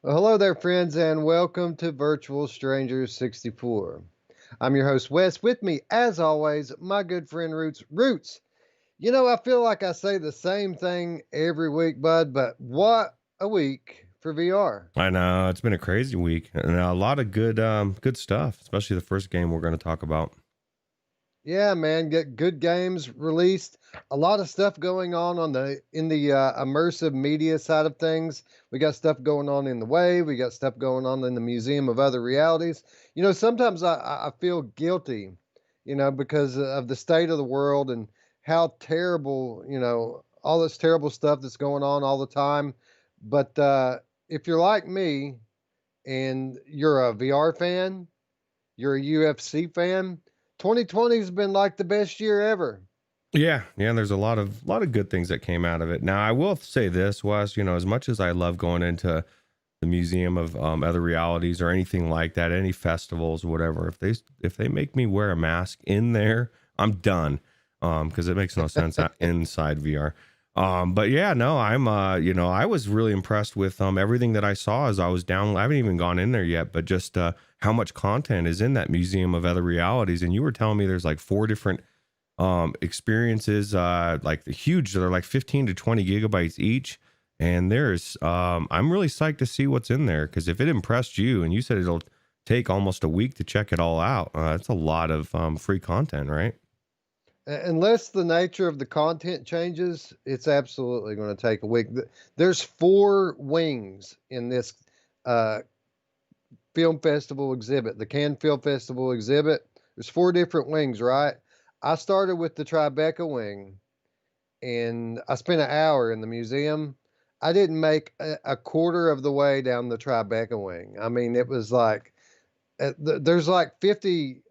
Well, hello there, friends, and welcome to Virtual Strangers 64. I'm your host, Wes. With me, as always, my good friend Roots. Roots, I feel like I say the same thing every week, bud, but what a week for VR. I know it's been a crazy week and a lot of good stuff, especially the first game we're going to talk about. Yeah, man, get good games released. A lot of stuff going on the in the immersive media side of things. We got stuff going on in the Wave. We got stuff going on in the Museum of Other Realities. Sometimes I feel guilty, because of the state of the world and how terrible, all this terrible stuff that's going on all the time. But if you're like me and you're a VR fan, you're a UFC fan. 2020 has been like the best year ever. Yeah, there's a lot of good things that came out of it. Now I will say this, Wes, as much as I love going into the Museum of Other Realities or anything like that, any festivals, whatever, if they make me wear a mask in there, I'm done. Because it makes no sense inside VR. But yeah, no, I was really impressed with everything that I saw as I was down. I haven't even gone in there yet, but just how much content is in that Museum of Other Realities. And you were telling me there's like 4 different experiences, like they're like 15 to 20 gigabytes each. And I'm really psyched to see what's in there, because if it impressed you and you said it'll take almost a week to check it all out, that's a lot of free content, right? Unless the nature of the content changes, it's absolutely going to take a week. There's 4 wings in this uh, film festival exhibit, the Cannes Film Festival exhibit. There's 4 different wings, right? I started with the Tribeca wing, and I spent an hour in the museum. I didn't make a quarter of the way down the Tribeca wing. I mean, it was like there's like 50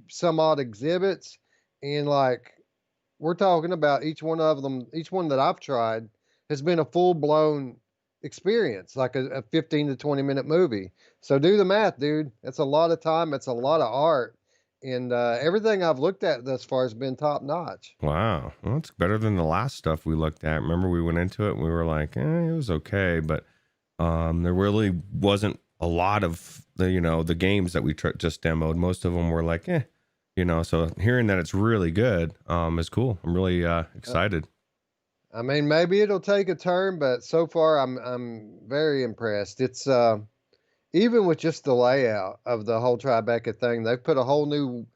some odd exhibits, and like we're talking about each one of them, each one that I've tried has been a full blown experience, like a 15 to 20 minute movie. So do the math, dude. That's a lot of time. It's a lot of art. And everything I've looked at thus far has been top notch. Wow. Well, it's better than the last stuff we looked at. Remember, we went into it and we were like, it was okay, but there really wasn't a lot of the games that we just demoed. Most of them were like, so hearing that it's really good is cool. I'm really excited. I mean, maybe it'll take a turn, but so far I'm very impressed. It's even with just the layout of the whole Tribeca thing, they've put a whole new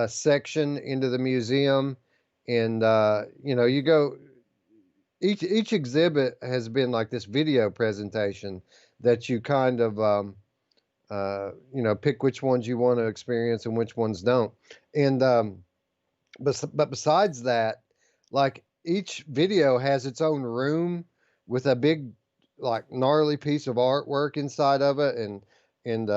section into the museum, and you go each exhibit has been like this video presentation that you kind of pick which ones you want to experience and which ones don't. And but besides that, like each video has its own room with a big like gnarly piece of artwork inside of it, and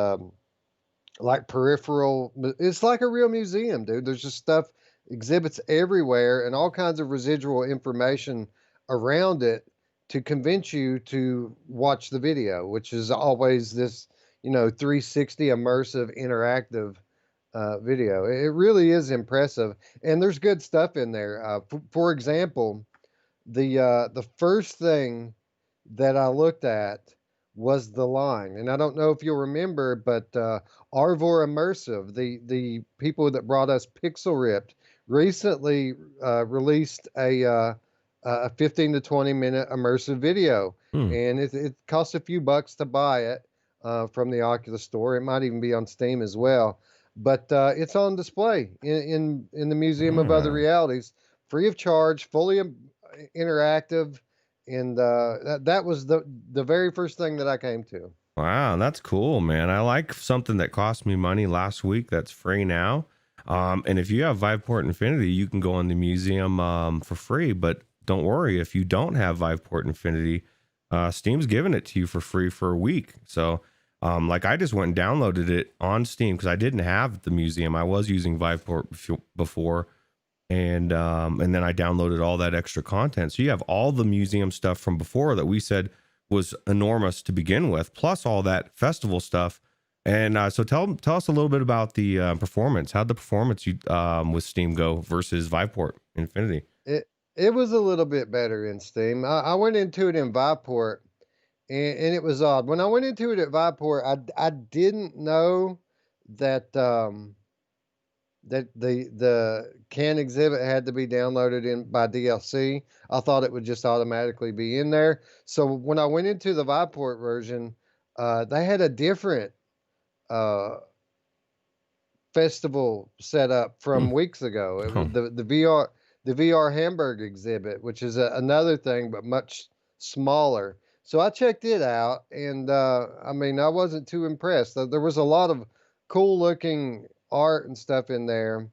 like peripheral. It's like a real museum, dude. There's just stuff, exhibits everywhere, and all kinds of residual information around it to convince you to watch the video, which is always this, 360 immersive interactive video. It really is impressive, and there's good stuff in there. For example, the first thing that I looked at was the line, and I don't know if you'll remember, but Arvor Immersive, the people that brought us Pixel Ripped, recently released a 15 to 20 minute immersive video, Hmm. and it costs a few bucks to buy it from the Oculus store. It might even be on Steam as well, but it's on display in the Museum of Other Ah. Realities, free of charge, fully interactive, and that was the very first thing that I came to. Wow, that's cool, man. I like something that cost me money last week that's free now. And if you have Viveport Infinity, you can go in the museum for free. But don't worry, if you don't have Viveport Infinity, Steam's giving it to you for free for a week. So, like I just went and downloaded it on Steam because I didn't have the museum. I was using Viveport before, and then I downloaded all that extra content. So you have all the museum stuff from before that we said was enormous to begin with, plus all that festival stuff. And so tell us a little bit about the performance. How'd the performance with Steam go versus Viveport Infinity? It was a little bit better in Steam. I went into it in Viveport, and it was odd. When I went into it at Viveport, I didn't know that that the can exhibit had to be downloaded in by DLC. I thought it would just automatically be in there. So when I went into the Viveport version, they had a different uh, festival set up Hmm. from weeks ago. It was Oh. the VR Hamburg exhibit, which is another thing but much smaller. So I checked it out, and I mean I wasn't too impressed. There was a lot of cool looking art and stuff in there,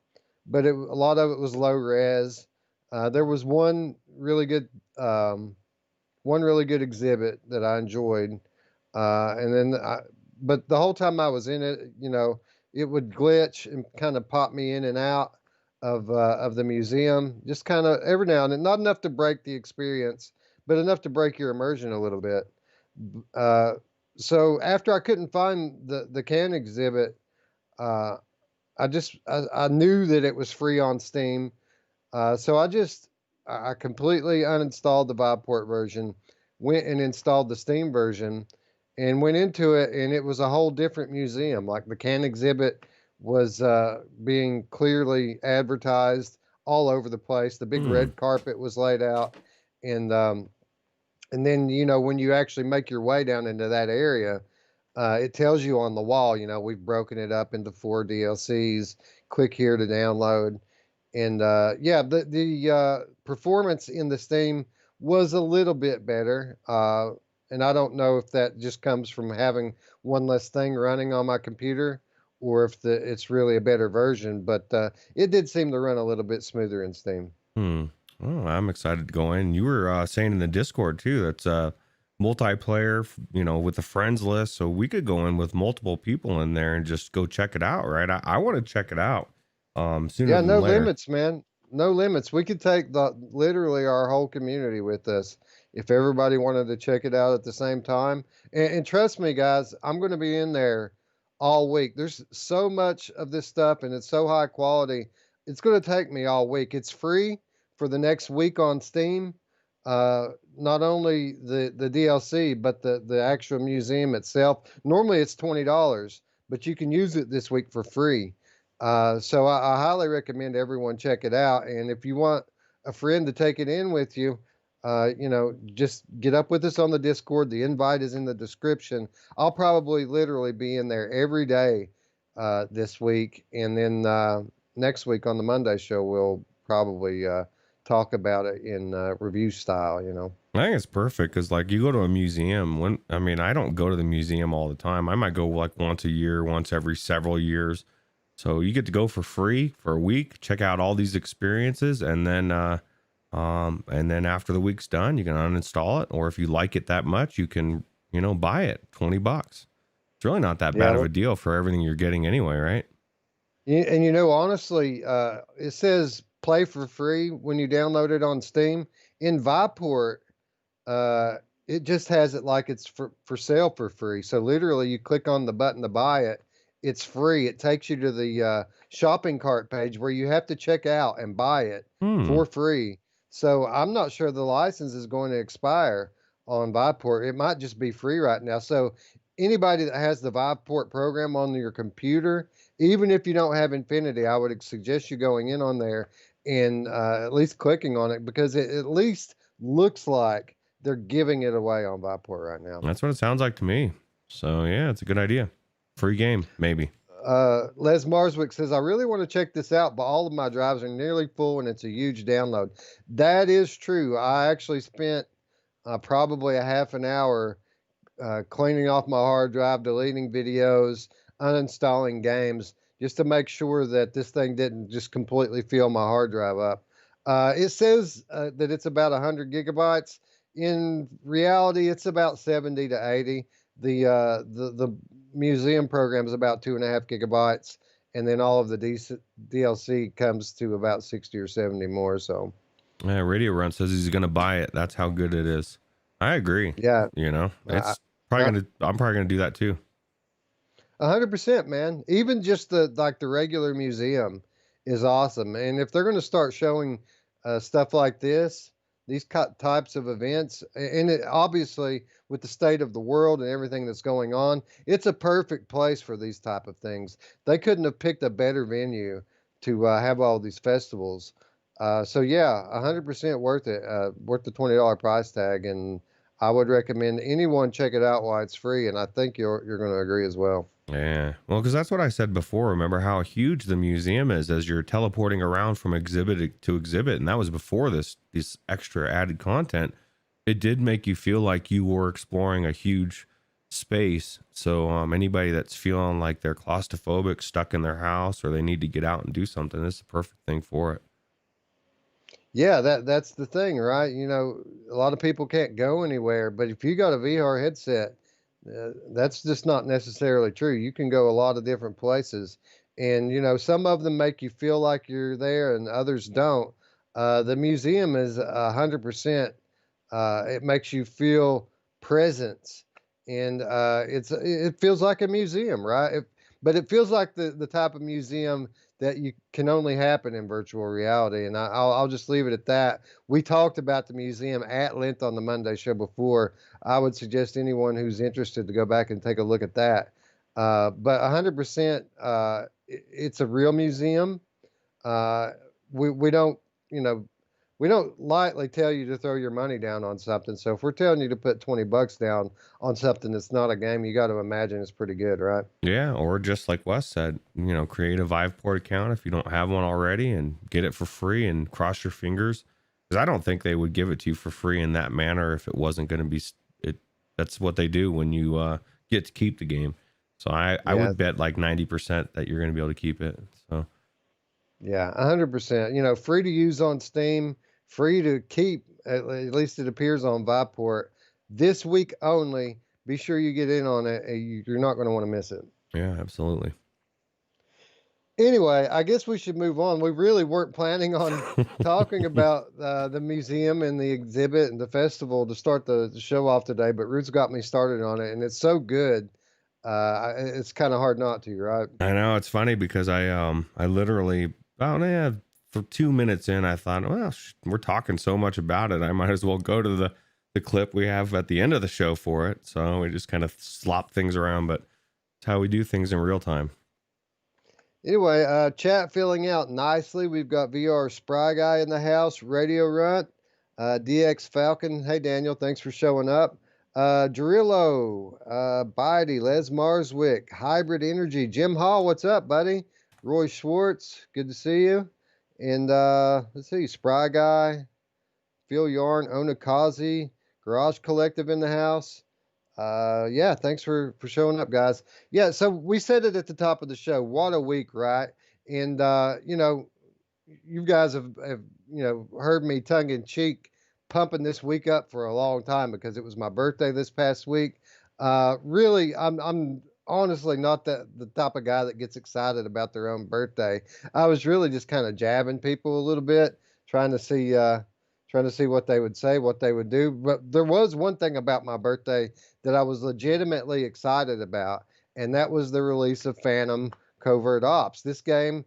but a lot of it was low res. There was um, one really good exhibit that I enjoyed, and then but the whole time I was in it, it would glitch and kind of pop me in and out of the museum, just kind of every now and then, not enough to break the experience, but enough to break your immersion a little bit. Uh, so after I couldn't find the can exhibit, uh, I knew that it was free on Steam, so I completely uninstalled the Viveport version, went and installed the Steam version, and went into it, and it was a whole different museum. Like the can exhibit was being clearly advertised all over the place. The big Hmm. red carpet was laid out, and and then when you actually make your way down into that area, it tells you on the wall, we've broken it up into 4 DLCs. Click here to download. And yeah, the performance in the Steam was a little bit better. And I don't know if that just comes from having one less thing running on my computer, or if it's really a better version. But it did seem to run a little bit smoother in Steam. Hmm. Oh, I'm excited to go in. You were saying in the Discord too that's multiplayer, with the friends list, so we could go in with multiple people in there and just go check it out, right? I want to check it out sooner Yeah, than no later. limits, man. No limits. We could take the literally our whole community with us if everybody wanted to check it out at the same time. And trust me, guys, I'm going to be in there all week. There's so much of this stuff, and it's so high quality. It's going to take me all week. It's free for the next week on Steam. Uh, Not only the DLC, but the actual museum itself. Normally it's $20, but you can use it this week for free. So I highly recommend everyone check it out. And if you want a friend to take it in with you, just get up with us on the Discord. The invite is in the description. I'll probably literally be in there every day this week. And then next week on the Monday show, we'll probably talk about it in review style. I think it's perfect because, like, you go to a museum. I don't go to the museum all the time. I might go like once a year, once every several years. So you get to go for free for a week, check out all these experiences, and then after the week's done, you can uninstall it, or if you like it that much, you can buy it $20. It's really not that bad Yeah. of a deal for everything you're getting anyway, right? And honestly, it says play for free when you download it on Steam. In Viport, uh, it just has it like it's for sale for free. So literally, you click on the button to buy it, it's free. It takes you to the shopping cart page where you have to check out and buy it Hmm. for free. So I'm not sure the license is going to expire on Viport. It might just be free right now. So anybody that has the Viport program on your computer, even if you don't have Infinity, I would suggest you going in on there and at least clicking on it, because it at least looks like they're giving it away on Viport right now. That's what it sounds like to me. So yeah, it's a good idea. Free game, maybe. Les Marswick says, I really want to check this out, but all of my drives are nearly full and it's a huge download. That is true. I actually spent probably a half an hour cleaning off my hard drive, deleting videos, uninstalling games, just to make sure that this thing didn't just completely fill my hard drive up. It says that it's about 100 gigabytes. In reality, it's about 70 to 80. The museum program is about 2.5 gigabytes, and then all of the DLC comes to about 60 or 70 more. So, Yeah, Radio Run says he's gonna buy it. That's how good it is. I agree. yeah, I, It's probably I, gonna. I'm probably gonna do that too. 100%, man. Even just the regular museum is awesome. And if they're going to start showing stuff like this, these types of events, and it, obviously with the state of the world and everything that's going on, it's a perfect place for these type of things. They couldn't have picked a better venue to have all these festivals. So yeah, 100% worth it. Worth the $20 price tag, and I would recommend anyone check it out while it's free. And I think you're going to agree as well. Yeah. Well, because that's what I said before. Remember how huge the museum is as you're teleporting around from exhibit to exhibit, and that was before this extra added content. It did make you feel like you were exploring a huge space. So anybody that's feeling like they're claustrophobic, stuck in their house, or they need to get out and do something, this is the perfect thing for it. Yeah, that's the thing, right? You know, a lot of people can't go anywhere, but if you got a VR headset, that's just not necessarily true. You can go a lot of different places, and you know, some of them make you feel like you're there, and others don't. The museum is 100%. It makes you feel presence, and it feels like a museum, right? But it feels like the type of museum that you can only happen in virtual reality. And I'll just leave it at that. We talked about the museum at length on the Monday show before. I would suggest anyone who's interested to go back and take a look at that. But 100%, it's a real museum. We don't, you know, we don't lightly tell you to throw your money down on something. So if we're telling you to put $20 down on something that's not a game, you got to imagine it's pretty good, right? Yeah, or just like Wes said, create a Viveport account if you don't have one already and get it for free and cross your fingers. Because I don't think they would give it to you for free in that manner if it wasn't going to be it. That's what they do when you get to keep the game. So I would bet like 90% that you're going to be able to keep it. So yeah, 100%. You know, free to use on Steam, free to keep. At least it appears on Viveport this week only. Be sure you get in on it. You're not going to want to miss it. Yeah, absolutely. Anyway, I guess we should move on. We really weren't planning on talking about the museum and the exhibit and the festival to start the show off today, but Ruuts got me started on it, and it's so good. It's kind of hard not to, right? I know, it's funny because I literally for 2 minutes in, I thought, well, we're talking so much about it, I might as well go to the clip we have at the end of the show for it. So we just kind of slop things around, but it's how we do things in real time. Anyway, chat filling out nicely. We've got VR Spry Guy in the house, Radio Runt, DX Falcon. Hey, Daniel, thanks for showing up. Jarillo, Bidey, Les Marswick, Hybrid Energy, Jim Hall, what's up, buddy? Roy Schwartz, good to see you. And let's see, Spry Guy, Phil Yarn, Onakazi, Garage Collective in the house. Yeah, thanks for showing up, guys. Yeah, so we said it at the top of the show. What a week, right? And you guys have heard me tongue in cheek pumping this week up for a long time because it was my birthday this past week. Really, I'm honestly not the type of guy that gets excited about their own birthday. I was really just kind of jabbing people a little bit, trying to see what they would say, what they would do. But there was one thing about my birthday that I was legitimately excited about, and that was the release of Phantom Covert Ops. This game,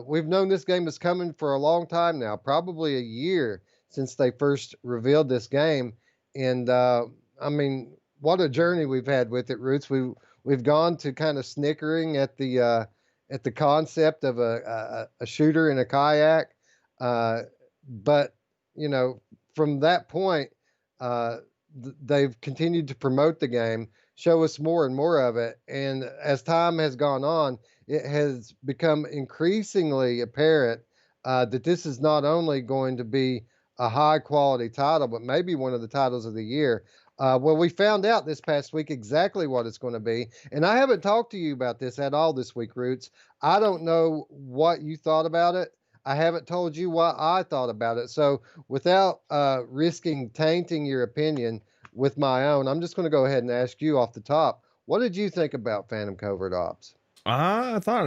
we've known this game is coming for a long time now, probably a year since they first revealed this game. And I mean, what a journey we've had with it, Ruuts. We've gone to kind of snickering at the concept of a shooter in a kayak, but from that point, they've continued to promote the game, show us more and more of it. And as time has gone on, it has become increasingly apparent that this is not only going to be a high quality title, but maybe one of the titles of the year. Well, we found out this past week exactly what it's going to be. And I haven't talked to you about this at all this week, Ruuts. I don't know what you thought about it. I haven't told you what I thought about it. So without risking tainting your opinion with my own, I'm just going to go ahead and ask you off the top. What did you think about Phantom Covert Ops? I thought,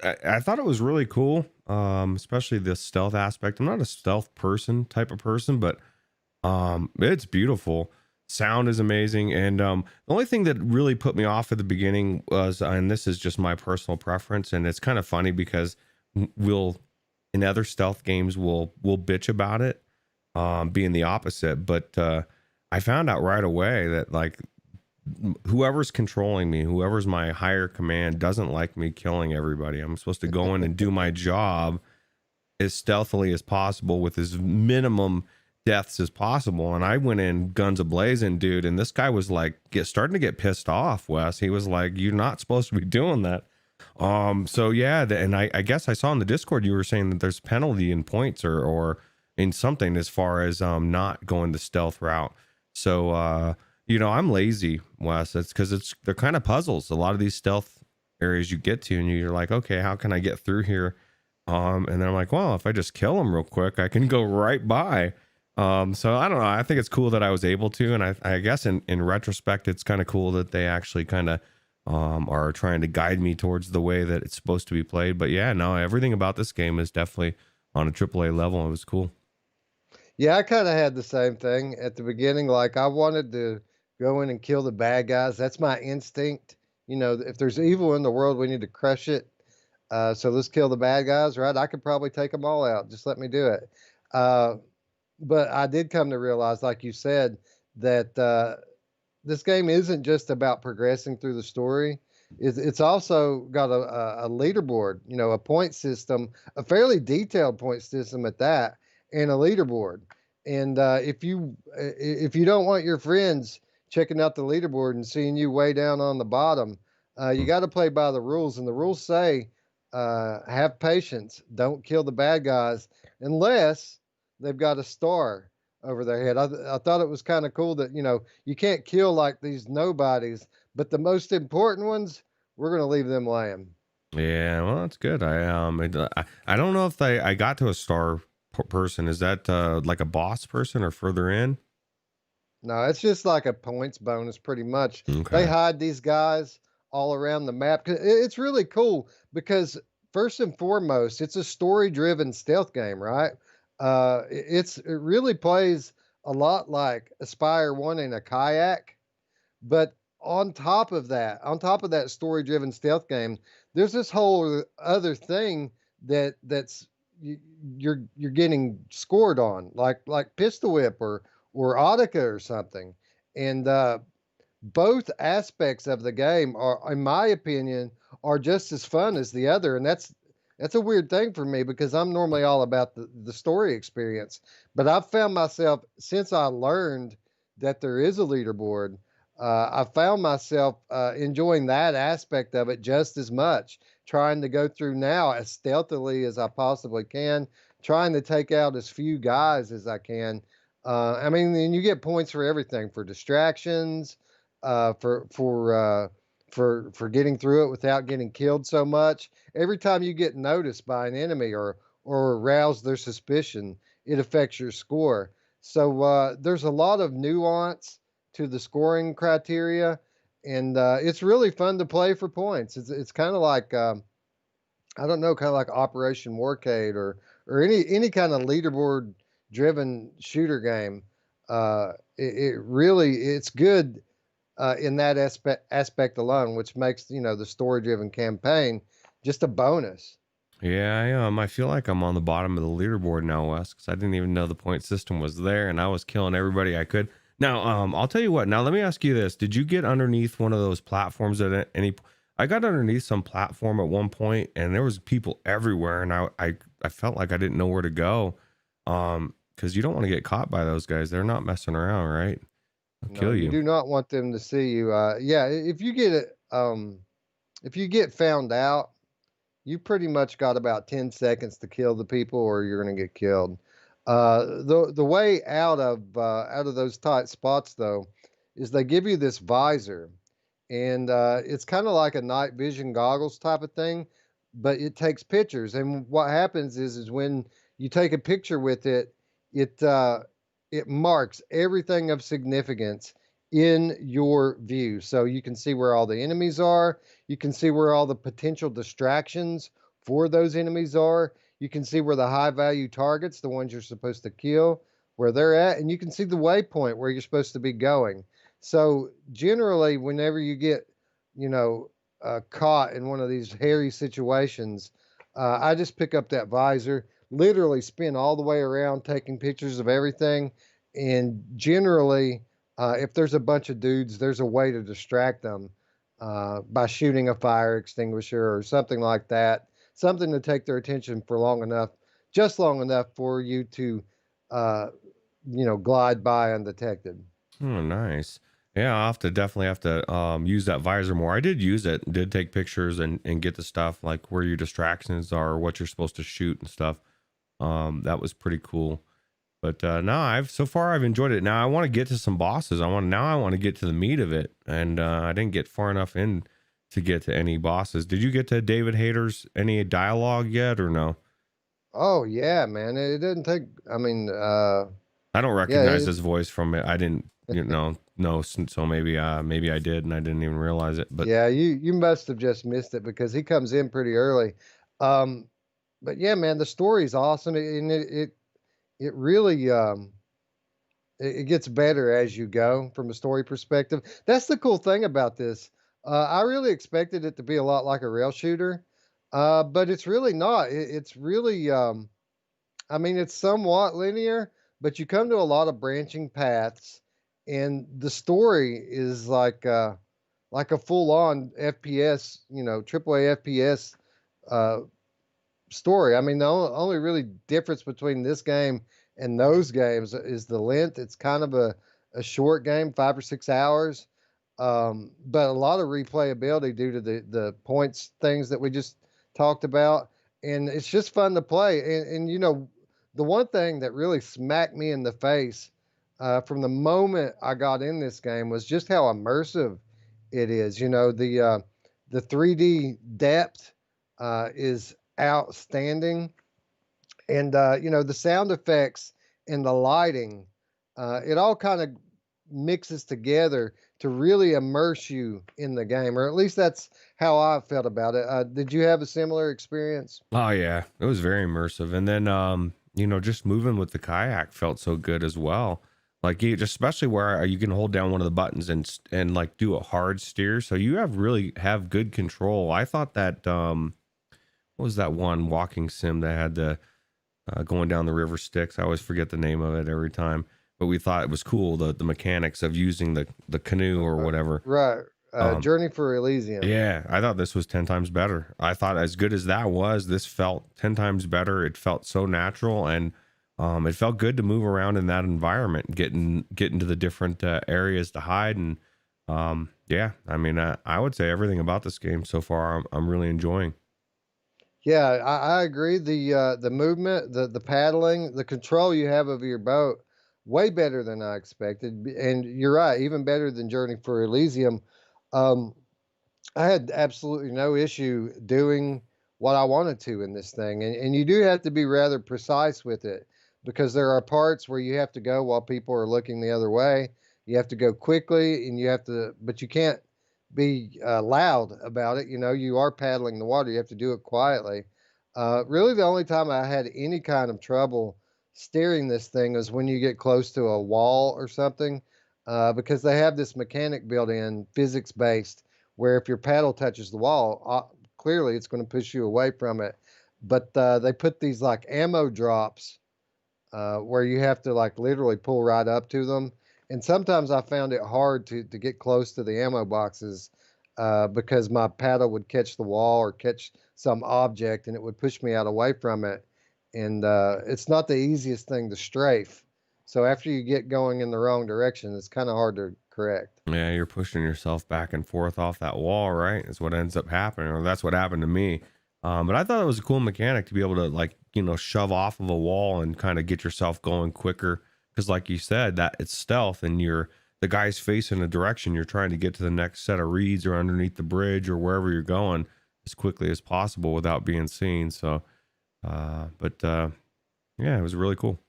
I thought it was really cool, especially the stealth aspect. I'm not a stealth type of person, but it's beautiful. Sound is amazing. And the only thing that really put me off at the beginning was, and this is just my personal preference, and it's kind of funny because in other stealth games we'll bitch about it, being the opposite. But I found out right away that like whoever's controlling me, whoever's my higher command, doesn't like me killing everybody. I'm supposed to go in and do my job as stealthily as possible with as minimum deaths as possible. And I went in guns a-blazing, dude, and this guy was like starting to get pissed off, Wes. He was like, you're not supposed to be doing that. So yeah, and I guess I saw in the Discord you were saying that there's penalty in points or in something as far as not going the stealth route. So I'm lazy, Wes. It's because they're kind of puzzles. A lot of these stealth areas you get to, and you're like, okay, how can I get through here? And then I'm like, well, if I just kill them real quick, I can go right by. So I don't know. I think it's cool that I was able to, and I guess in retrospect, it's kind of cool that they actually kind of are trying to guide me towards the way that it's supposed to be played. But yeah, no, everything about this game is definitely on a AAA level. It was cool. Yeah, I kind of had the same thing at the beginning. Like I wanted to go in and kill the bad guys. That's my instinct. If there's evil in the world, we need to crush it. So let's kill the bad guys, right? I could probably take them all out. Just let me do it. Uh, but I did come to realize, like you said, that this game isn't just about progressing through the story. It's also got a leaderboard, a point system, a fairly detailed point system at that, and a leaderboard. And if you don't want your friends checking out the leaderboard and seeing you way down on the bottom, you got to play by the rules. And the rules say, have patience, don't kill the bad guys unless they've got a star over their head. I thought it was kind of cool that you can't kill like these nobodies, but the most important ones, we're gonna leave them laying. Yeah, well, that's good. I don't know if I got to a star person. Is that like a boss person or further in? No, it's just like a points bonus, pretty much. They Okay. hide these guys all around the map. It's really cool because first and foremost, it's a story-driven stealth game, right? It really plays a lot like Aspire One in a kayak, but on top of that story-driven stealth game, there's this whole other thing that's you're getting scored on, like Pistol Whip or Audica or something, and both aspects of the game are, in my opinion, are just as fun as the other, and that's a weird thing for me because I'm normally all about the story experience, but I've found myself since I learned that there is a leaderboard. I found myself enjoying that aspect of it just as much, trying to go through now as stealthily as I possibly can, trying to take out as few guys as I can. I mean, and you get points for everything, for distractions, for getting through it without getting killed so much. Every time you get noticed by an enemy or arouse their suspicion, it affects your score. So there's a lot of nuance to the scoring criteria, and it's really fun to play for points. It's kind of like I don't know, kind of like Operation Warcade or any kind of leaderboard driven shooter game. It really it's good in that aspect alone, which makes the story driven campaign just a bonus. Yeah, I feel like I'm on the bottom of the leaderboard now, Wes, because I didn't even know the point system was there, and I was killing everybody I could. Now, I'll tell you what. Now, let me ask you this: did you get underneath one of those platforms at any? I got underneath some platform at one point, and there was people everywhere, and I felt like I didn't know where to go, because you don't want to get caught by those guys. They're not messing around, right? They'll No, kill you you. do not want them to see you. Yeah, if you get found out, you pretty much got about 10 seconds to kill the people or you're going to get killed. The way out of those tight spots though is they give you this visor, and it's kind of like a night vision goggles type of thing, but it takes pictures. And what happens is when you take a picture with it, it it marks everything of significance in your view, so you can see where all the enemies are. You can see where all the potential distractions for those enemies are. You can see where the high value targets, the ones you're supposed to kill, where they're at, and you can see the waypoint where you're supposed to be going. So generally, whenever you get, caught in one of these hairy situations, I just pick up that visor, literally spin all the way around taking pictures of everything. And generally, if there's a bunch of dudes, there's a way to distract them by shooting a fire extinguisher or something like that, something to take their attention for long enough, just long enough for you to, uh, glide by undetected. Oh, nice. Yeah, I'll have to definitely have to use that visor more. I did use it, did take pictures and get the stuff like where your distractions are, what you're supposed to shoot and stuff. That was pretty cool. But no, I've so far I've enjoyed it. Now I want to get to some bosses. I want to get to the meat of it, and I didn't get far enough in to get to any bosses. Did you get to David Hayter's any dialogue yet or no? Oh yeah, man. It didn't take. I mean, I don't yeah, recognize his voice from it. I didn't, know. So maybe I did, and I didn't even realize it. But yeah. You must have just missed it because he comes in pretty early. Um, but yeah, man, the story's awesome, and it really it gets better as you go from a story perspective. That's the cool thing about this. I really expected it to be a lot like a rail shooter, but it's really not. It's really, I mean, it's somewhat linear, but you come to a lot of branching paths, and the story is like a full-on FPS, AAA FPS uh, story. I mean, the only really difference between this game and those games is the length. It's kind of a short game, 5 or 6 hours, but a lot of replayability due to the points things that we just talked about, and it's just fun to play. And the one thing that really smacked me in the face from the moment I got in this game was just how immersive it is. The 3D depth is outstanding, and the sound effects and the lighting, it all kind of mixes together to really immerse you in the game, or at least that's how I felt about it. Did you have a similar experience? oh yeah, it was very immersive. And then just moving with the kayak felt so good as well. Like you, just especially where you can hold down one of the buttons and like do a hard steer, so you really have good control. I thought that what was that one walking sim that had the going down the river Styx? I always forget the name of it every time, but we thought it was cool, the mechanics of using the canoe or whatever. Right. Um, Journey for Elysium. yeah, I thought this was 10 times better. I thought as good as that was, this felt 10 times better. It felt so natural, and it felt good to move around in that environment, getting to the different areas to hide. And yeah, I mean, I would say everything about this game so far, I'm really enjoying. Yeah, I agree. The movement, the paddling, the control you have of your boat, way better than I expected. And you're right, even better than Journey for Elysium. Um, I had absolutely no issue doing what I wanted to in this thing. And you do have to be rather precise with it because there are parts where you have to go while people are looking the other way. You have to go quickly and but you can't be loud about it. You are paddling the water. You have to do it quietly. Really, the only time I had any kind of trouble steering this thing is when you get close to a wall or something, because they have this mechanic built in, physics based, where if your paddle touches the wall, clearly it's going to push you away from it. But they put these like ammo drops where you have to like literally pull right up to them. And sometimes I found it hard to get close to the ammo boxes because my paddle would catch the wall or catch some object and it would push me out away from it. And it's not the easiest thing to strafe. So after you get going in the wrong direction, it's kind of hard to correct. Yeah, you're pushing yourself back and forth off that wall, right? Is what ends up happening, or that's what happened to me. But I thought it was a cool mechanic to be able to like, shove off of a wall and kind of get yourself going quicker. Because like you said, that it's stealth and the guy's facing a direction. You're trying to get to the next set of reeds or underneath the bridge or wherever you're going as quickly as possible without being seen. So, yeah, it was really cool.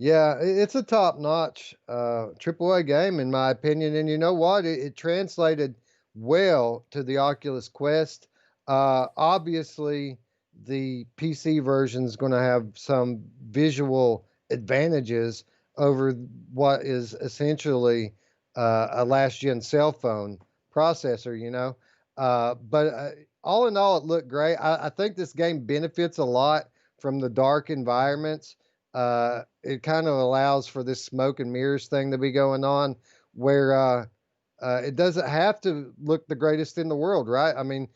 Yeah, it's a top-notch AAA game in my opinion, and you know what? It translated well to the Oculus Quest. Obviously, the PC version is going to have some visual advantages over what is essentially a last-gen cell phone processor. But all in all, it looked great. I think this game benefits a lot from the dark environments, it kind of allows for this smoke and mirrors thing to be going on, where it doesn't have to look the greatest in the world, right? I mean,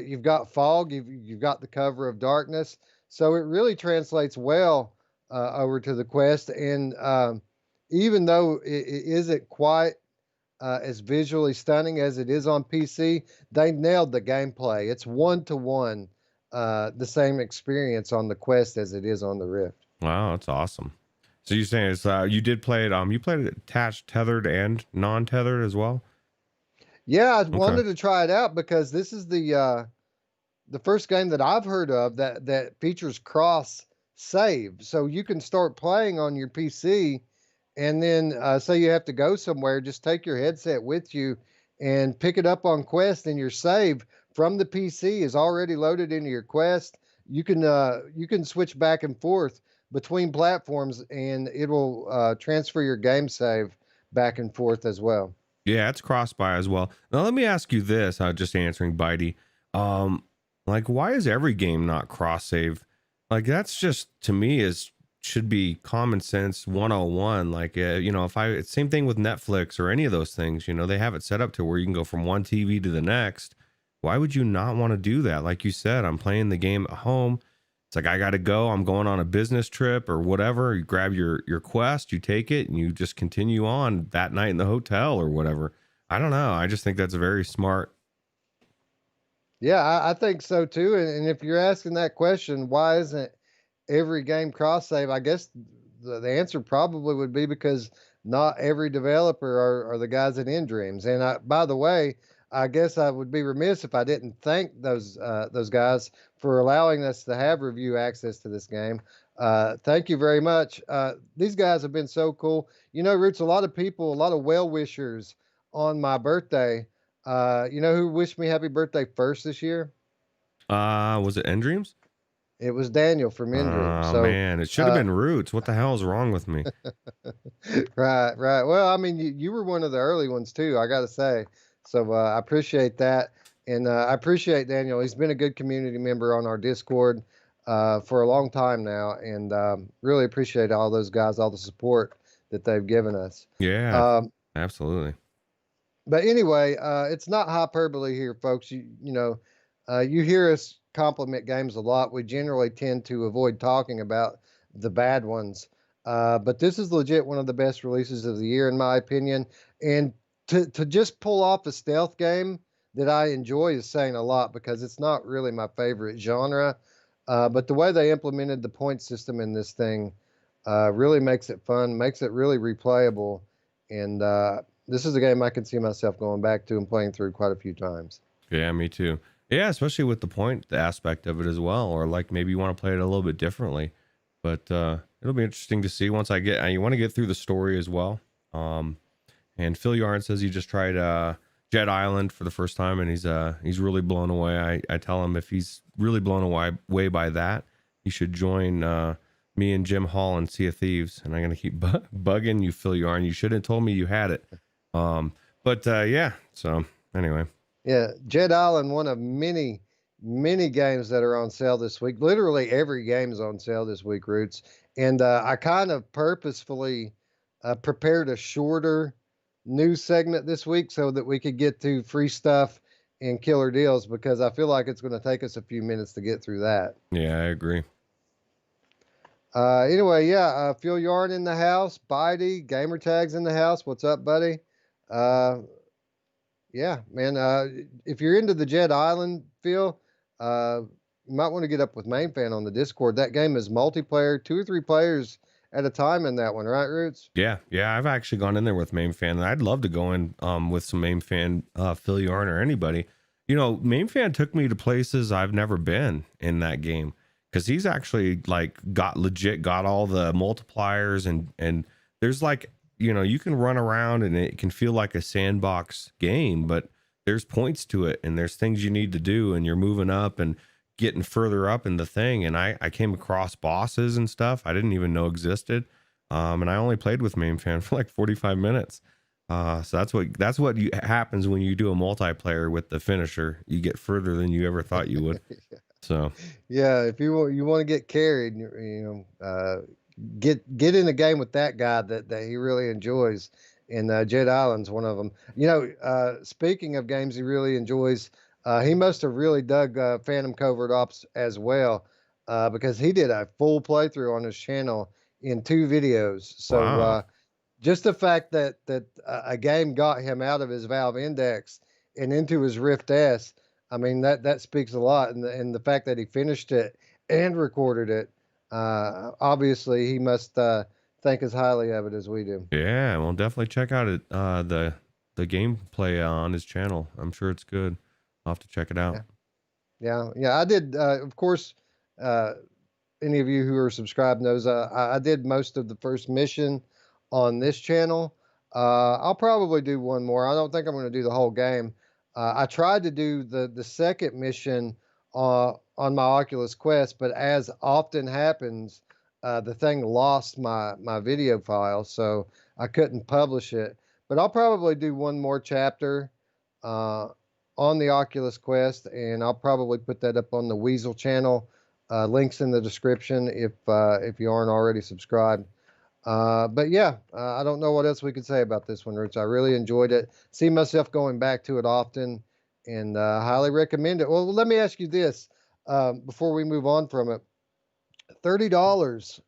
you've got fog, you've got the cover of darkness, so it really translates well over to the Quest. And even though it isn't quite as visually stunning as it is on PC, they nailed the gameplay. It's 1-to-1 the same experience on the Quest as it is on the Rift. Wow, that's awesome. So you're saying it's you did play it you played it attached, tethered, and non-tethered as well? Yeah, I wanted to try it out because this is the first game that I've heard of that features cross save. So you can start playing on your PC, and then say you have to go somewhere, just take your headset with you and pick it up on Quest, and your save from the PC is already loaded into your Quest. You can switch back and forth between platforms, and it will transfer your game save back and forth as well. Yeah, it's cross-buy as well. Now let me ask you this, just answering Bitey. Like, why is every game not cross-save? Like, that's just, to me, should be common sense 101. Like, it's same thing with Netflix or any of those things, they have it set up to where you can go from one TV to the next. Why would you not want to do that? Like you said, I'm playing the game at home. It's like, I got to go. I'm going on a business trip or whatever. You grab your Quest, you take it, and you just continue on that night in the hotel or whatever. I don't know. I just think that's very smart. Yeah, I think so too. And if you're asking that question, why isn't every game cross save? I guess the answer probably would be because not every developer are the guys at InDreams. And by the way, I guess I would be remiss if I didn't thank those guys for allowing us to have review access to this game. Thank you very much. These guys have been so cool. Roots, a lot of people, a lot of well-wishers on my birthday. Who wished me happy birthday first this year? Was it InDreams? It was Daniel from InDreams. Oh, man, it should have been Roots. What the hell is wrong with me? Right. Well, I mean, you were one of the early ones too, I got to say. So I appreciate that. And I appreciate Daniel. He's been a good community member on our Discord for a long time now. And really appreciate all those guys, all the support that they've given us. Yeah, absolutely. But anyway, it's not hyperbole here, folks. You hear us compliment games a lot. We generally tend to avoid talking about the bad ones. But this is legit one of the best releases of the year, in my opinion. And to just pull off a stealth game that I enjoy is saying a lot, because it's not really my favorite genre. But the way they implemented the point system in this thing really makes it fun, makes it really replayable. And this is a game I can see myself going back to and playing through quite a few times. Yeah, me too. Yeah, especially with the aspect of it as well, or like maybe you want to play it a little bit differently. But it'll be interesting to see once you want to get through the story as well. And Phil Yarn says he just tried Jet Island for the first time, and he's really blown away. I tell him if he's really blown away by that, he should join me and Jim Hall in Sea of Thieves. And I'm gonna keep bugging you, Phil Yarn. You should have told me you had it. Yeah. So anyway. Yeah, Jet Island, one of many games that are on sale this week. Literally every game is on sale this week, Roots. And I kind of purposefully prepared a shorter news segment this week so that we could get to free stuff and killer deals, because I feel like it's going to take us a few minutes to get through that. Yeah, I agree. Anyway, yeah, Phil Yarn in the house, Bitey, Gamer Tags in the house. What's up, buddy? Yeah, man. If you're into the Jet Island, Phil, you might want to get up with Mamefan on the Discord. That game is multiplayer, 2 or 3 players at a time in that one, right, Roots? Yeah. I've actually gone in there with Mamefan, and I'd love to go in with some Mamefan, Phil Yarn, or anybody. Mamefan took me to places I've never been in that game, because he's actually got all the multipliers, and there's you can run around and it can feel like a sandbox game, but there's points to it, and there's things you need to do, and you're moving up and getting further up in the thing. And I came across bosses and stuff I didn't even know existed. And I only played with Mamefan for like 45 minutes. So that's what happens when you do a multiplayer with the finisher. You get further than you ever thought you would. So Yeah, if you want to get carried, get in a game with that guy that he really enjoys. And Jet Island's one of them. Speaking of games he really enjoys, he must have really dug Phantom Covert Ops as well, because he did a full playthrough on his channel in 2 videos. So wow. just the fact that a game got him out of his Valve Index and into his Rift S, I mean that speaks a lot. And the fact that he finished it and recorded it, obviously he must think as highly of it as we do. Yeah, well, definitely check out it. The gameplay on his channel. I'm sure it's good. I'll have to check it out. Yeah, yeah. I did, of course. Uh, any of you who are subscribed knows I did most of the first mission on this channel. I'll probably do one more. I don't think I'm going to do the whole game. I tried to do the second mission on my Oculus Quest, but as often happens, the thing lost my video file, so I couldn't publish it. But I'll probably do one more chapter uh, on the Oculus Quest, and I'll probably put that up on the Weasel channel. Links in the description if you aren't already subscribed. But yeah, I don't know what else we could say about this one, Roots. I really enjoyed it. See myself going back to it often, and highly recommend it. Well, let me ask you this before we move on from it. $30,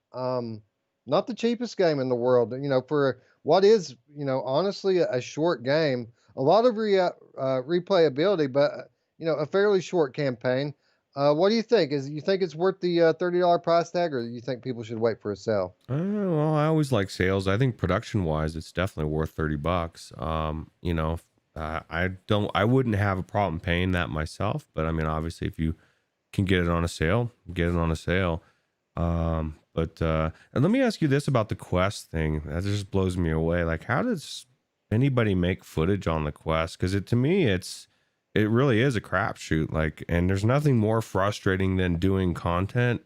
not the cheapest game in the world. For what is honestly a short game, a lot of replayability, but a fairly short campaign. What do you think? You think it's worth the $30 price tag, or do you think people should wait for a sale? Well, I always like sales. I think production wise, it's definitely worth $30. I wouldn't have a problem paying that myself, but I mean, obviously, if you can get it on a sale, get it on a sale. And let me ask you this about the Quest thing. That just blows me away. Like, how does anybody make footage on the Quest? Because to me, it really is a crapshoot. Like, and there's nothing more frustrating than doing content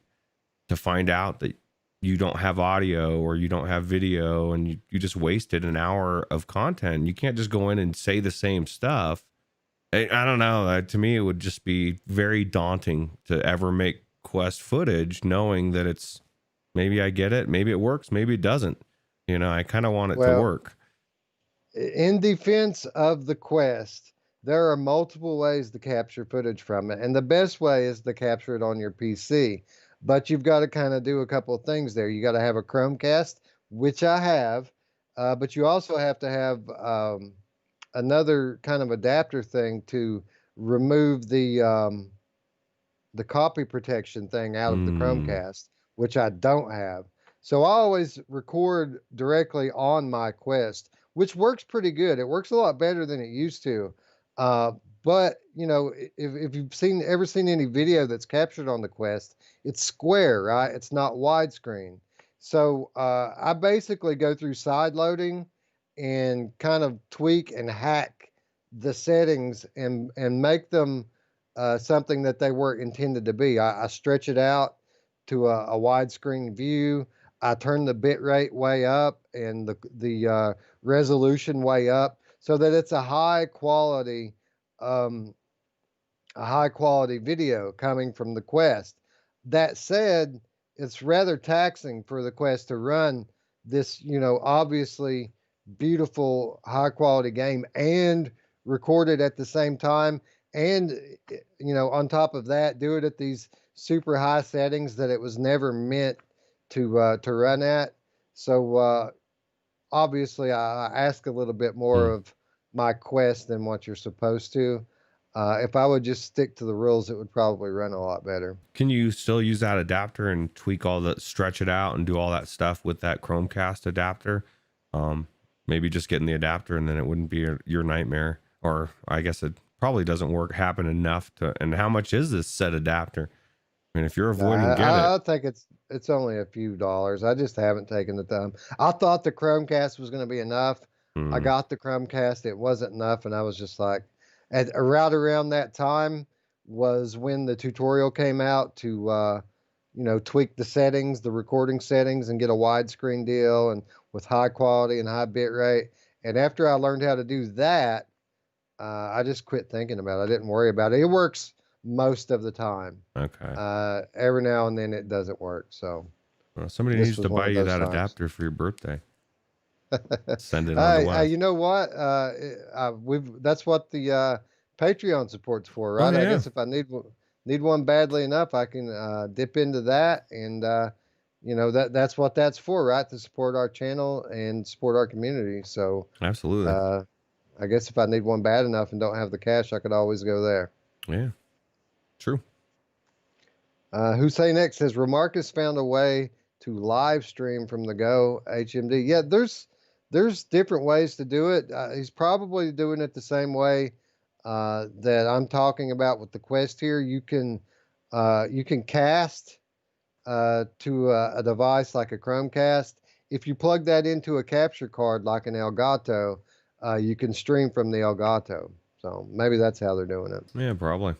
to find out that you don't have audio or you don't have video, and you just wasted an hour of content. You can't just go in and say the same stuff. I don't know. To me, it would just be very daunting to ever make Quest footage, knowing that it's, maybe I get it, maybe it works, maybe it doesn't. I kind of want it to Well, work. in defense of the Quest, there are multiple ways to capture footage from it, and the best way is to capture it on your PC. But you've got to kind of do a couple of things there. You got to have a Chromecast, which I have, but you also have to have another kind of adapter thing to remove the copy protection thing out of the Mm, Chromecast, which I don't have. So I always record directly on my Quest, which works pretty good. It works a lot better than it used to. Uh, but if you've ever seen any video that's captured on the Quest, it's square, right? It's not widescreen. So I basically go through side loading and kind of tweak and hack the settings and make them something that they weren't intended to be. I stretch it out to a widescreen view. I turn the bit rate way up and the resolution way up so that it's um, a high quality video coming from the Quest. That said, it's rather taxing for the Quest to run this, obviously beautiful high quality game and record it at the same time. And, on top of that, do it at these super high settings that it was never meant to run at. So, obviously I ask a little bit more mm. of my Quest than what you're supposed to. If I would just stick to the rules, it would probably run a lot better. Can you still use that adapter and tweak stretch it out and do all that stuff with that Chromecast adapter? Um, Maybe just getting the adapter, and then it wouldn't be your nightmare. Or I guess it probably doesn't happen enough to. And how much is this set adapter? I mean, if you're No, avoiding, get it. I think it's only a few dollars. I just haven't taken the time. I thought the Chromecast was going to be enough. I Mm, got the Chromecast. It wasn't enough, and I was just like, right around that time was when the tutorial came out to tweak the settings, the recording settings, and get a widescreen deal and with high quality and high bit rate. And after I learned how to do that, I just quit thinking about it. I didn't worry about it. It works most of the time. Okay. Every now and then it doesn't work. So Well, somebody this needs was to one buy of you those that times. adapter for your birthday. Send it on to Wes. You know what? That's what the Patreon support's for, Oh right? I yeah, guess if I need one badly enough, I can dip into that, and that's what that's for, right? To support our channel and support our community. So absolutely. uh, I guess if I need one bad enough and don't have the cash, I could always go there. Yeah, true. Hussein X says Remarcus found a way to live stream from the Go HMD. Yeah, there's different ways to do it. He's probably doing it the same way that I'm talking about with the Quest here. You can cast to a device like a Chromecast. If you plug that into a capture card like an Elgato, you can stream from the Elgato. So maybe that's how they're doing it. Yeah, probably.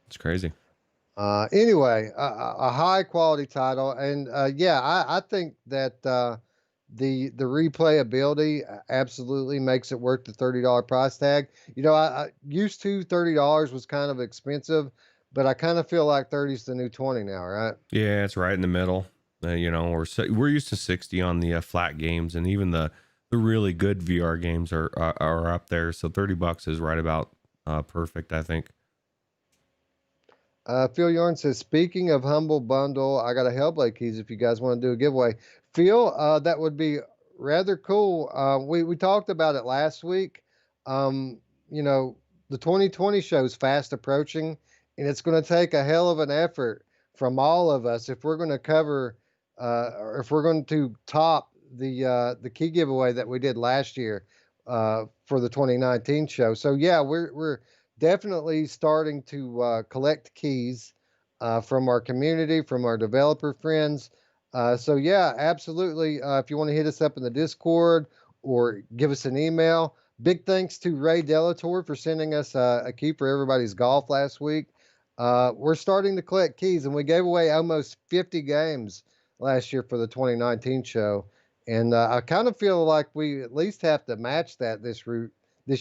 It's crazy. Anyway, a high quality title, and yeah, I think that the replayability absolutely makes it worth the $30 price tag. I used to $30 was kind of expensive, but I kind of feel like 30 is the new 20 now, right? Yeah, it's right in the middle. We're used to 60 on the flat games, and even the really good VR games are up there. So $30 is right about perfect, I think. Phil Yarn says, speaking of Humble Bundle, I got a Hellblade keys if you guys want to do a giveaway. Phil, that would be rather cool. We talked about it last week. Um, the 2020 show is fast approaching, and it's going to take a hell of an effort from all of us if we're going to cover, or if we're going to top the key giveaway that we did last year for the 2019 show. So yeah, we're definitely starting to collect keys from our community, from our developer friends. So yeah, absolutely. If you want to hit us up in the Discord or give us an email. Big thanks to Ray Delator for sending us a key for everybody's golf last week. We're starting to collect keys, and we gave away almost 50 games last year for the 2019 show. And I kind of feel like we at least have to match that this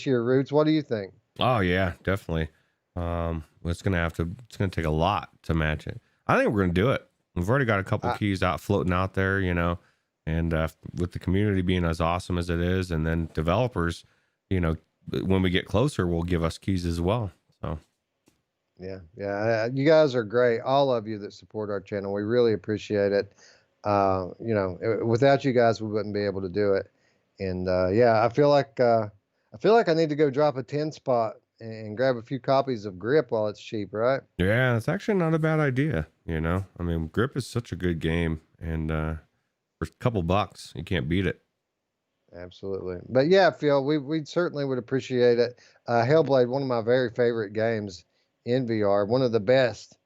year, Roots. What do you think? Oh yeah, definitely. It's gonna take a lot to match it. I think we're gonna do it. We've already got a couple keys out floating out there, and with the community being as awesome as it is, and then developers, when we get closer, will give us keys as well. So yeah, you guys are great. All of you that support our channel, we really appreciate it. Without you guys, we wouldn't be able to do it. And yeah, I feel like I need to go drop a 10 spot and grab a few copies of Grip while it's cheap, right? yeah, it's actually not a bad idea. I mean, Grip is such a good game, and for a couple bucks, you can't beat it. Absolutely. But yeah, Phil, we certainly would appreciate it. Hellblade, one of my very favorite games in VR, one of the best,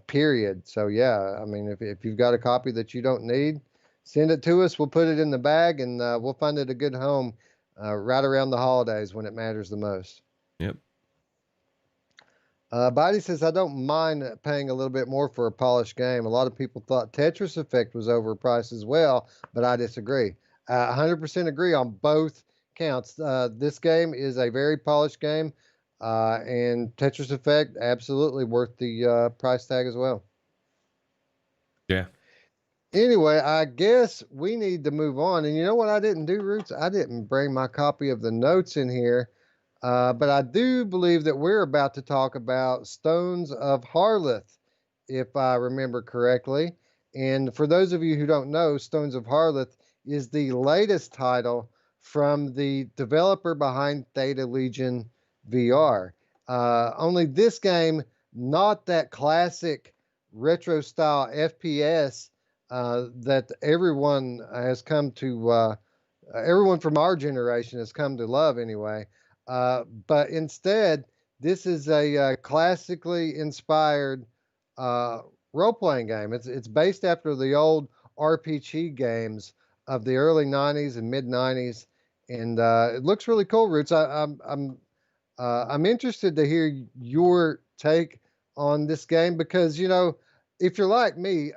period. So yeah, I mean, if you've got a copy that you don't need, send it to us. We'll put it in the bag, and we'll find it a good home right around the holidays when it matters the most. Yep. Biden says, I don't mind paying a little bit more for a polished game. A lot of people thought Tetris Effect was overpriced as well, but I disagree. 100% agree on both counts. This game is a very polished game, and Tetris Effect absolutely worth the price tag as well. Yeah. Anyway, I guess we need to move on. And you know what I didn't do, Roots? I didn't bring my copy of the notes in here. But I do believe that we're about to talk about Stones of Harlath, if I remember correctly. And for those of you who don't know, Stones of Harlath is the latest title from the developer behind Theta Legion VR. Only this game, not that classic retro style FPS that everyone has come to, everyone from our generation has come to love anyway. But instead, this is a classically inspired role-playing game. It's based after the old RPG games of the early '90s and mid '90s, and it looks really cool. Roots, I'm interested to hear your take on this game because if you're like me,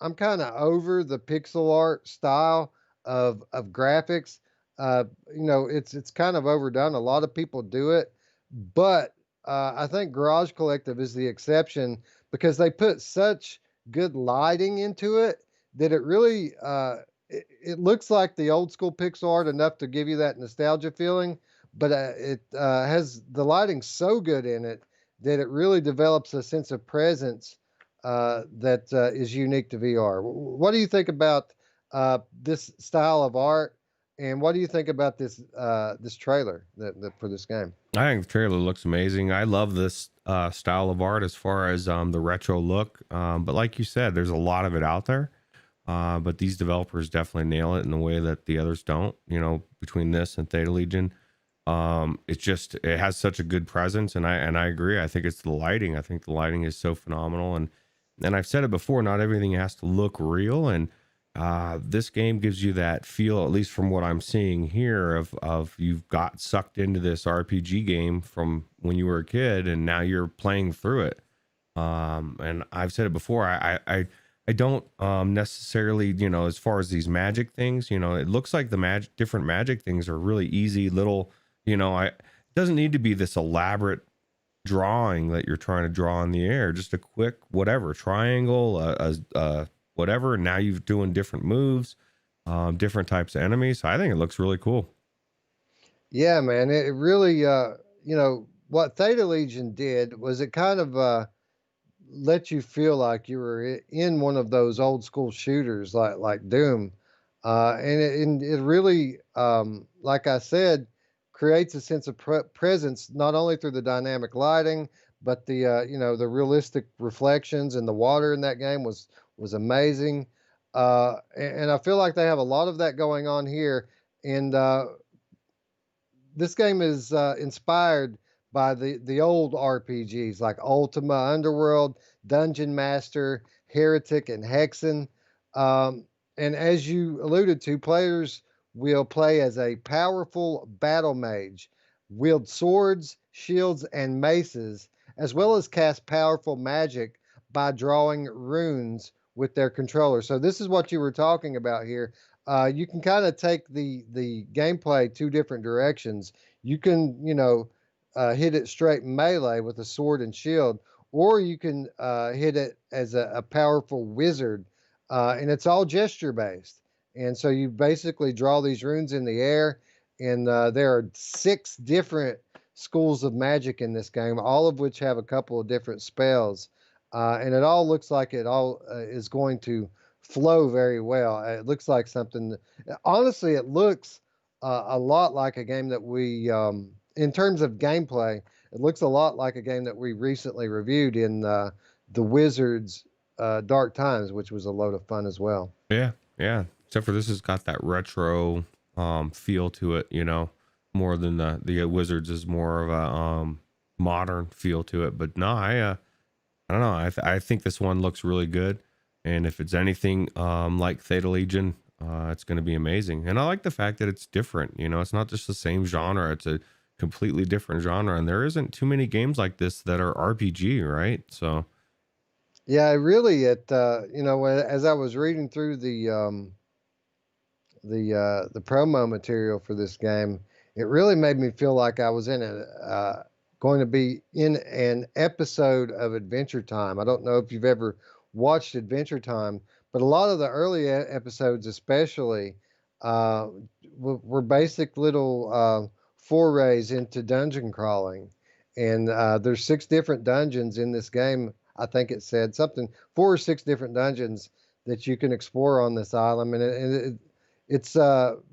I'm kind of over the pixel art style of graphics. It's kind of overdone. A lot of people do it, but I think Garage Collective is the exception because they put such good lighting into it that it really it looks like the old school pixel art enough to give you that nostalgia feeling, but it has the lighting so good in it that it really develops a sense of presence that is unique to VR. What do you think about this style of art, and what do you think about this trailer that for this game? I think the trailer looks amazing. I love this style of art as far as the retro look. But like you said, there's a lot of it out there. But these developers definitely nail it in a way that the others don't. You know, between this and Theta Legion, it's just it has such a good presence, and I agree. I think it's the lighting. I think the lighting is so phenomenal, and I've said it before. Not everything has to look real, and this game gives you that feel, at least from what I'm seeing here, of you've got sucked into this RPG game from when you were a kid, and now you're playing through it. And I've said it before. I don't necessarily, you know, as far as these magic things, you know, it looks like the different magic things are really easy little, you know, it doesn't need to be this elaborate drawing that you're trying to draw in the air. Just a quick whatever triangle, whatever. And now you're doing different moves, different types of enemies. So I think it looks really cool. Yeah, man, it really, you know, what Theta Legion did was it kind of let you feel like you were in one of those old school shooters like Doom, and it really, like I said, creates a sense of presence not only through the dynamic lighting, but the you know the realistic reflections and the water in that game was amazing, and I feel like they have a lot of that going on here, and this game is inspired by the old RPGs like Ultima Underworld, Dungeon Master, Heretic, and Hexen. Um, and as you alluded to, players will play as a powerful battle mage, wield swords, shields, and maces, as well as cast powerful magic by drawing runes with their controller. So this is what you were talking about here. You can kind of take the gameplay two different directions. You can, you know, hit it straight melee with a sword and shield, or you can hit it as a powerful wizard, and it's all gesture based. And so you basically draw these runes in the air, and there are 6 different schools of magic in this game, all of which have a couple of different spells, and it all looks like it all is going to flow very well. It looks like something. Honestly, it looks a lot like a game that we, in terms of gameplay, it looks a lot like a game that we recently reviewed in the Wizards Dark Times, which was a load of fun as well. Yeah, yeah. Except for this has got that retro feel to it, you know, more than the Wizards is more of a modern feel to it. But no, I don't know. I think this one looks really good, and if it's anything like Theta Legion, it's going to be amazing. And I like the fact that it's different. You know, it's not just the same genre. It's a completely different genre, and there isn't too many games like this that are RPG, right? So Yeah, it you know, as I was reading through the promo material for this game, it really made me feel like I was in going to be in an episode of Adventure Time. I don't know if you've ever watched Adventure Time, but a lot of the early episodes, especially, uh, were basic little forays into dungeon crawling. And there's 6 different dungeons in this game. I think it said something 4 or 6 different dungeons that you can explore on this island, and it's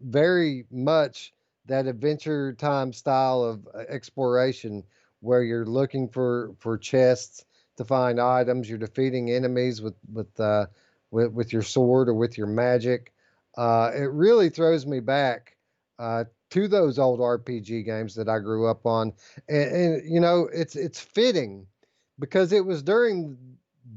very much that Adventure Time style of exploration, where you're looking for chests to find items. You're defeating enemies with your sword or with your magic. It really throws me back to those old RPG games that I grew up on, and you know it's fitting because it was during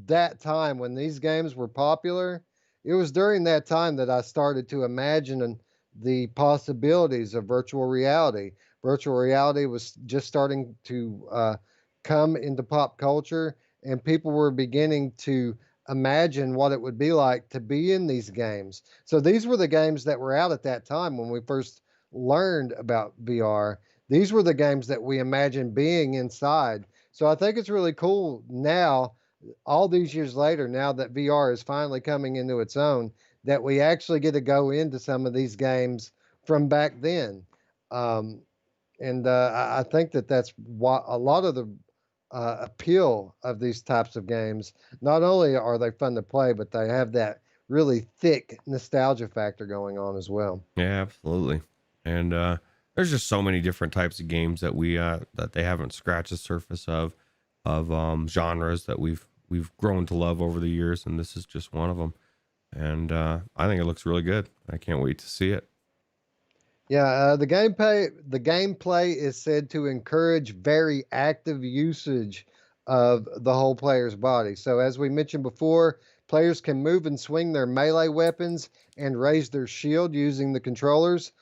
that time when these games were popular. It was during that time that I started to imagine the possibilities of virtual reality. Virtual reality was just starting to come into pop culture, and people were beginning to imagine what it would be like to be in these games. So these were the games that were out at that time when we first learned about VR. these were the games that we imagined being inside. So I think it's really cool now, all these years later, now that VR is finally coming into its own, that we actually get to go into some of these games from back then. Um, and I think that that's what a lot of the appeal of these types of games. Not only are they fun to play, but they have that really thick nostalgia factor going on as well. Yeah, absolutely. And there's just so many different types of games that we that they haven't scratched the surface of genres that we've grown to love over the years, and this is just one of them. And I think it looks really good. I can't wait to see it. Yeah, the gameplay is said to encourage very active usage of the whole player's body. So as we mentioned before, players can move and swing their melee weapons and raise their shield using the controllers.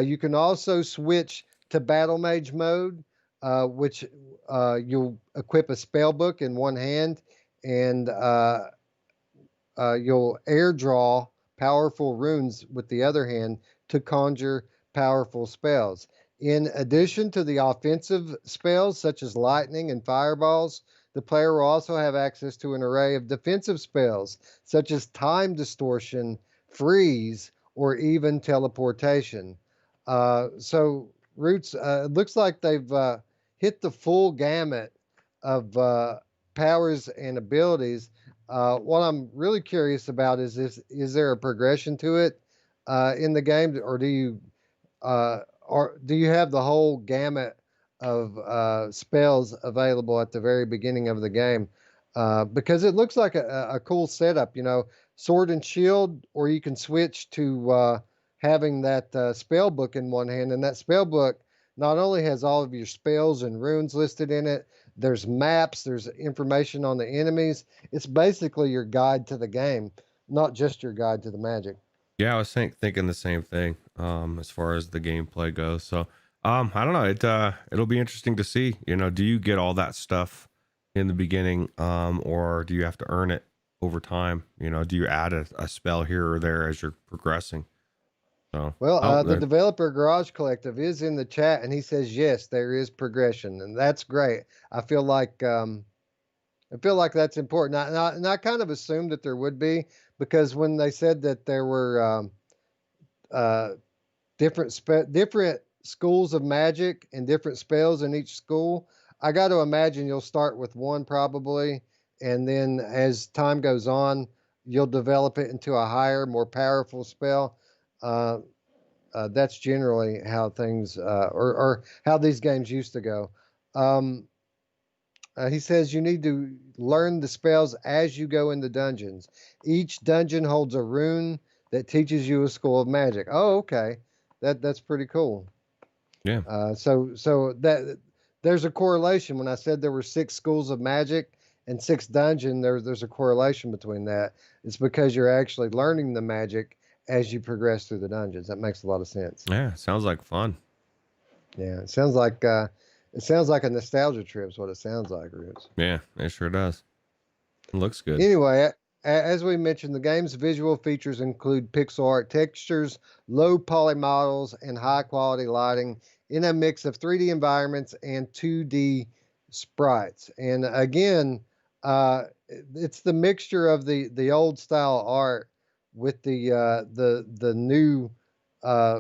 You can also switch to battle mage mode, which you'll equip a spell book in one hand, and you'll air draw powerful runes with the other hand to conjure powerful spells. In addition to the offensive spells such as lightning and fireballs, the player will also have access to an array of defensive spells such as time distortion, freeze, or even teleportation. So, Roots, it looks like they've hit the full gamut of powers and abilities. What I'm really curious about is there a progression to it in the game, or do you have the whole gamut of spells available at the very beginning of the game? Because it looks like a cool setup, sword and shield, or you can switch to having that spell book in one hand, and that spell book not only has all of your spells and runes listed in it, there's maps, there's information on the enemies. It's basically your guide to the game, not just your guide to the magic. Yeah, I was thinking the same thing as far as the gameplay goes. So I don't know. It'll be interesting to see. Do you get all that stuff in the beginning, or do you have to earn it over time? Do you add a spell here or there as you're progressing? So Well, oh, the developer Garage Collective is in the chat, and he says yes, there is progression, and that's great. I feel like that's important. And I kind of assumed that there would be, because when they said that there were uh, different schools of magic and different spells in each school, I got to imagine you'll start with one probably, and then as time goes on, you'll develop it into a higher, more powerful spell. Uh, that's generally how things or how these games used to go. Um, he says you need to learn the spells as you go in the dungeons. Each dungeon holds a rune that teaches you a school of magic. Oh, okay, that's pretty cool. yeah. So that there's a correlation. When I said there were 6 schools of magic and 6 dungeons, there's a correlation between that. It's because you're actually learning the magic as you progress through the dungeons. That makes a lot of sense. Yeah, sounds like fun. Yeah, it sounds like a nostalgia trip. Is what it sounds like, Roots. Yeah, it sure does. It looks good. Anyway, as we mentioned, the game's visual features include pixel art textures, low poly models, and high quality lighting in a mix of 3D environments and 2D sprites. And again, it's the mixture of the old style art with the new uh,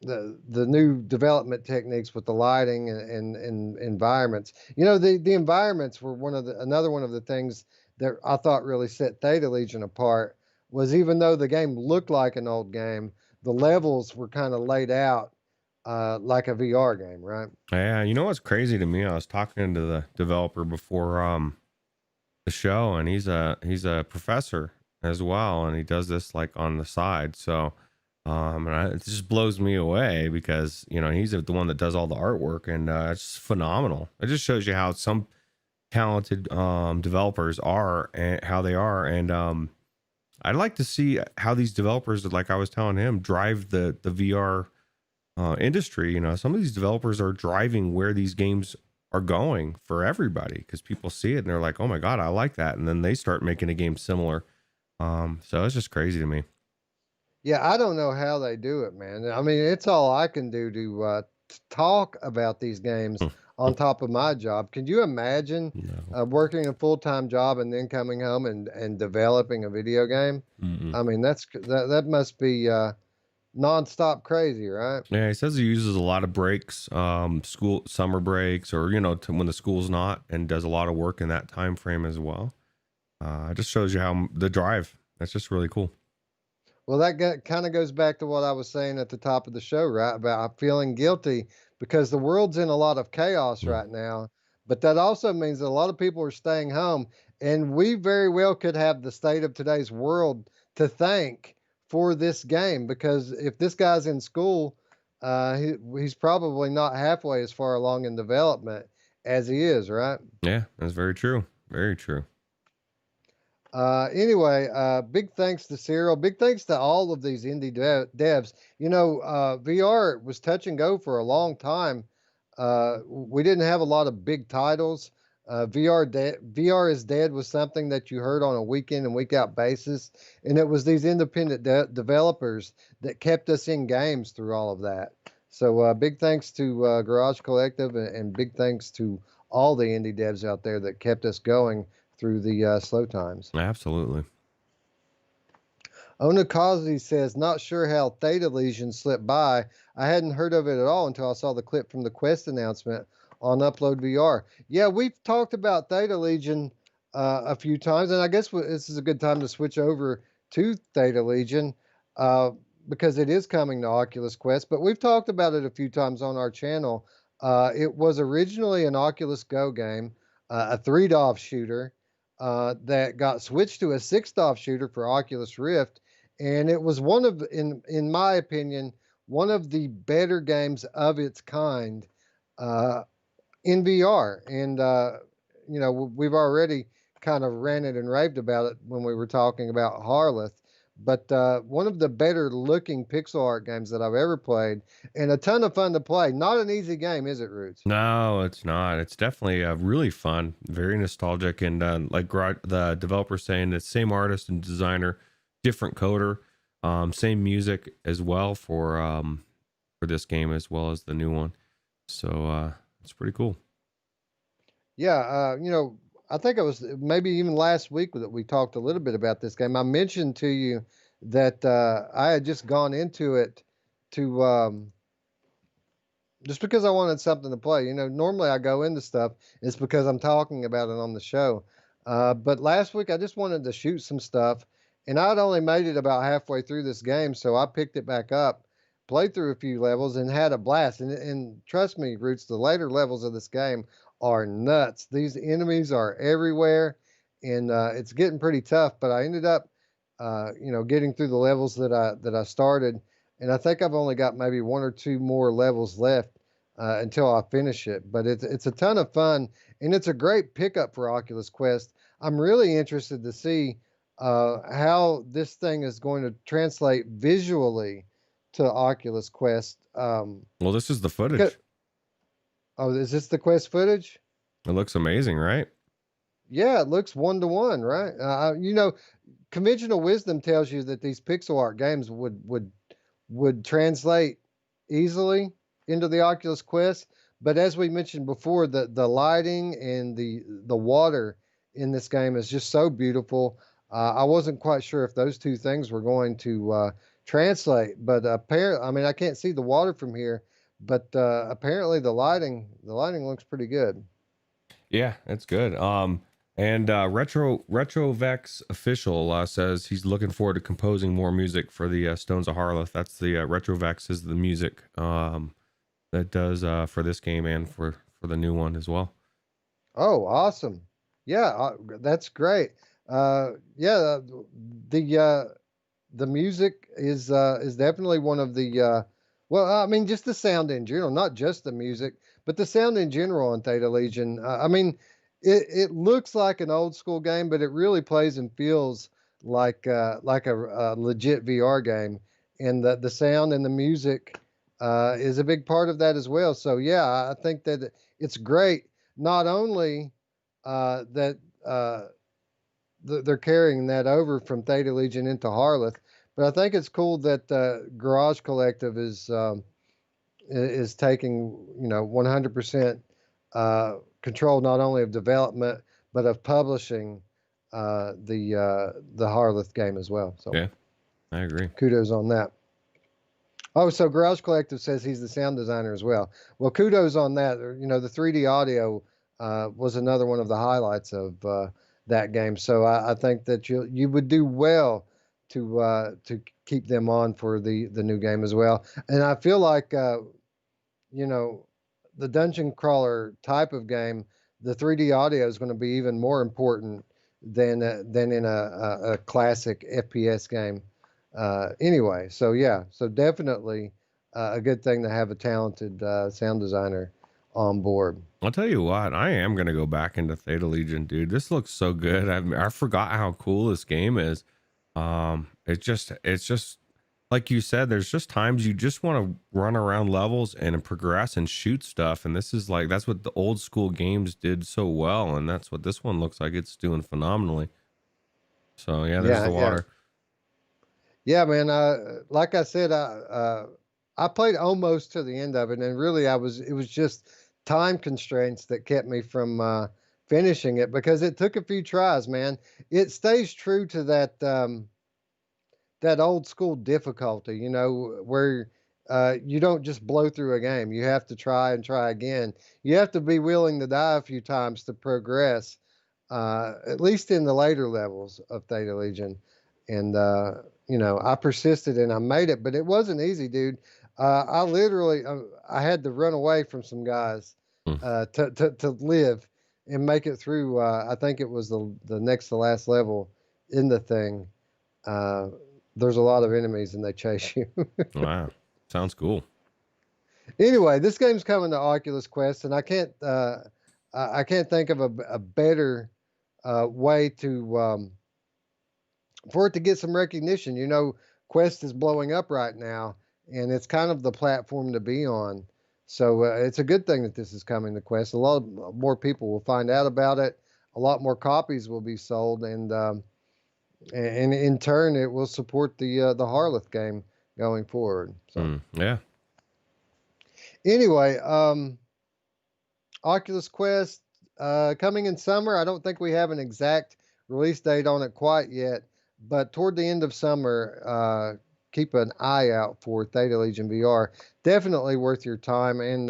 the new development techniques with the lighting and environments. The environments were another one of the things that I thought really set Theta Legion apart. Was even though the game looked like an old game, the levels were kind of laid out like a VR game, right? Yeah, what's crazy to me? I was talking to the developer before the show, and he's a professor as well, and he does this like on the side. So it just blows me away because he's the one that does all the artwork, and it's phenomenal. It just shows you how some talented developers are and how they are, and I'd like to see how these developers, like I was telling him, drive the VR industry. Some of these developers are driving where these games are going for everybody, because people see it and they're like, oh my god, I like that, and then they start making a game similar. So it's just crazy to me. Yeah, I don't know how they do it, man. I mean, it's all I can do talk about these games on top of my job. Can you imagine No. working a full-time job and then coming home and developing a video game? Mm-mm. I mean, that must be nonstop crazy, right? Yeah, he says he uses a lot of breaks, school summer breaks, or when the school's not, and does a lot of work in that time frame as well. It just shows you how the drive. That's just really cool. Well, that kind of goes back to what I was saying at the top of the show, right? About feeling guilty because the world's in a lot of chaos Mm. right now. But that also means that a lot of people are staying home. And we very well could have the state of today's world to thank for this game because if this guy's in school, he's probably not halfway as far along in development as he is, right? Yeah, that's very true. Very true. Anyway, big thanks to Cyril. Big thanks to all of these indie devs. You know, VR was touch and go for a long time. We didn't have a lot of big titles. VR is dead was something that you heard on a week in and week out basis, and it was these independent developers that kept us in games through all of that. So big thanks to Garage Collective and big thanks to all the indie devs out there that kept us going through the slow times. Absolutely. Onakazi says, not sure how Theta Legion slipped by. I hadn't heard of it at all until I saw the clip from the Quest announcement on Upload VR. Yeah, we've talked about Theta Legion a few times, and I guess this is a good time to switch over to Theta Legion because it is coming to Oculus Quest, but we've talked about it a few times on our channel. It was originally an Oculus Go game, a 3DOF shooter that got switched to a 6DOF shooter for Oculus Rift, and it was one of, in my opinion, one of the better games of its kind in VR. And we've already kind of ranted and raved about it when we were talking about Harlath. But one of the better looking pixel art games that I've ever played, and a ton of fun to play. Not an easy game, is it, Roots? No, it's not. It's definitely really fun, very nostalgic, and the developer saying it's same artist and designer, different coder, same music as well for this game as well as the new one. So it's pretty cool. Yeah, I think it was maybe even last week that we talked a little bit about this game. I mentioned to you that I had just gone into it to just because I wanted something to play. You know, normally I go into stuff, it's because I'm talking about it on the show. But last week I just wanted to shoot some stuff, and I'd only made it about halfway through this game, so I picked it back up, played through a few levels, and had a blast. And trust me, Roots, the later levels of this game are nuts. These enemies are everywhere, and it's getting pretty tough. But I ended up, getting through the levels that I started, and I think I've only got maybe one or two more levels left until I finish it. But it's a ton of fun, and it's a great pickup for Oculus Quest. I'm really interested to see how this thing is going to translate visually to Oculus Quest. Well, this is the footage. Oh, is this the Quest footage? It looks amazing, right? Yeah, it looks 1-to-1, right? Conventional wisdom tells you that these pixel art games would translate easily into the Oculus Quest, but as we mentioned before, the lighting and the water in this game is just so beautiful. I wasn't quite sure if those two things were going to translate, but apparently, I mean, I can't see the water from here, but apparently the lighting looks pretty good. Yeah, it's good. And Retrovex official says he's looking forward to composing more music for the Stones of Harlath. That's the Retrovex is the music that does for this game and for the new one as well. Oh, awesome! Yeah, that's great. Yeah, the music is definitely one of the well, I mean, just the sound in general, not just the music, but the sound in general on Theta Legion. I mean, it looks like an old school game, but it really plays and feels like a legit VR game, and the sound and the music is a big part of that as well. So yeah, I think that it's great. Not only that they're carrying that over from Theta Legion into Harlath, but I think it's cool that Garage Collective is taking 100% control not only of development but of publishing the Harlath game as well. So Yeah, I agree. kudos on that. Oh, so Garage Collective says he's the sound designer as well. Well, kudos on that. The 3D audio was another one of the highlights of that game. So I think that you would do well to keep them on for the new game as well. And I feel like the dungeon crawler type of game, the 3D audio is going to be even more important than in a classic FPS game. Anyway, so yeah, so definitely a good thing to have a talented sound designer on board. I'll tell you what, I am gonna go back into Theta Legion, dude. This looks so good. I forgot how cool this game is. It's just like you said. There's just times you just want to run around levels and progress and shoot stuff, and this is like that's what the old school games did so well, and that's what this one looks like. It's doing phenomenally. So yeah, there's the water. Yeah, man. Like I said, I played almost to the end of it, and really, it was just time constraints that kept me from finishing it because it took a few tries, man. It stays true to that old school difficulty, where you don't just blow through a game. You have to try and try again. You have to be willing to die a few times to progress, at least in the later levels of Theta Legion. And I persisted and I made it, but it wasn't easy, dude. I literally, I had to run away from some guys to live and make it through. I think it was the next to last level in the thing. There's a lot of enemies and they chase you. Wow, sounds cool. Anyway, this game's coming to Oculus Quest, and I can't think of a better way to for it to get some recognition. Quest is blowing up right now, and it's kind of the platform to be on. So it's a good thing that this is coming to Quest. A lot more people will find out about it. A lot more copies will be sold, and in turn, it will support the Harlath game going forward. So yeah. Anyway, Oculus Quest coming in summer. I don't think we have an exact release date on it quite yet, but toward the end of summer, keep an eye out for Theta Legion VR. Definitely worth your time, and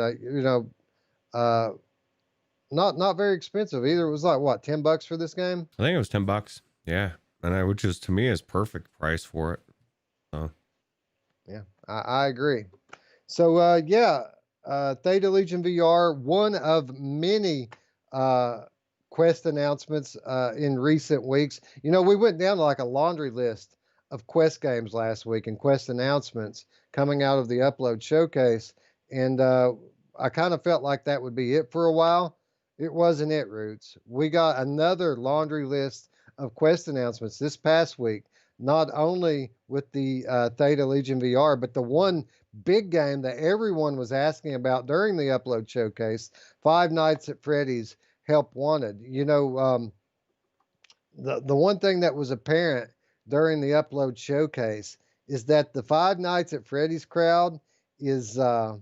not very expensive either. It was like what, $10 for this game? I think it was $10. Yeah, and which is to me is perfect price for it. So yeah, I agree. So Theta Legion VR, one of many Quest announcements in recent weeks. We went down like a laundry list of Quest games last week and Quest announcements coming out of the Upload Showcase, and I kind of felt like that would be it for a while. It wasn't it, Roots. We got another laundry list of Quest announcements this past week, not only with the Theta Legion VR, but the one big game that everyone was asking about during the Upload Showcase, Five Nights at Freddy's Help Wanted. The one thing that was apparent during the Upload Showcase is that the Five Nights at Freddy's crowd is a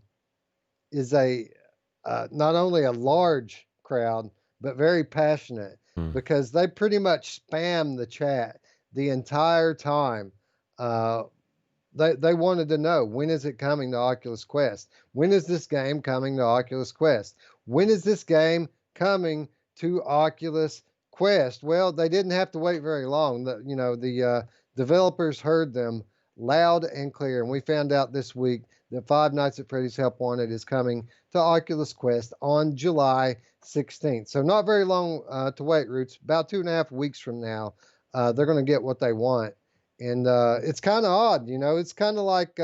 not only a large crowd, but very passionate, because they pretty much spam the chat the entire time. They wanted to know, when is it coming to Oculus Quest? When is this game coming to Oculus Quest? When is this game coming to Oculus Quest? Well, they didn't have to wait very long. The developers heard them loud and clear, and we found out this week that Five Nights at Freddy's Help Wanted is coming to Oculus Quest on July 16th. So not very long to wait, Roots. About 2.5 weeks from now, they're going to get what they want. And it's kind of odd, it's kind of like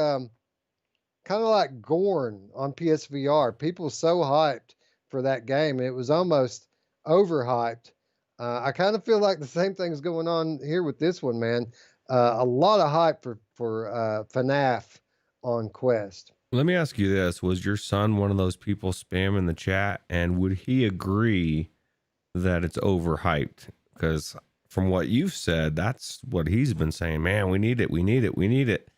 Gorn on PSVR. People so hyped for that game. It was almost overhyped. I kind of feel like the same thing's going on here with this one, man. A lot of hype for FNAF on Quest. Let me ask you this. Was your son one of those people spamming the chat, and would he agree that it's overhyped? Because from what you've said, that's what he's been saying. Man, we need it. We need it. We need it.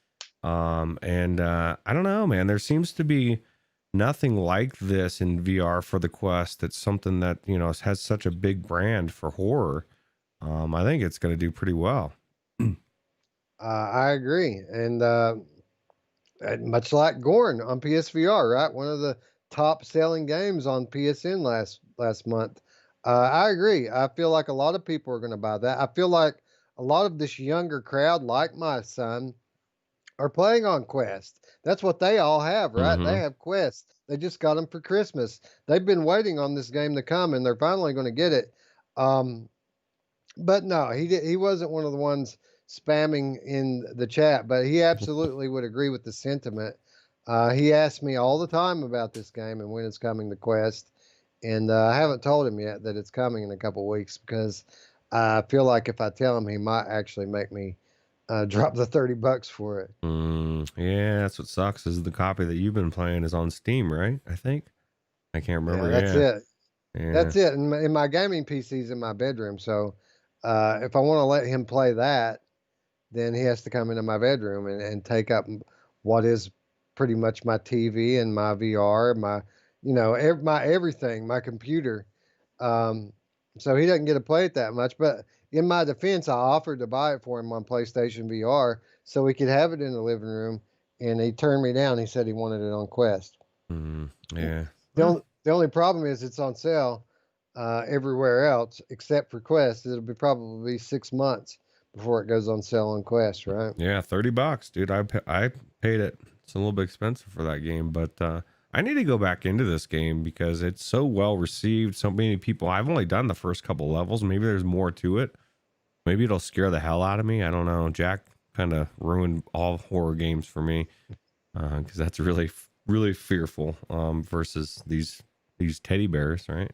And I don't know, man. There seems to be nothing like this in VR for the Quest. It's something that, you know, has such a big brand for horror. I think it's going to do pretty well. I agree, and much like Gorn on PSVR, right? One of the top selling games on PSN last month. I agree. I feel like a lot of people are going to buy that. I feel like a lot of this younger crowd, like my son, are playing on Quest. That's what they all have, right? They Mm-hmm. have Quest. They just got them for Christmas. They've been waiting on this game to come, and they're finally going to get it. Um, but no, he wasn't one of the ones spamming in the chat, but he absolutely would agree with the sentiment. He asks me all the time about this game and when it's coming to Quest, and I haven't told him yet that it's coming in a couple weeks because I feel like if I tell him, he might actually make me drop the $30 for it. Yeah, that's what sucks is the copy that you've been playing is on Steam, right? I think. I can't Yeah, remember. that's Yeah. it. Yeah. That's it. And my gaming PC's in my bedroom, so if I want to let him play that, then he has to come into my bedroom and take up what is pretty much my TV and my VR, my, my everything, my computer. Um, so he doesn't get to play it that much. But in my defense, I offered to buy it for him on PlayStation VR so he could have it in the living room. And he turned me down. He said he wanted it on Quest. Yeah. The only problem is it's on sale everywhere else except for Quest. It'll be probably 6 months before it goes on sale on Quest, right? Yeah, $30, dude. I paid it. It's a little bit expensive for that game, but I need to go back into this game because it's so well received. So many people. I've only done the first couple levels. Maybe there's more to it. Maybe it'll scare the hell out of me. I don't know. Jack kind of ruined all horror games for me because that's really, really fearful versus these teddy bears, right?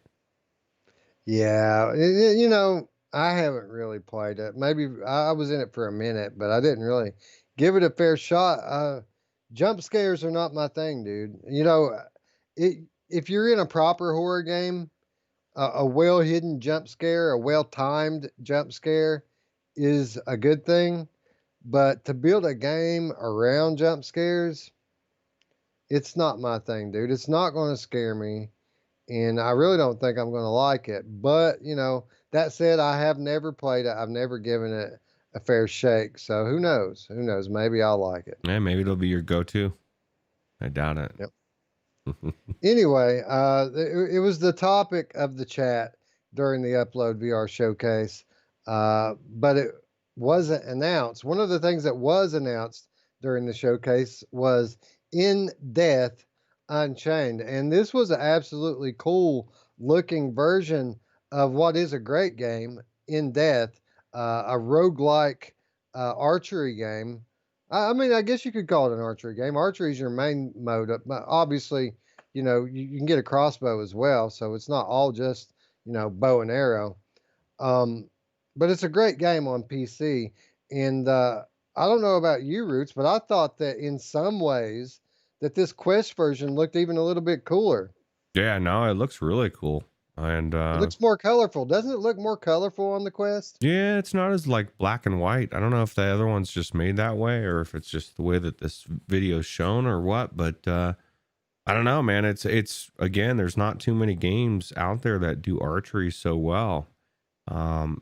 Yeah, I haven't really played it. Maybe I was in it for a minute, but I didn't really give it a fair shot. Jump scares are not my thing, dude. If you're in a proper horror game, a well hidden jump scare, a well timed jump scare is a good thing. But to build a game around jump scares, it's not my thing, dude. It's not going to scare me. And I really don't think I'm going to like it. But, that said, I have never played it. I've never given it a fair shake. So who knows? Who knows? Maybe I'll like it. Yeah, maybe it'll be your go-to. I doubt it. Yep. Anyway, it was the topic of the chat during the Upload VR showcase, but it wasn't announced. One of the things that was announced during the showcase was In Death Unchained. And this was an absolutely cool looking version of what is a great game, In Death, a roguelike archery game. I mean, I guess you could call it an archery game. Archery is your main mode. But obviously, you can get a crossbow as well. So it's not all just, bow and arrow. Um, but it's a great game on PC. And I don't know about you, Roots, but I thought that in some ways that this Quest version looked even a little bit cooler. Yeah, no, it looks really cool. And It looks more colorful. Doesn't it look more colorful on the Quest? yeah, it's not as like black and white. I don't know if the other one's just made that way or if it's just the way that this video's shown or what, but I don't know, man. It's again, there's not too many games out there that do archery so well.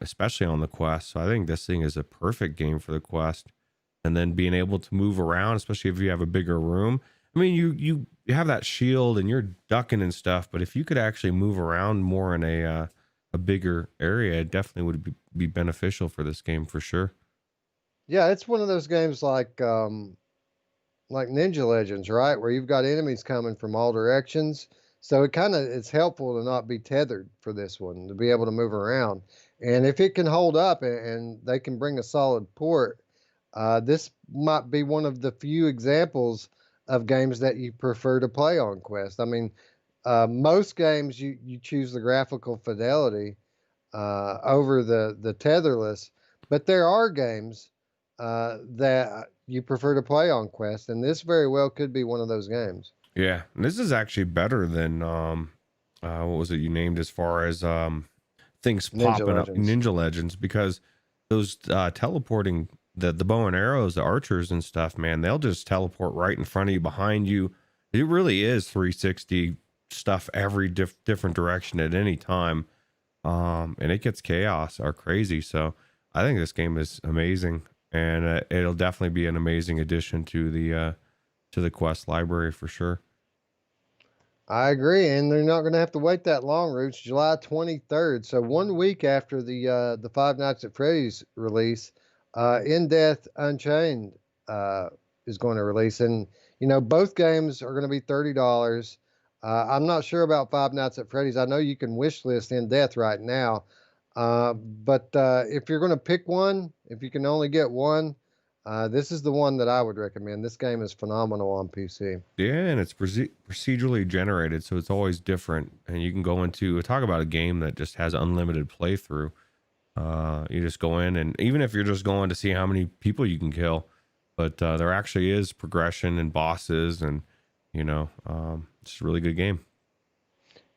Especially on the Quest. So I think this thing is a perfect game for the Quest. And then being able to move around, especially if you have a bigger room. I mean, you have that shield and you're ducking and stuff, but if you could actually move around more in a bigger area, it definitely would be beneficial for this game for sure. Yeah, it's one of those games like Ninja Legends, right? Where you've got enemies coming from all directions. So it's helpful to not be tethered for this one, to be able to move around. And if it can hold up and they can bring a solid port, this might be one of the few examples of games that you prefer to play on Quest. I mean, most games you choose the graphical fidelity over the tetherless, but there are games that you prefer to play on Quest, and this very well could be one of those games. Yeah, and this is actually better than what was it you named as far as things popping up Ninja Legends, because those teleporting the bow and arrows, the archers and stuff, man, they'll just teleport right in front of you, behind you. It really is 360 stuff every different direction at any time. And it gets chaos or crazy. So I think this game is amazing, and it'll definitely be an amazing addition to the Quest library for sure. I agree, and they're not going to have to wait that long, Roots. July 23rd, so 1 week after the Five Nights at Freddy's release, In Death Unchained is going to release, and both games are going to be $30. I'm not sure about Five Nights at Freddy's. I know you can wish list In Death right now, but if you're going to pick one, if you can only get one, this is the one that I would recommend. This game is phenomenal on PC. Yeah, and it's procedurally generated, so it's always different. And you can go into talk about a game that just has unlimited playthrough. You just go in, and even if you're just going to see how many people you can kill, but there actually is progression and bosses, and it's a really good game.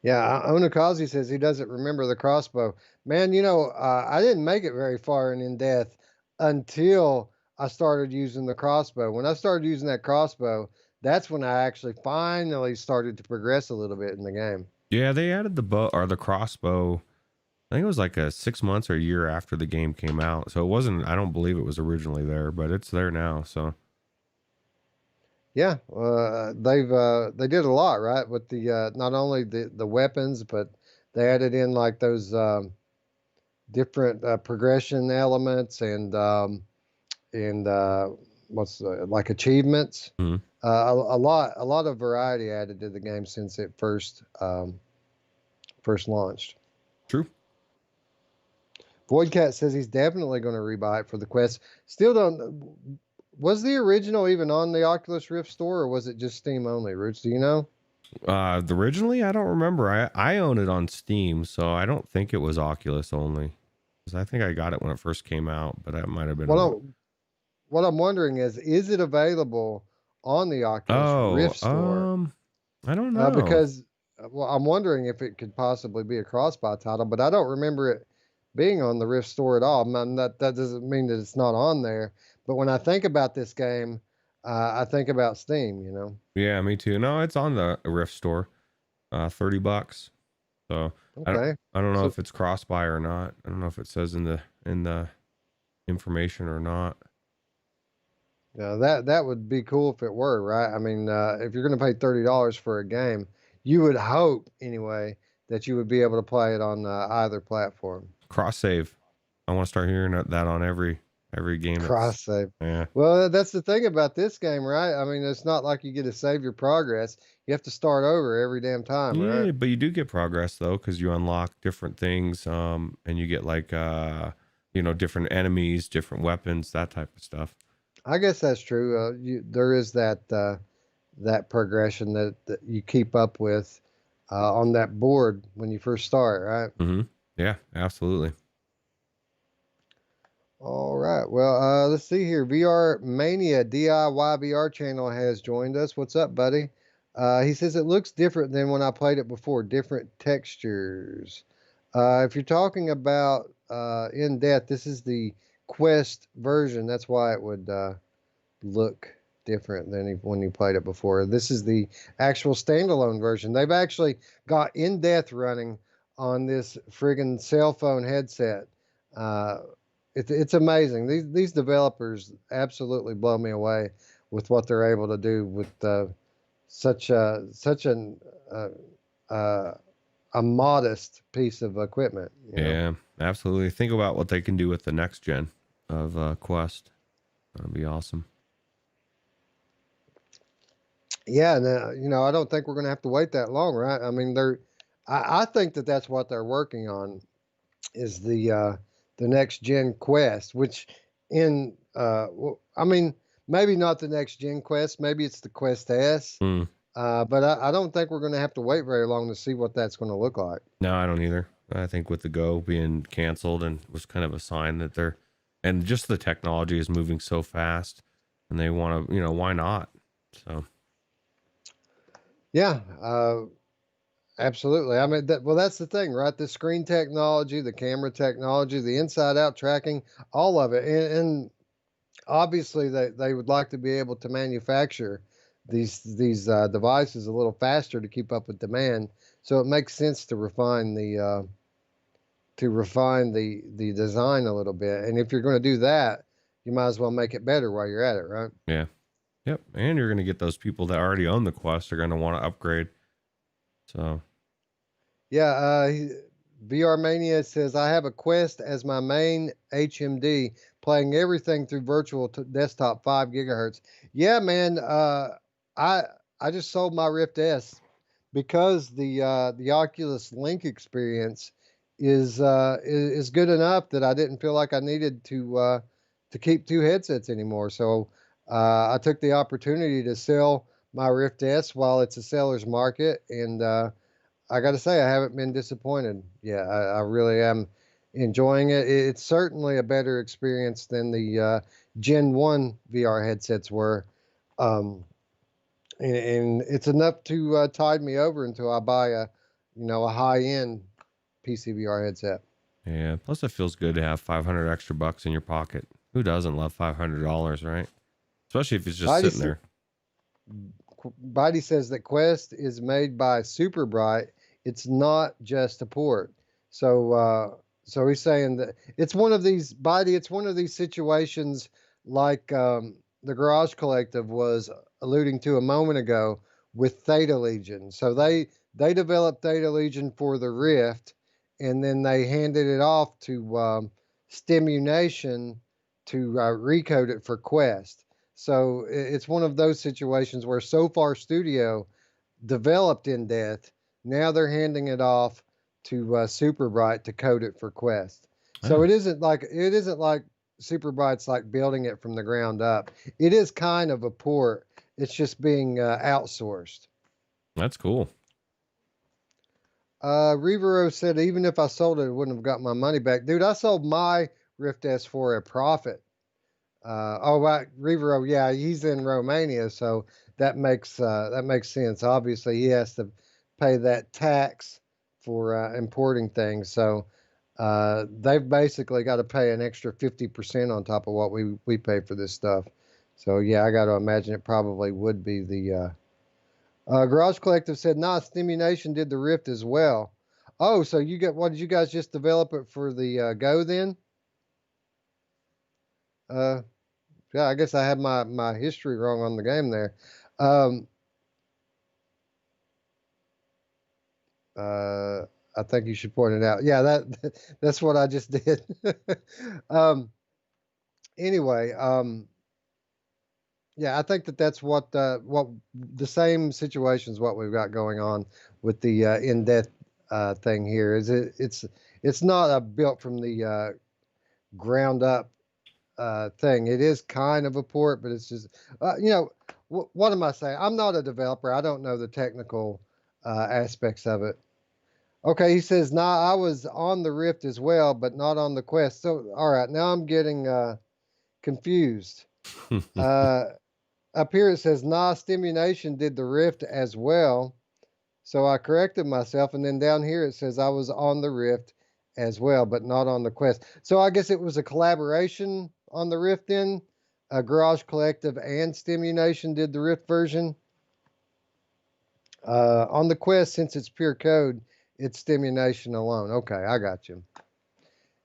Yeah, Onakazi says he doesn't remember the crossbow. Man, I didn't make it very far in Death until I started using the crossbow. When I started using that crossbow, that's when I actually finally started to progress a little bit in the game. Yeah, they added the bow or the crossbow. I think it was like 6 months or a year after the game came out. So it wasn't, I don't believe it was originally there, but it's there now. So Yeah, they did a lot, right? With the not only the weapons, but they added in like those different progression elements and what's like achievements. mhm. A lot of variety added to the game since it first launched. True. Voidcat says he's definitely going to rebuy it for the Quest. Still don't. Was the original even on the Oculus Rift store, or was it just Steam only? Roots, do you know? Originally, I don't remember. I own it on Steam, so I don't think it was Oculus only. 'Cause I think I got it when it first came out, but it might have been. What I'm wondering is it available on the Oculus Rift store? I don't know. Because well, I'm wondering if it could possibly be a cross-buy title, but I don't remember it being on the Rift store at all. That doesn't mean that it's not on there. But when I think about this game, I think about Steam. Yeah, me too. No, it's on the Rift store. $30. So Okay. I don't know So if it's cross-buy or not. I don't know if it says in the information or not. yeah, that would be cool if it were, right? I mean, if you're going to pay $30 for a game, you would hope anyway that you would be able to play it on either platform. Cross save. I want to start hearing that on every game. Cross save. Yeah. Well, that's the thing about this game, right? I mean, it's not like you get to save your progress. You have to start over every damn time, Yeah, right? but you do get progress though, because you unlock different things, and you get like different enemies, different weapons, that type of stuff. I guess that's true. There is that progression that you keep up with on that board when you first start, right? Mm-hmm. Yeah, absolutely. All right. Well, let's see here. VR Mania DIY VR channel has joined us. What's up, buddy? He says it looks different than when I played it before. Different textures. If you're talking about in depth, this is the Quest version. That's why it would look different than when you played it before. This is the actual standalone version. They've actually got in depth running on this friggin' cell phone headset. Uh, it's amazing. These developers absolutely blow me away with what they're able to do with such an a modest piece of equipment. Yeah, absolutely. Think about what they can do with the next gen of Quest. That'd be awesome. Yeah, and I don't think we're going to have to wait that long, right? I mean, I think that's what they're working on is the next gen Quest, which I mean, maybe not the next gen Quest, maybe it's the Quest S, Mm. but I don't think we're going to have to wait very long to see what that's going to look like. No, I don't either. I think with the Go being canceled and was kind of a sign that and just the technology is moving so fast, and they want to, why not? So. Yeah, absolutely. I mean, that's the thing, right? The screen technology, the camera technology, the inside out tracking, all of it. And obviously, they would like to be able to manufacture these devices a little faster to keep up with demand. So it makes sense to refine the design a little bit. And if you're going to do that, you might as well make it better while you're at it, right? Yeah. Yep. And you're going to get those people that already own the Quest are going to want to upgrade. So, yeah. VR Mania says, I have a Quest as my main HMD, playing everything through virtual desktop 5 gigahertz. Yeah, man. I I just sold my Rift S because the Oculus Link experience is good enough that I didn't feel like I needed to keep 2 headsets anymore. So I took the opportunity to sell my Rift S while it's a seller's market, and I got to say I haven't been disappointed. Yeah, I really am enjoying it. It's certainly a better experience than the Gen 1 VR headsets were. Um, and it's enough to tide me over until I buy a high end PCVR headset. yeah. Plus, it feels good to have 500 extra bucks in your pocket. Who doesn't love $500, right? Especially if it's just Bitey, sitting there. Bitey says that Quest is made by Super Bright. It's not just a port. So he's saying that it's one of these Bitey. It's one of these situations like the Garage Collective was alluding to a moment ago with Theta Legion. So they developed Theta Legion for the Rift, and then they handed it off to Stimunation to recode it for Quest. So it's one of those situations where So Far Studio developed in Death. Now they're handing it off to Super Bright to code it for Quest. So Oh, it isn't like Super Bright's like building it from the ground up. It is kind of a port. It's just being outsourced. that's cool. Revero said even if I sold it, I wouldn't have got my money back. Dude, I sold my Rift S for a profit. Right, Rivero, yeah, he's in Romania, so that makes sense. Obviously, he has to pay that tax for importing things, so they've basically got to pay an extra 50% on top of what we pay for this stuff. So yeah, I got to imagine it probably would be the Garage Collective said, nah, Stimulation did the Rift as well. Oh, so what did you guys just develop it for the Go then? Uh, Yeah, I guess I had my history wrong on the game there. Um, uh, I think you should point it out. Yeah, that's what I just did. um, anyway, yeah, I think that's what the same situations what we've got going on with the in death thing here. It's not a built from the ground up thing. It is kind of a port, but it's just, what am I saying? I'm not a developer. I don't know the technical aspects of it. Okay, he says, nah, I was on the Rift as well, but not on the Quest. So, all right, now I'm getting confused. Uh, Up here it says, nah, Stimulation did the Rift as well. So I corrected myself, and then down here it says I was on the Rift as well, but not on the Quest. So I guess it was a collaboration on the Rift then. Garage Collective and Stimulation did the Rift version. On the Quest, since it's pure code, it's Stimulation alone. Okay, I got you.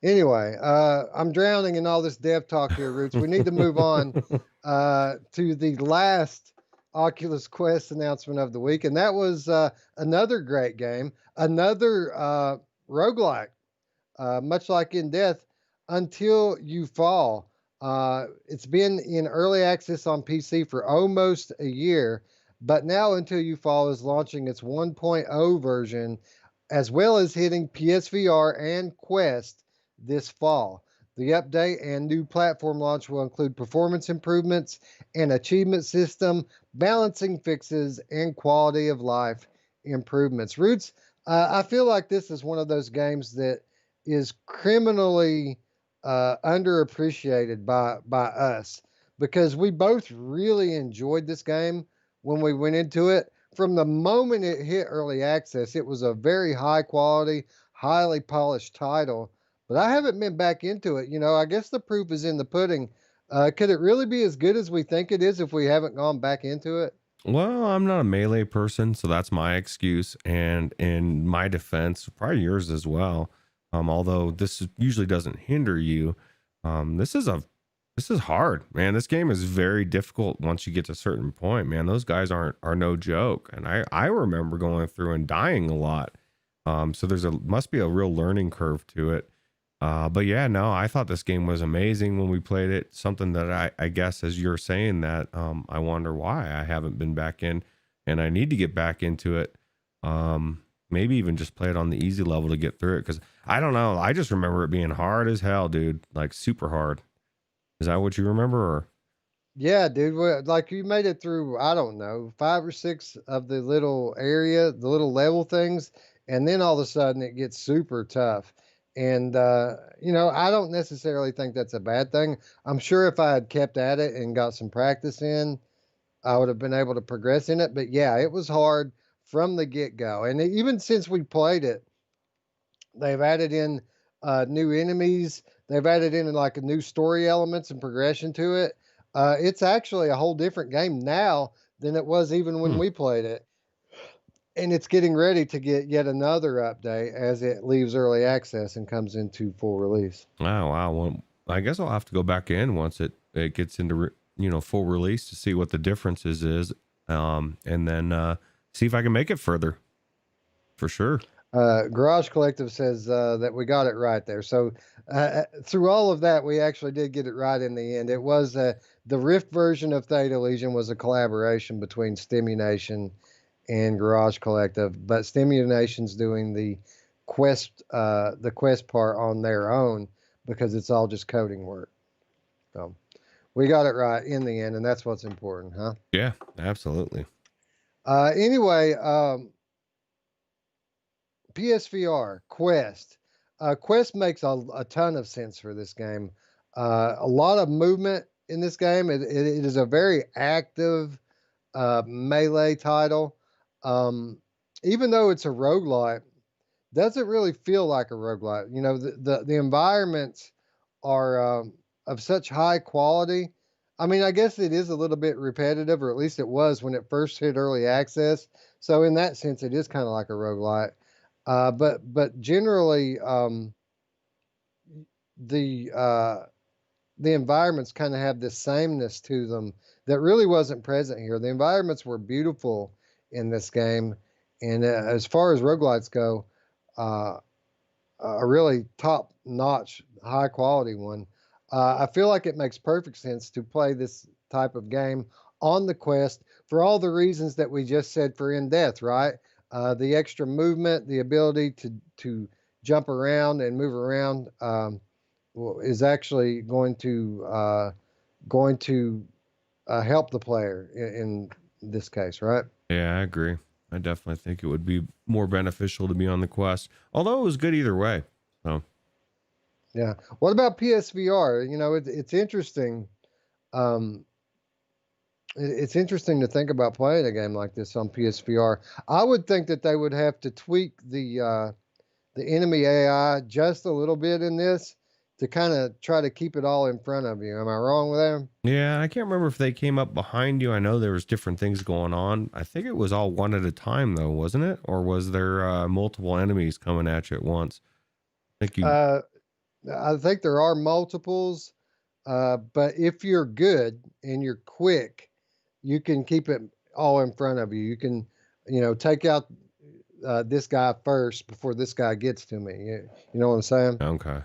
Anyway, I'm drowning in all this dev talk here, Roots. We need to move on to the last Oculus Quest announcement of the week, and that was another great game, another roguelike, much like in Death, Until You Fall. It's been in early access on PC for almost a year, but now Until You Fall is launching its 1.0 version, as well as hitting PSVR and Quest this fall. The update and new platform launch will include performance improvements, an achievement system, balancing fixes, and quality of life improvements. Roots, I feel like this is one of those games that is criminally underappreciated by us because we both really enjoyed this game when we went into it. From the moment it hit early access, it was a very high quality, highly polished title, but I haven't been back into it. I guess the proof is in the pudding. Could it really be as good as we think it is if we haven't gone back into it? Well, I'm not a melee person, so that's my excuse. And in my defense, probably yours as well. Although usually doesn't hinder you. This is a this is hard, man. This game is very difficult once you get to a certain point, man. Those guys are no joke. And I remember going through and dying a lot. So there's a must be a real learning curve to it. But yeah, no, I thought this game was amazing when we played it. Something that I guess, as you're saying that, I wonder why I haven't been back in, and I need to get back into it. Maybe even just play it on the easy level to get through it. Cause I don't know. I just remember it being hard as hell, dude. Like super hard. Is that what you remember? Or Yeah, dude. Like you made it through, I don't know, 5 or 6 of the little area, the little level things, and then all of a sudden it gets super tough. And I don't necessarily think that's a bad thing. I'm sure if I had kept at it and got some practice in, I would have been able to progress in it. But yeah, it was hard from the get go. And even since we played it, they've added in new enemies. They've added in like a new story elements and progression to it. It's actually a whole different game now than it was even when hmm. we played it. And it's getting ready to get yet another update as it leaves early access and comes into full release. Wow, wow. Well, I guess I'll have to go back in once it gets into full release to see what the differences is, and then see if I can make it further for sure. Garage Collective says that we got it right there. So through all of that, we actually did get it right in the end. It was the Rift version of Theta Legion was a collaboration between Stimulation and Garage Collective, but Stimulation's doing the quest part on their own because it's all just coding work. So we got it right in the end, and that's what's important, huh? Yeah, absolutely. Anyway, PSVR Quest. Quest makes a ton of sense for this game. A lot of movement in this game. It is a very active melee title. Even though it's a roguelite, doesn't really feel like a roguelite. The environments are of such high quality. I mean, I guess it is a little bit repetitive, or at least it was when it first hit early access. So in that sense, it is kind of like a roguelite. But generally, the uh, the environments kind of have this sameness to them that really wasn't present here. The environments were beautiful in this game, and as far as roguelites go, uh, a really top notch, high quality one. I feel like it makes perfect sense to play this type of game on the Quest for all the reasons that we just said for In Death, right? The extra movement, the ability to jump around and move around is actually going to help the player in this case, right? Yeah, I agree. I definitely think it would be more beneficial to be on the Quest, although it was good either way. So Yeah. What about PSVR? It's interesting. Um, it's interesting to think about playing a game like this on PSVR. I would think that they would have to tweak the enemy AI just a little bit in this to kind of try to keep it all in front of you. Am I wrong with that? yeah, I can't remember if they came up behind you. I know there was different things going on. I think it was all one at a time though, wasn't it? Or was there multiple enemies coming at you at once? I think you. Uh, I think there are multiples, but if you're good and you're quick, you can keep it all in front of you. You can, take out this guy first before this guy gets to me. You know what I'm saying? Okay.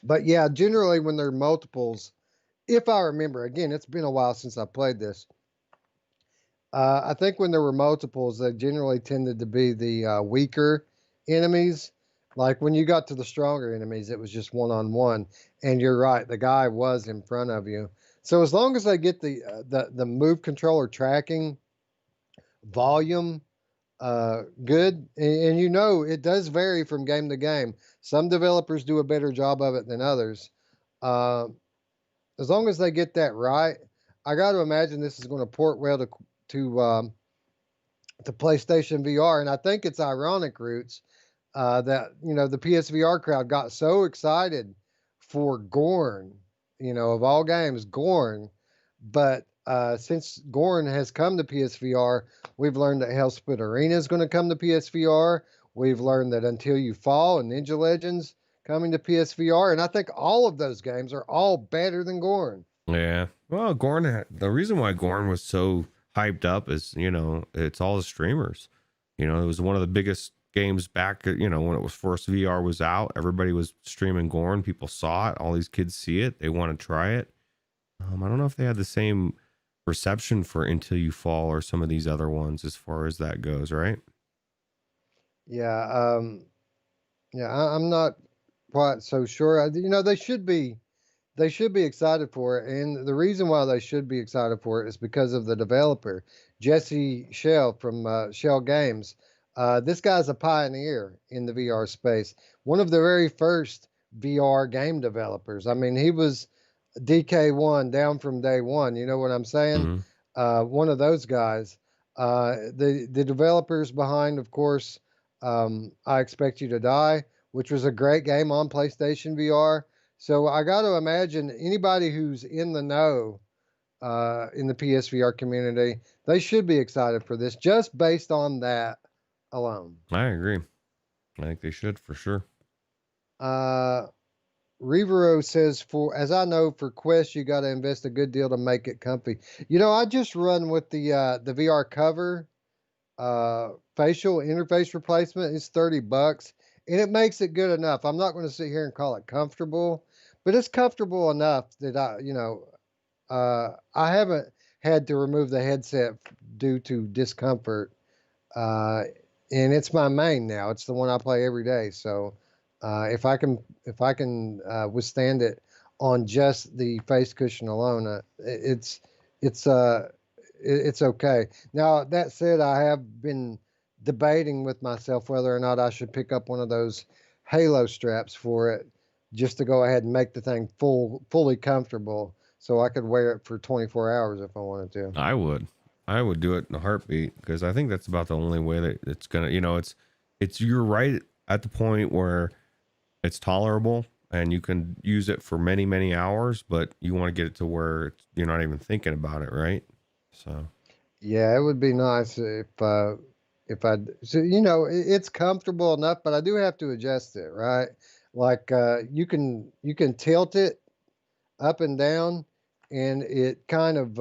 But yeah, generally when there are multiples, if I remember, again, it's been a while since I played this. I think when there were multiples, they generally tended to be the weaker enemies. Like when you got to the stronger enemies, it was just one on one. And you're right, the guy was in front of you. So as long as they get the move controller tracking volume good, and it does vary from game to game. Some developers do a better job of it than others. Uh, as long as they get that right, I got to imagine this is going to port well to PlayStation VR. And I think it's ironic, Roots, that the PSVR crowd got so excited for Gorn, of all games, Gorn, but since Gorn has come to PSVR, we've learned that Hellsplit Arena is going to come to PSVR. We've learned that Until You Fall and Ninja Legends coming to PSVR, and I think all of those games are all better than Gorn. Yeah. Well, the reason why Gorn was so hyped up is, it's all the streamers. It was one of the biggest games back, when it was first VR was out. Everybody was streaming Gorn. People saw it. All these kids see it. They want to try it. I don't know if they had the same reception for Until You Fall or some of these other ones as far as that goes, right? Yeah, I'm not quite so sure. They should be excited for it, and the reason why they should be excited for it is because of the developer, Jesse Shell from Shell Games. This guy's a pioneer in the VR space, one of the very first VR game developers. I mean, he was DK1 down from day one. You know what I'm saying? Mm-hmm. One of those guys. The developers behind, of course, I Expect You to Die, which was a great game on PlayStation VR. So I got to imagine anybody who's in the know in the PSVR community, they should be excited for this just based on that alone. I agree. I think they should for sure. Rivero says, "For as I know, for Quest, you got to invest a good deal to make it comfy." I just run with the VR cover facial interface replacement. It's $30, and it makes it good enough. I'm not going to sit here and call it comfortable, but it's comfortable enough that I haven't had to remove the headset due to discomfort. And it's my main now. It's the one I play every day. So if I can withstand it on just the face cushion alone, it's it's okay. Now that said, I have been debating with myself whether or not I should pick up one of those Halo straps for it, just to go ahead and make the thing fully comfortable, so I could wear it for 24 hours if I wanted to. I would do it in a heartbeat, because I think that's about the only way that it's gonna, you're right at the point where it's tolerable and you can use it for many, many hours, but you want to get it to where you're not even thinking about it, right? So Yeah, it would be nice if I so it's comfortable enough, but I do have to adjust it, right? Like you can tilt it up and down, and it kind of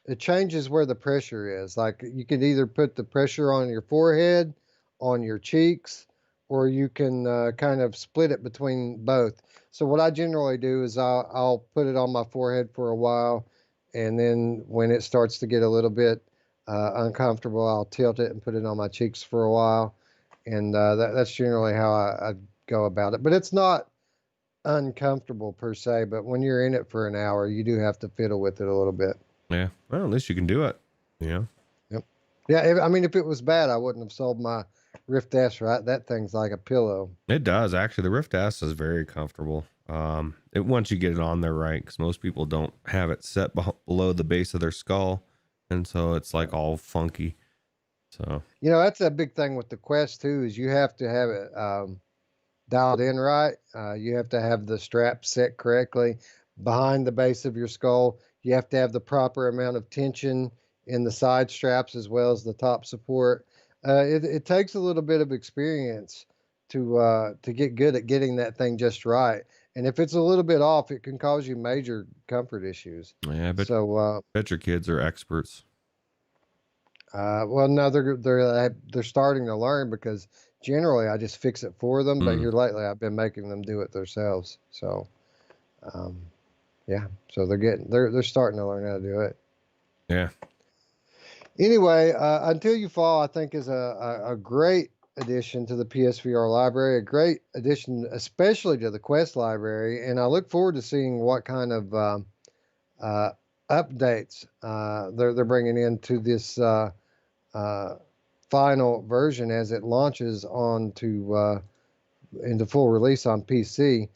it changes where the pressure is. Like you could either put the pressure on your forehead, on your cheeks, or you can kind of split it between both. So what I generally do is I'll put it on my forehead for a while, and then when it starts to get a little bit uncomfortable, I'll tilt it and put it on my cheeks for a while, and that's generally how I go about it. But it's not uncomfortable per se. But when you're in it for an hour, you do have to fiddle with it a little bit. yeah, well, at least you can do it. Yeah. Yep. Yeah. I mean, if it was bad, I wouldn't have sold my Rift S, right? That thing's like a pillow. It does actually. The Rift S is very comfortable. It once you get it on there right, because most people don't have it set below the base of their skull, and so it's like all funky. So That's a big thing with the Quest too. Is you have to have it dialed in right. You have to have the strap set correctly behind the base of your skull. You have to have the proper amount of tension in the side straps as well as the top support. It takes a little bit of experience to get good at getting that thing just right. And if it's a little bit off, it can cause you major comfort issues. yeah, bet your kids are experts. Well, no, they're starting to learn, because generally I just fix it for them. But here lately, I've been making them do it themselves. So, yeah, so they're starting to learn how to do it. Yeah. Anyway, Until You Fall, I think, is a great addition to the PSVR library, a great addition, especially to the Quest library, and I look forward to seeing what kind of updates they're bringing into this final version as it launches into full release on PC.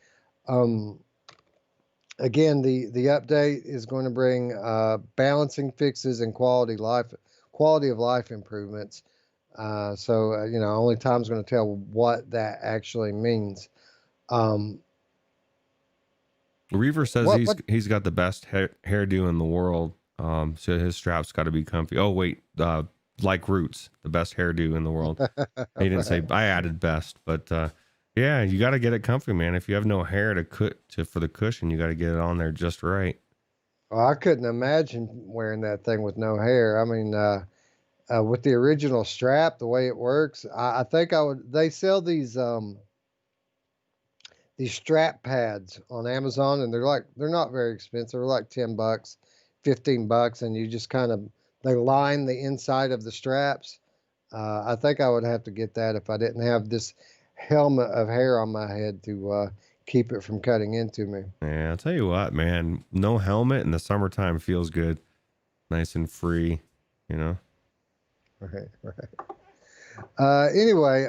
Again, the update is going to bring balancing fixes and quality of life improvements. So only time's going to tell what that actually means. Reaver says What? he's got the best hairdo in the world. So his strap's got to be comfy. Oh wait, like Roots, the best hairdo in the world. He didn't say. I added best, but yeah, you got to get it comfy, man. If you have no hair for the cushion, you got to get it on there just right. Well, I couldn't imagine wearing that thing with no hair. I mean, with the original strap, the way it works, I think I would. They sell these strap pads on Amazon, and they're not very expensive. They're like $10, $15, and you just kind of they line the inside of the straps. I think I would have to get that if I didn't have this helmet of hair on my head to keep it from cutting into me. Yeah, I'll tell you what, man. No helmet in the summertime feels good, nice and free. You know. Right, right. Anyway,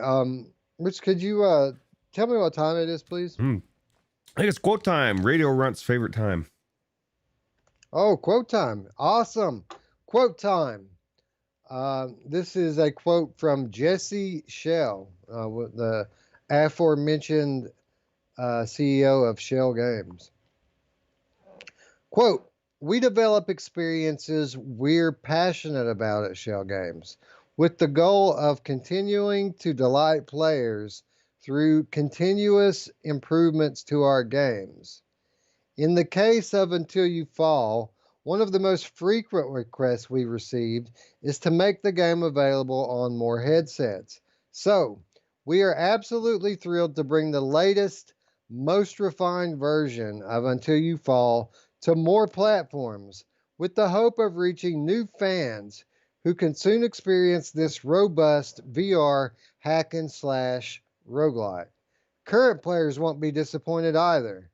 Rich, could you tell me what time it is, please? I think it's quote time. Radio Runt's favorite time. Oh, quote time. Awesome. Quote time. This is a quote from Jesse Shell, the aforementioned CEO of Shell Games. Quote, "We develop experiences we're passionate about at Shell Games, with the goal of continuing to delight players through continuous improvements to our games. In the case of Until You Fall, one of the most frequent requests we received is to make the game available on more headsets. So, we are absolutely thrilled to bring the latest, most refined version of Until You Fall to more platforms, with the hope of reaching new fans who can soon experience this robust VR hack and slash roguelike. Current players won't be disappointed either.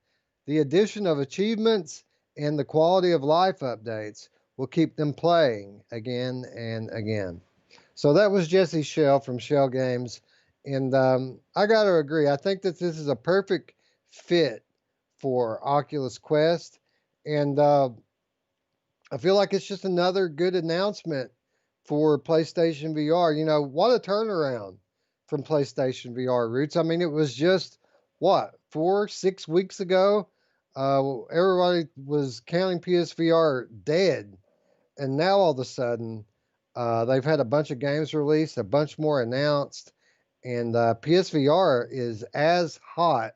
The addition of achievements and the quality of life updates will keep them playing again and again." So that was Jesse Shell from Shell Games. And I got to agree. I think that this is a perfect fit for Oculus Quest. And I feel like it's just another good announcement for PlayStation VR. You know, what a turnaround from PlayStation VR, Roots. I mean, it was just, what, 4-6 weeks ago? Everybody was counting PSVR dead. And now all of a sudden, they've had a bunch of games released, a bunch more announced, and PSVR is as hot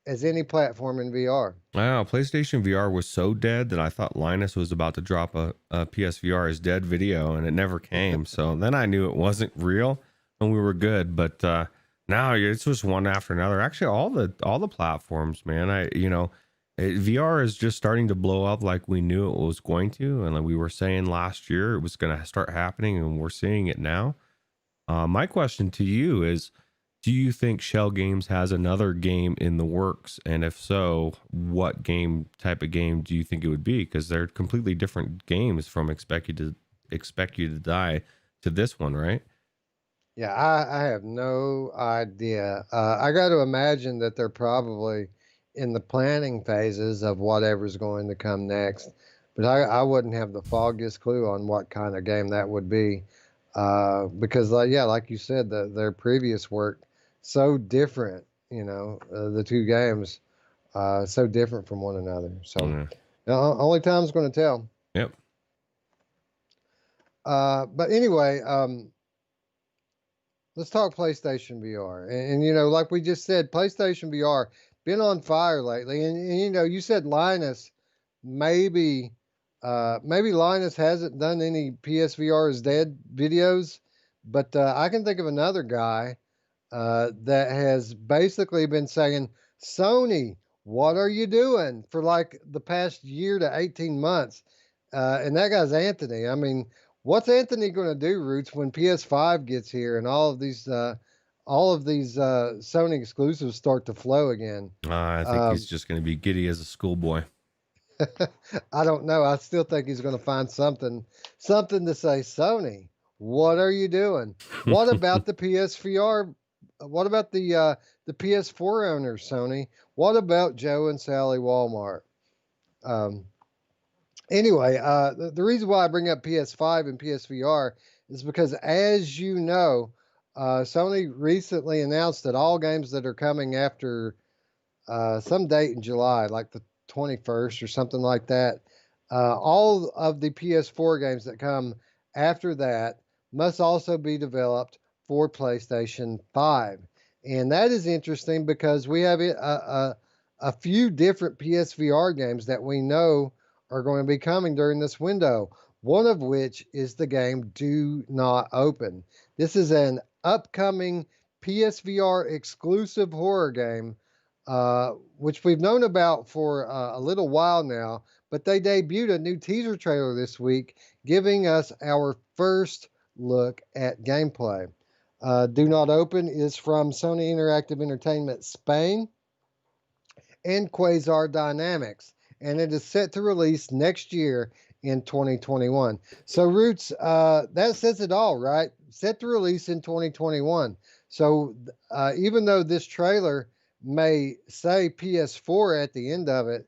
as any platform in VR. Wow, PlayStation VR was so dead that I thought Linus was about to drop a PSVR is dead video, and it never came. So then I knew it wasn't real, and we were good. But now it's just one after another. Actually, all the platforms, man. VR is just starting to blow up like we knew it was going to, and like we were saying last year, it was going to start happening, and we're seeing it now. My question to you is, do you think Shell Games has another game in the works? And if so, what type of game do you think it would be? Because they're completely different games from Expect You to Die to this one, right? Yeah, I have no idea. I got to imagine that they're probably in the planning phases of whatever's going to come next. But I wouldn't have the foggiest clue on what kind of game that would be. Because, like you said, their previous work, so different, the two games, so different from one another. So only time's going to tell. Yep. But anyway, let's talk PlayStation VR. And like we just said, PlayStation VR been on fire lately. And you said Linus, maybe Linus hasn't done any PSVR is dead videos, but I can think of another guy that has basically been saying, "Sony, what are you doing?" for like the past year to 18 months. And that guy's Anthony. I mean, what's Anthony going to do, Roots, when PS5 gets here and all of these Sony exclusives start to flow again? I think he's just going to be giddy as a schoolboy. I don't know. I still think he's going to find something to say. Sony, what are you doing? What about the PSVR? What about the PS4 owners, Sony? What about Joe and Sally Walmart? Anyway, the reason why I bring up PS5 and PSVR is because, as you know, Sony recently announced that all games that are coming after some date in July, like the 21st or something like that. All of the PS4 games that come after that must also be developed for PlayStation 5. And that is interesting because we have a few different PSVR games that we know are going to be coming during this window. One of which is the game Do Not Open. This is an upcoming PSVR exclusive horror game, which we've known about for a little while now, but they debuted a new teaser trailer this week, giving us our first look at gameplay. Do Not Open is from Sony Interactive Entertainment Spain and Quasar Dynamics, and it is set to release next year in 2021. So, Roots, that says it all, right? Set to release in 2021. So, even though this trailer may say PS4 at the end of it,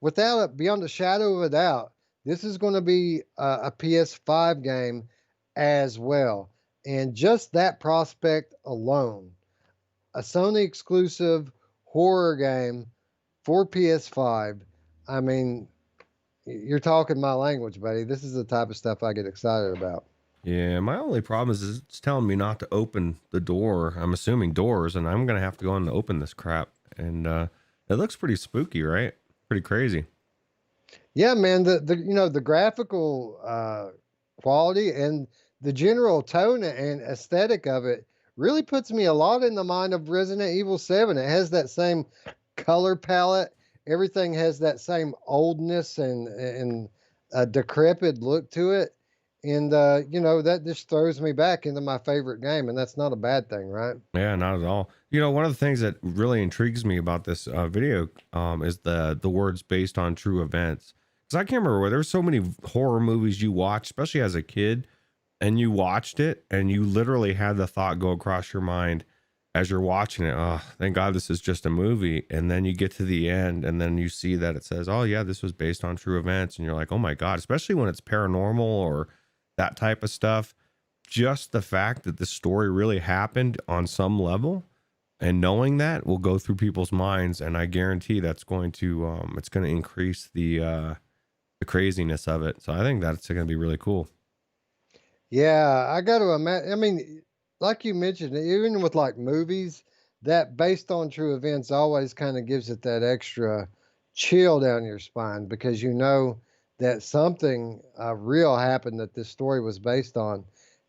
without it, beyond a shadow of a doubt, this is going to be a PS5 game as well. And just that prospect alone, a Sony exclusive horror game for PS5, I mean, you're talking my language, buddy. This is the type of stuff I get excited about. Yeah, my only problem is it's telling me not to open the door. I'm assuming doors, and I'm gonna have to go in and open this crap. And it looks pretty spooky, right? Pretty crazy. Yeah, man. The graphical quality and the general tone and aesthetic of it really puts me a lot in the mind of Resident Evil 7. It has that same color palette. Everything has that same oldness and a decrepit look to it. And, that just throws me back into my favorite game. And that's not a bad thing, right? Yeah, not at all. One of the things that really intrigues me about this video is the words based on true events. Because I can't remember where there's so many horror movies you watch, especially as a kid, and you watched it and you literally had the thought go across your mind as you're watching it. Oh, thank God this is just a movie. And then you get to the end and then you see that it says, oh yeah, this was based on true events. And you're like, oh my God, especially when it's paranormal or that type of stuff. Just the fact that the story really happened on some level and knowing that will go through people's minds. And I guarantee that's going to, it's going to increase the craziness of it. So I think that's going to be really cool. Yeah, I got to imagine. I mean, like you mentioned, even with like movies, that based on true events always kind of gives it that extra chill down your spine because you know that something real happened that this story was based on.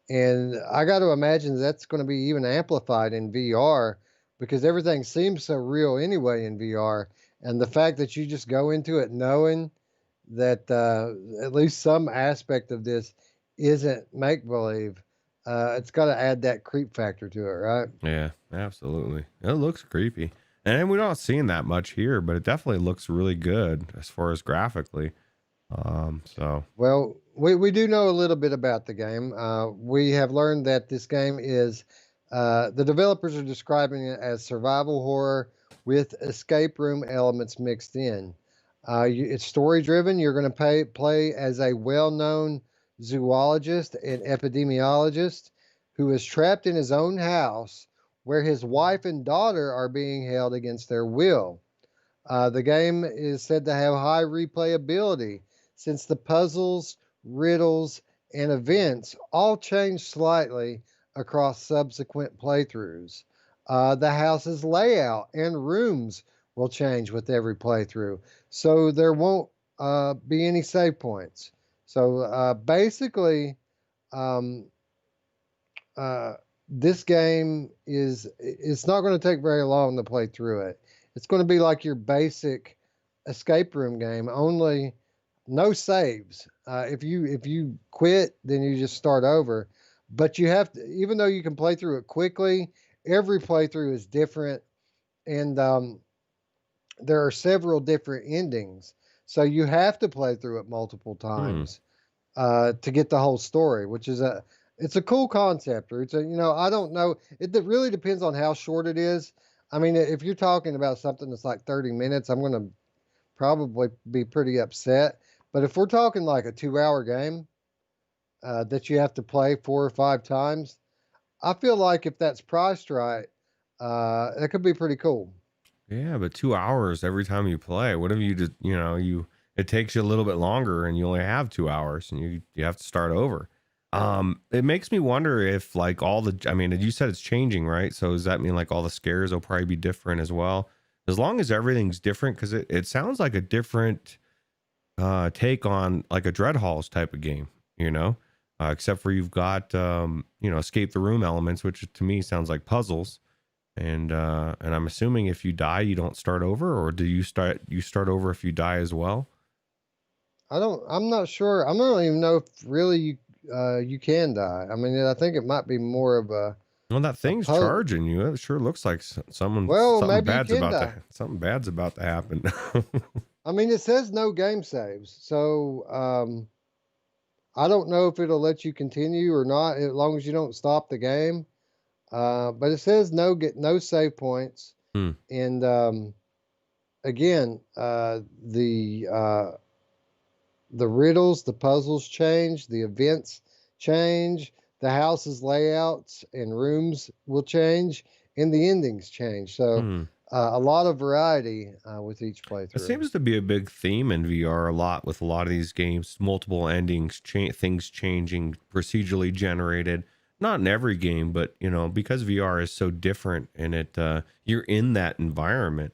And I got to imagine that's going to be even amplified in VR because everything seems so real anyway in VR. And the fact that you just go into it knowing that at least some aspect of this isn't make believe, it's got to add that creep factor to it, right? Yeah, absolutely. It looks creepy. And we're not seeing that much here, but it definitely looks really good as far as graphically. Well, we do know a little bit about the game. We have learned that this game is the developers are describing it as survival horror with escape room elements mixed in. It's story driven. You're going to play as a well-known zoologist and epidemiologist who is trapped in his own house where his wife and daughter are being held against their will. The game is said to have high replayability since the puzzles, riddles, and events all change slightly across subsequent playthroughs. The house's layout and rooms will change with every playthrough, so there won't be any save points. So basically, um, this game it's not going to take very long to play through it. It's going to be like your basic escape room game, only no saves. If you quit, then you just start over. But you have to, even though you can play through it quickly, every playthrough is different, and there are several different endings. So you have to play through it multiple times to get the whole story, which is it's a cool concept. Or I don't know. It really depends on how short it is. I mean, if you're talking about something that's like 30 minutes, I'm going to probably be pretty upset. But if we're talking like a 2-hour game that you have to play 4 or 5 times, I feel like if that's priced right, it could be pretty cool. Yeah, but 2 hours every time you play. What if you just, it takes you a little bit longer and you only have 2 hours and you have to start over. It makes me wonder if like I mean, you said it's changing, right? So does that mean like all the scares will probably be different as well? As long as everything's different, because it sounds like a different take on like a Dread Halls type of game, except for you've got, escape the room elements, which to me sounds like puzzles. And I'm assuming if you die, you don't start over, or do you start over if you die as well? I'm not sure. I don't even know if really you can die. I mean, I think it might be more of Well, that a thing's puzzle. charging you. It sure looks like Well, maybe you can die. something bad's about to happen. I mean, it says no game saves, so I don't know if it'll let you continue or not, as long as you don't stop the game. But it says no save points, Hmm. and again, the riddles, the puzzles change, the events change, the house's layouts and rooms will change, and the endings change. So Hmm. a lot of variety with each It playthrough. seems to be a big theme in VR a lot with a lot of these games, multiple endings, things changing, procedurally generated. Not in every game, but because VR is so different and you're in that environment.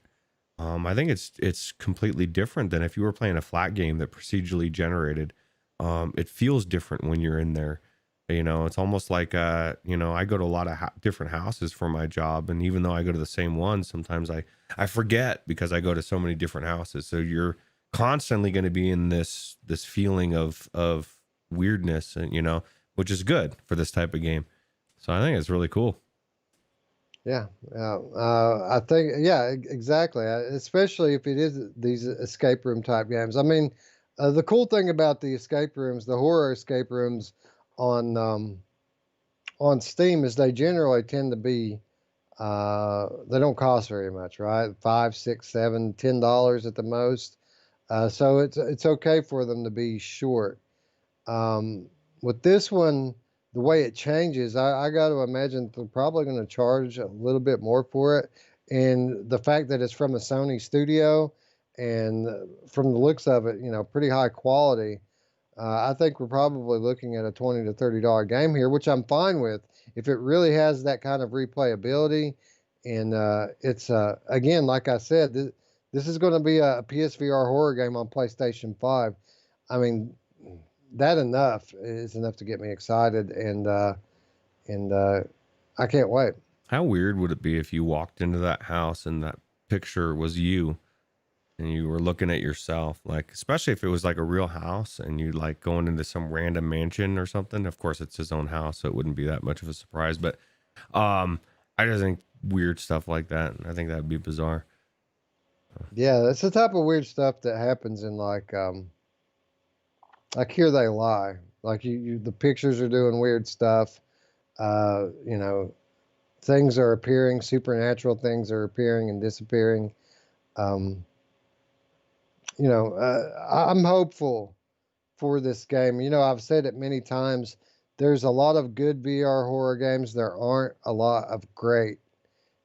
I think it's completely different than if you were playing a flat game that procedurally generated. It feels different when you're in there. It's almost like I go to a lot of different houses for my job, and even though I go to the same one, sometimes I forget because I go to so many different houses. So you're constantly going to be in this feeling of weirdness, and which is good for this type of game. So I think it's really cool. Yeah, I think, yeah, exactly. Especially if it is these escape room type games. I mean, the cool thing about the escape rooms, the horror escape rooms on Steam, is they generally tend to be they don't cost very much, right? $5, $6, $7, $10 at the most. So it's okay for them to be short. With this one, the way it changes, I got to imagine they're probably going to charge a little bit more for it. And the fact that it's from a Sony studio and from the looks of it, pretty high quality, I think we're probably looking at a $20 to $30 game here, which I'm fine with if it really has that kind of replayability. And it's again, like I said, this is going to be a PSVR horror game on PlayStation 5. I mean, that enough is enough to get me excited, and I can't wait. How weird would it be if you walked into that house and that picture was you and you were looking at yourself, like, especially if it was like a real house and you like going into some random mansion or something. Of course, it's his own house, so it wouldn't be that much of a surprise. But I just think weird stuff like that. I think that'd be bizarre. Yeah, that's the type of weird stuff that happens in like Here They Lie. Like the pictures are doing weird stuff. You know, things are appearing, supernatural things are appearing and disappearing. Um, I'm hopeful for this game. I've said it many times. There's a lot of good VR horror games. There aren't a lot of great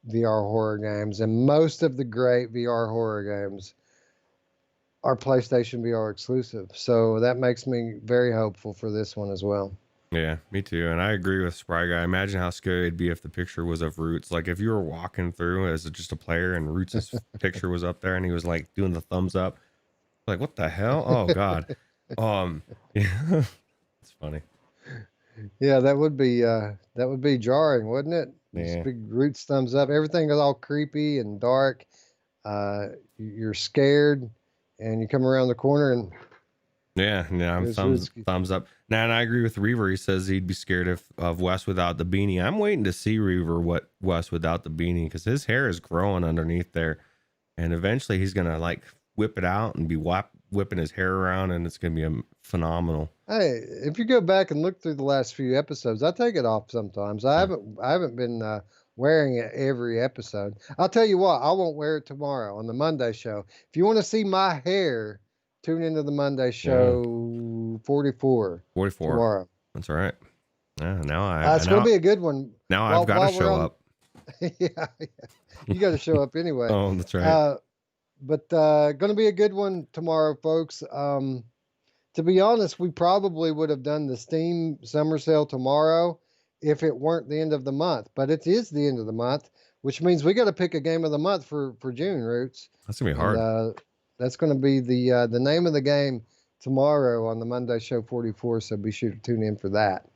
VR horror games, and most of the great VR horror games are PlayStation VR exclusive. So that makes me very hopeful for this one as well. Yeah, me too. And I agree with Spry Guy. Imagine how scary it'd be if the picture was of Roots. Like if you were walking through as just a player and Roots' picture was up there and he was like doing the thumbs up. Like, what the hell? Oh God. Yeah. It's funny. Yeah, that would be jarring, wouldn't it? Just Yeah. big Roots thumbs up. Everything is all creepy and dark. You're scared, and you come around the corner and Yeah, I'm there's thumbs up. Now, and I agree with Reaver. He says he'd be scared of Wes without the beanie. I'm waiting to see Reaver what Wes without the beanie, because his hair is growing underneath there, and eventually he's gonna like whip it out and be whipping his hair around, and it's gonna be phenomenal. Hey, if you go back and look through the last few episodes, I take it off sometimes. I haven't been wearing it every episode. I'll tell you what, I won't wear it tomorrow on the Monday show. If you want to see my hair, tune into the Monday Yeah. show 44 44. tomorrow. That's all right. Yeah, It's going to be a good one. now I've While got to while we're show on up. Yeah, you got to show up anyway. Oh, that's right. But going to be a good one tomorrow, folks. To be honest, we probably would have done the Steam summer sale tomorrow if it weren't the end of the month. But it is the end of the month, which means we got to pick a game of the month for June, Roots. That's gonna be And hard. that's going to be the name of the game tomorrow on the Monday Show 44. So be sure to tune in for that.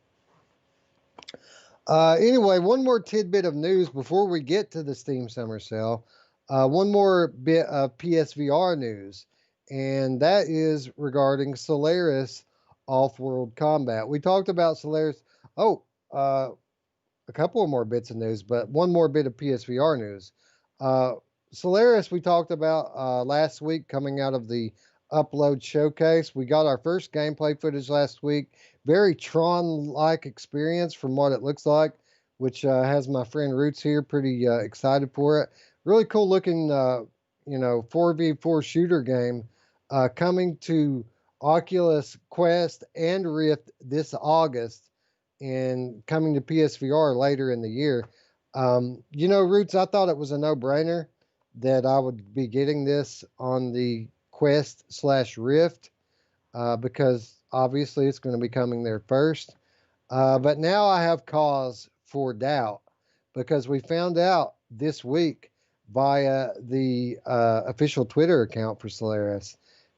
Anyway, one more tidbit of news before we get to the Steam Summer Sale. One more bit of PSVR news, and that is regarding Solaris Offworld Combat. We talked about Solaris. Oh, a couple of more bits of news, but one more bit of PSVR news. Solaris, we talked about last week coming out of the Upload Showcase. We got our first gameplay footage last week. Very Tron-like experience from what it looks like, which has my friend Roots here pretty excited for it. Really cool looking, 4v4 shooter game coming to Oculus, Quest, and Rift this August and coming to PSVR later in the year. Roots, I thought it was a no-brainer that I would be getting this on the Quest/Rift because obviously it's going to be coming there first. But now I have cause for doubt because we found out this week via the official Twitter account for Solaris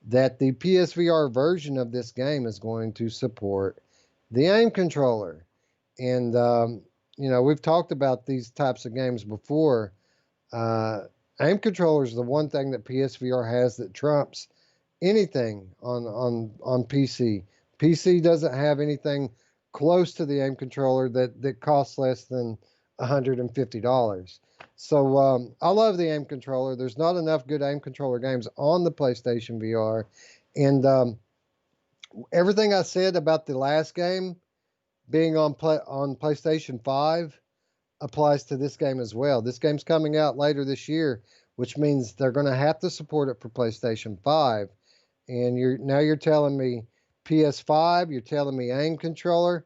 that the PSVR version of this game is going to support the aim controller. And, we've talked about these types of games before. Aim controller is the one thing that PSVR has that trumps anything on PC. PC doesn't have anything close to the aim controller that costs less than $150. So I love the aim controller. There's not enough good aim controller games on the PlayStation VR. And everything I said about the last game being on PlayStation 5 applies to this game as well. This game's coming out later this year, which means they're going to have to support it for PlayStation 5. And you're telling me PS5, you're telling me aim controller.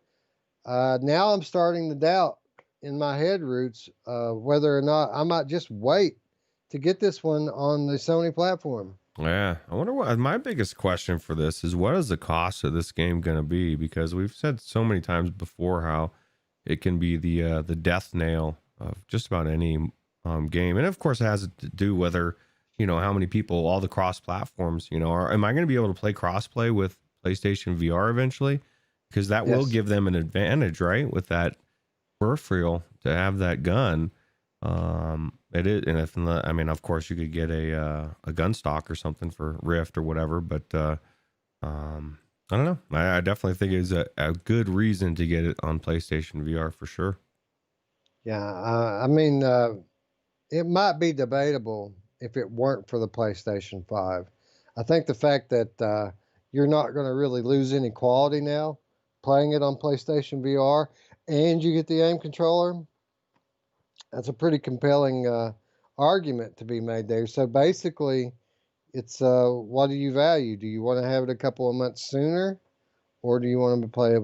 Now I'm starting to doubt in my head, Roots, whether or not I might just wait to get this one on the Sony platform. Yeah, I wonder what my biggest question for this is. What is the cost of this game going to be? Because we've said so many times before how it can be the death nail of just about any game, and of course it has to do whether how many people, all the cross platforms. Am I going to be able to play crossplay with PlayStation VR eventually? Because that will give them an advantage, right? With that peripheral to have that gun. It is, and of course, you could get a gun stock or something for Rift or whatever. But I don't know. I definitely think it's a good reason to get it on PlayStation VR for sure. Yeah, it might be debatable if it weren't for the PlayStation 5. I think the fact that you're not going to really lose any quality now playing it on PlayStation VR, and you get the aim controller. That's a pretty compelling argument to be made there. So basically, it's what do you value? Do you want to have it a couple of months sooner, or do you want to play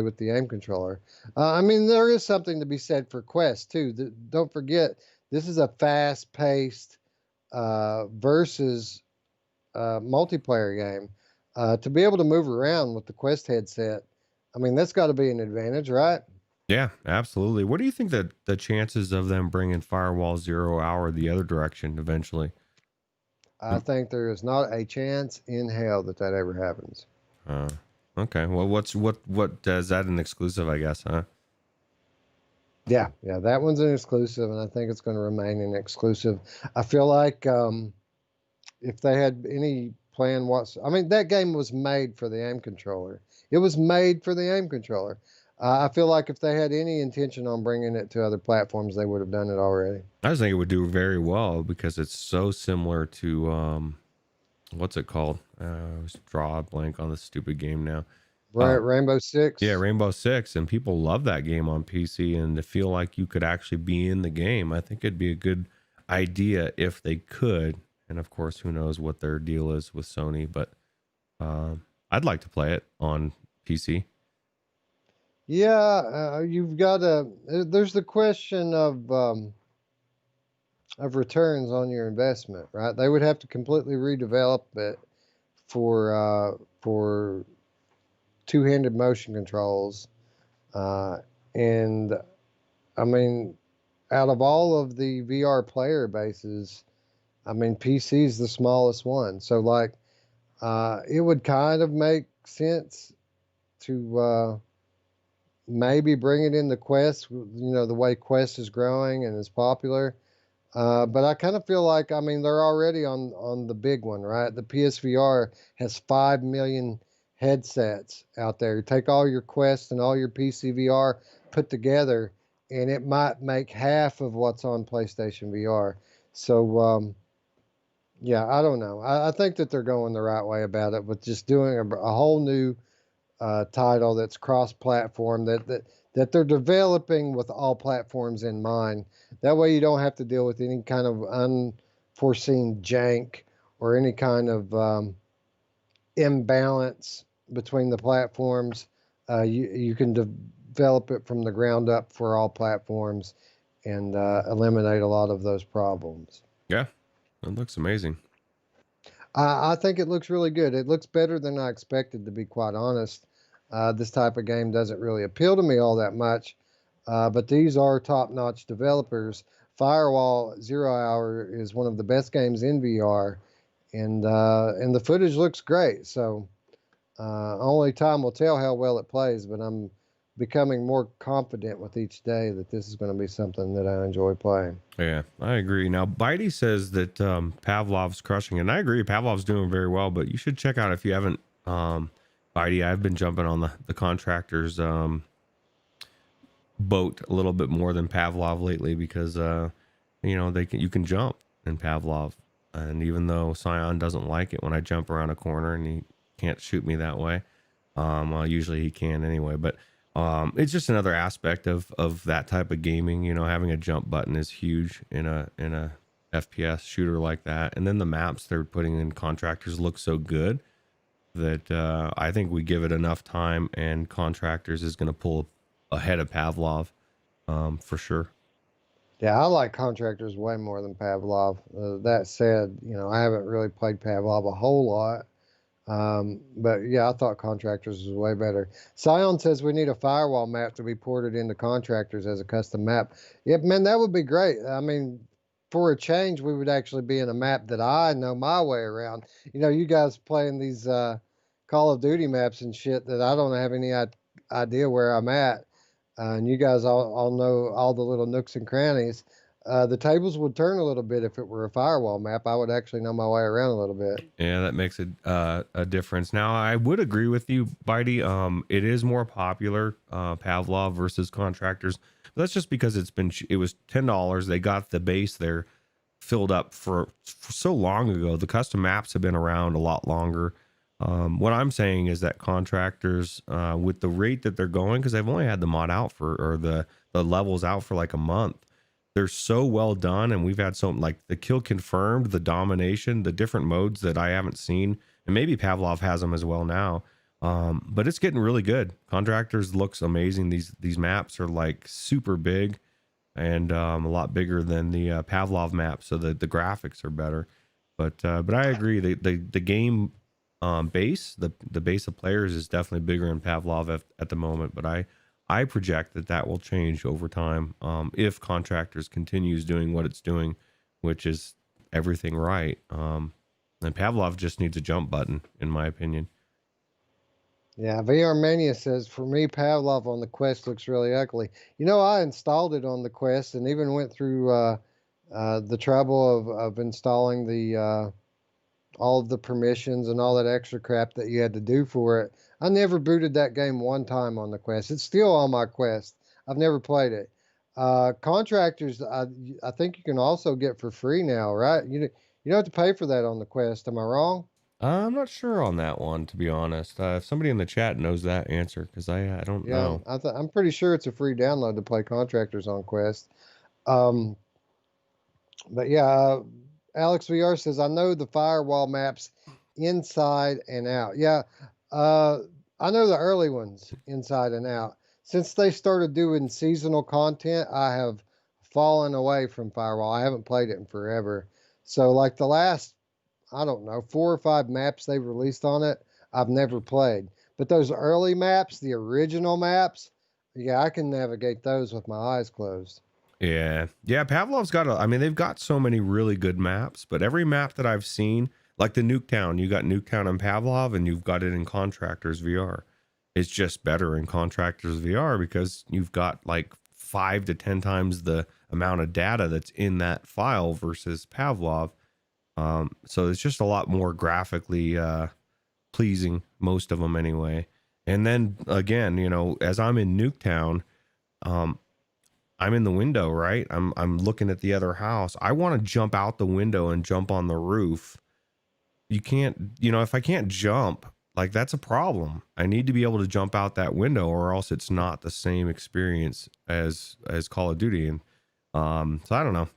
with the aim controller? There is something to be said for Quest too. Don't forget, this is a fast-paced versus multiplayer game. To be able to move around with the Quest headset, that's got to be an advantage, right? Yeah, absolutely. What do you think that the chances of them bringing Firewall 0 Hour the other direction eventually? I think there is not a chance in hell that ever happens. Okay. Well, what is that an exclusive, I guess, huh? Yeah, that one's an exclusive, and I think it's going to remain an exclusive. I feel like if they had any plan that game was made for the aim controller. It was made for the aim controller. I feel like if they had any intention on bringing it to other platforms, they would have done it already. I just think it would do very well because it's so similar to what's it called? Draw a blank on this stupid game now. Rainbow Six. Yeah, Rainbow Six, and people love that game on PC, and to feel like you could actually be in the game, I think it'd be a good idea if they could. And of course, who knows what their deal is with Sony, but I'd like to play it on PC. Yeah, you've got there's the question of of returns on your investment, right? They would have to completely redevelop it for two-handed motion controls, and I mean, out of all of the VR player bases, I mean, PC is the smallest one. So, like, it would kind of make sense to maybe bring it into Quest, the way Quest is growing and is popular. But I kind of feel like, I mean, they're already on the big one, right? The PSVR has 5 million headsets out there. You take all your Quest and all your PCVR put together, and it might make half of what's on PlayStation VR. So, yeah, I don't know. I think that they're going the right way about it with just doing a whole new title that's cross-platform that they're developing with all platforms in mind. That way, you don't have to deal with any kind of unforeseen jank or any kind of imbalance between the platforms. You can develop it from the ground up for all platforms and eliminate a lot of those problems. Yeah, it looks amazing. I think it looks really good. It looks better than I expected, to be quite honest. This type of game doesn't really appeal to me all that much, but these are top-notch developers. Firewall Zero Hour is one of the best games in VR, and the footage looks great. So only time will tell how well it plays, but I'm becoming more confident with each day that this is going to be something that I enjoy playing. Yeah, I agree. Now, Bitey says that Pavlov's crushing, and I agree. Pavlov's doing very well, but you should check out if you haven't. Bitey, I've been jumping on the contractors boat a little bit more than Pavlov lately because you can jump in Pavlov, and even though Scion doesn't like it when I jump around a corner and he can't shoot me that way, well, usually he can anyway, but. It's just another aspect of that type of gaming. Having a jump button is huge in a FPS shooter like that. And then the maps they're putting in contractors look so good that I think we give it enough time, and contractors is going to pull ahead of Pavlov for sure. Yeah, I like contractors way more than Pavlov. That said, I haven't really played Pavlov a whole lot. But yeah, I thought contractors was way better. Scion says we need a firewall map to be ported into contractors as a custom map. Yep, man, that would be great. I mean, for a change, we would actually be in a map that I know my way around. You guys playing these Call of Duty maps and shit that I don't have any idea where I'm at. And you guys all know all the little nooks and crannies. The tables would turn a little bit if it were a firewall map. I would actually know my way around a little bit. Yeah, that makes a difference. Now, I would agree with you, Bitey. It is more popular, Pavlov versus contractors. But that's just because it was $10. They got the base there filled up for so long ago. The custom maps have been around a lot longer. What I'm saying is that contractors, with the rate that they're going, because they've only had the mod out or the levels out for like a month. They're so well done, and we've had some like the kill confirmed, the domination, the different modes that I haven't seen, and maybe Pavlov has them as well now. But it's getting really good. Contractors looks amazing. These maps are like super big, and a lot bigger than the Pavlov map, so the graphics are better. But I agree. The game base, the base of players is definitely bigger in Pavlov at the moment. But I project that will change over time if contractors continues doing what it's doing, which is everything right. And Pavlov just needs a jump button, in my opinion. Yeah, VR Mania says, for me, Pavlov on the Quest looks really ugly. I installed it on the Quest and even went through the trouble of installing the all of the permissions and all that extra crap that you had to do for it. I never booted that game one time on the Quest. It's still on my Quest. I've never played it. Contractors, I think you can also get for free now, right? You don't have to pay for that on the Quest. Am I wrong? I'm not sure on that one, to be honest. If somebody in the chat knows that answer, because I don't know. I'm pretty sure it's a free download to play Contractors on Quest. But yeah, Alex VR says, I know the firewall maps inside and out. Yeah, I know the early ones inside and out. Since they started doing seasonal content, I have fallen away from Firewall. I haven't played it in forever. So like the last, I don't know, 4 or 5 maps they've released on it, I've never played. But those early maps, the original maps, yeah, I can navigate those with my eyes closed. Yeah. Yeah. Pavlov's got I mean, they've got so many really good maps, but every map that I've seen, like the Nuketown, you got Nuketown in Pavlov and you've got it in Contractors VR. It's just better in Contractors VR because you've got like 5 to 10 times the amount of data that's in that file versus Pavlov. So it's just a lot more graphically pleasing, most of them anyway. And then again, you know, as I'm in Nuketown, I'm in the window, right? I'm looking at the other house. I want to jump out the window and jump on the roof. You can't, you know, if I can't jump, like that's a problem. I need to be able to jump out that window or else it's not the same experience as Call of Duty. And so I don't know.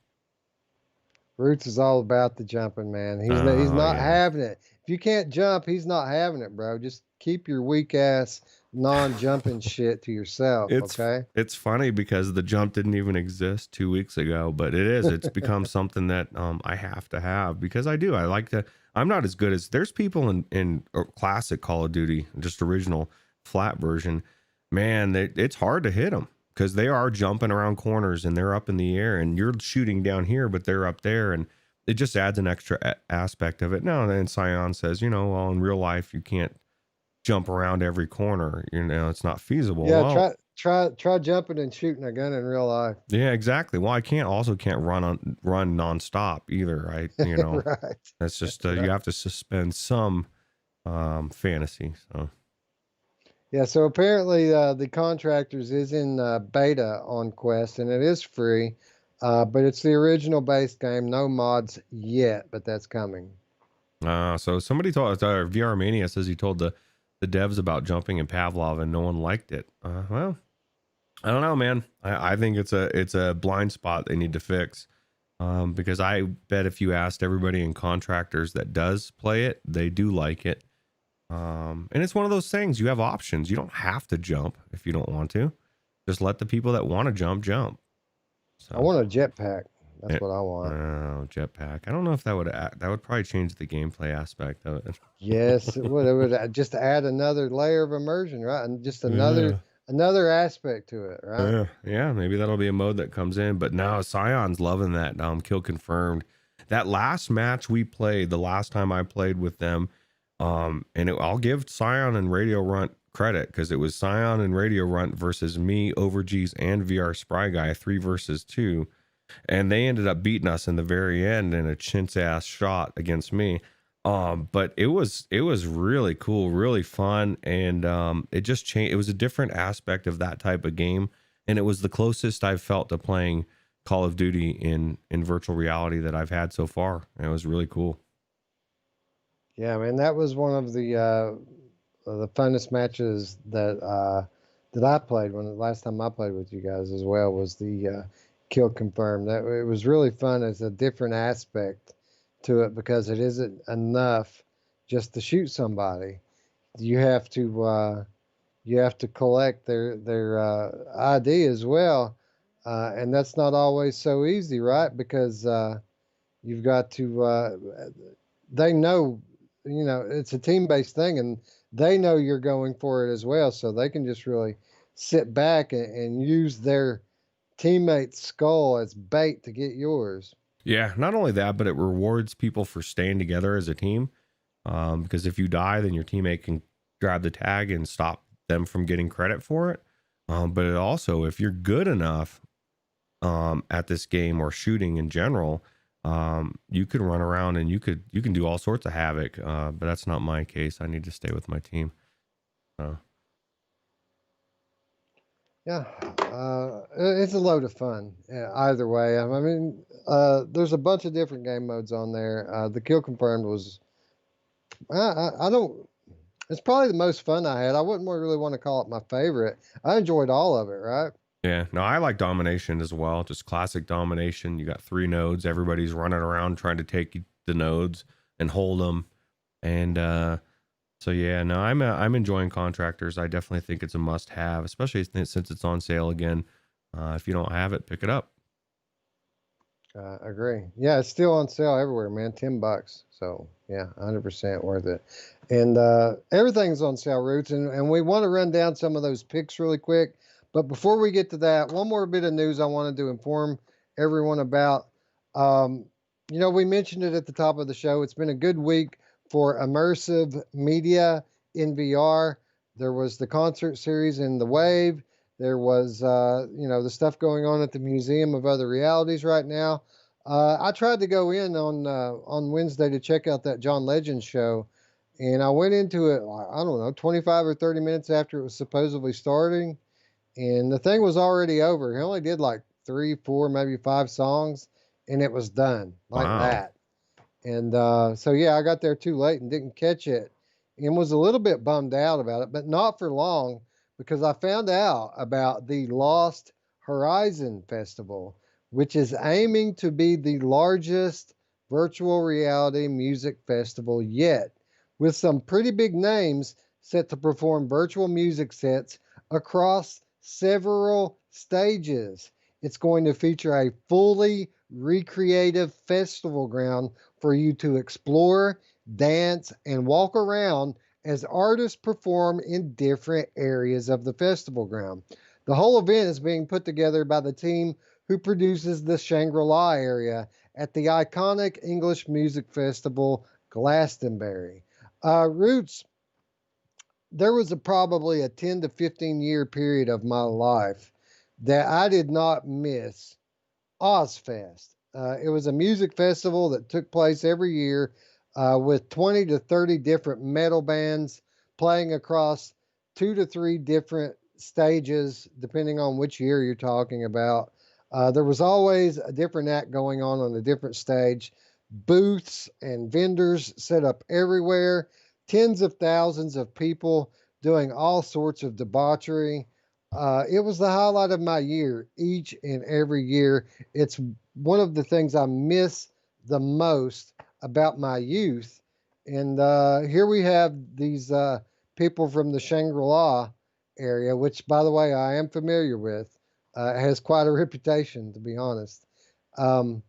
Roots is all about the jumping, man. He's not having it. If you can't jump, he's not having it, bro. Just keep your weak ass non-jumping shit to yourself, okay? It's funny because the jump didn't even exist 2 weeks ago, but it is. It's become something that I have to have because I do. I like to. I'm not as good as there's people in classic Call of Duty, just original flat version. Man, it's hard to hit them because they are jumping around corners and they're up in the air and you're shooting down here, but they're up there, and it just adds an extra aspect of it. No, and then Scion says, you know, well, in real life you can't jump around every corner, you know, it's not feasible. Yeah, well, try jumping and shooting a gun in real life. Yeah, exactly. Well, I can't run nonstop either, right? You know, right. That's just right. You have to suspend some fantasy. So yeah, so apparently the Contractors is in beta on Quest and it is free, but it's the original base game, no mods yet, but that's coming. So somebody told VR Mania says he told the devs about jumping in Pavlov and no one liked it. Well, I don't know, man. I think it's a blind spot they need to fix. Because I bet if you asked everybody in Contractors that does play it, they do like it. And it's one of those things, you have options. You don't have to jump if you don't want to. Just let the people that want to jump. So, I want a jetpack. That's what I want. Oh, jetpack. I don't know if that would probably change the gameplay aspect of it. Yes, it would. It would just add another layer of immersion, right? And just another aspect to it, right? Yeah, maybe that'll be a mode that comes in. But now Scion's loving that kill confirmed. That last match we played, the last time I played with them, I'll give Scion and Radio Runt credit because it was Scion and Radio Runt versus me, Overgees, and VR Spry Guy, 3 versus 2. And they ended up beating us in the very end in a chintz ass shot against me. But it was really cool, really fun. And it just changed. It was a different aspect of that type of game. And it was the closest I've felt to playing Call of Duty in virtual reality that I've had so far. And it was really cool. Yeah, man, that was one of the funnest matches that I played when the last time I played with you guys as well was the kill confirmed. That it was really fun as a different aspect to it because it isn't enough just to shoot somebody. You have to collect their ID as well, and that's not always so easy, right? Because you've got to. They know, you know, it's a team-based thing, and they know you're going for it as well, so they can just really sit back and use their teammate's skull as bait to get yours. Yeah, not only that, but it rewards people for staying together as a team. Because if you die, then your teammate can grab the tag and stop them from getting credit for it. But it also, if you're good enough at this game or shooting in general, you can run around and you can do all sorts of havoc. But that's not my case. I need to stay with my team. Yeah, it's a load of fun. Either way, I mean, there's a bunch of different game modes on there. The kill confirmed was, I don't. It's probably the most fun I had. I wouldn't really want to call it my favorite. I enjoyed all of it. Right. Yeah. No, I like domination as well. Just classic domination. You got 3 nodes. Everybody's running around trying to take the nodes and hold them. And so yeah, no, I'm enjoying Contractors. I definitely think it's a must-have, especially since it's on sale again. If you don't have it, pick it up. Agree. Yeah, it's still on sale everywhere, man. $10. So yeah, 100% worth it. And everything's on sale, Roots. And we want to run down some of those picks really quick. But before we get to that, one more bit of news I wanted to inform everyone about. Um, we mentioned it at the top of the show. It's been a good week for immersive media in VR. There was the concert series in the Wave. There was, the stuff going on at the Museum of Other Realities right now. I tried to go in on Wednesday to check out that John Legend show, and I went into it, I don't know, 25 or 30 minutes after it was supposedly starting, and the thing was already over. He only did like 3, 4, maybe 5 songs, and it was done like Wow. that. And so, yeah, I got there too late and didn't catch it and was a little bit bummed out about it, but not for long because I found out about the Lost Horizon Festival, which is aiming to be the largest virtual reality music festival yet, with some pretty big names set to perform virtual music sets across several stages. It's going to feature a fully recreative festival ground for you to explore, dance, and walk around as artists perform in different areas of the festival ground. The whole event is being put together by the team who produces the Shangri-La area at the iconic English music festival Glastonbury. Roots, there was probably a 10 to 15 year period of my life that I did not miss Ozfest. It was a music festival that took place every year with 20 to 30 different metal bands playing across 2 to 3 different stages, depending on which year you're talking about. There was always a different act going on a different stage. Booths and vendors set up everywhere, tens of thousands of people doing all sorts of debauchery. It was the highlight of my year each and every year. It's one of the things I miss the most about my youth. And here we have these people from the Shangri-La area, which, by the way, I am familiar with. Has quite a reputation, to be honest. Um,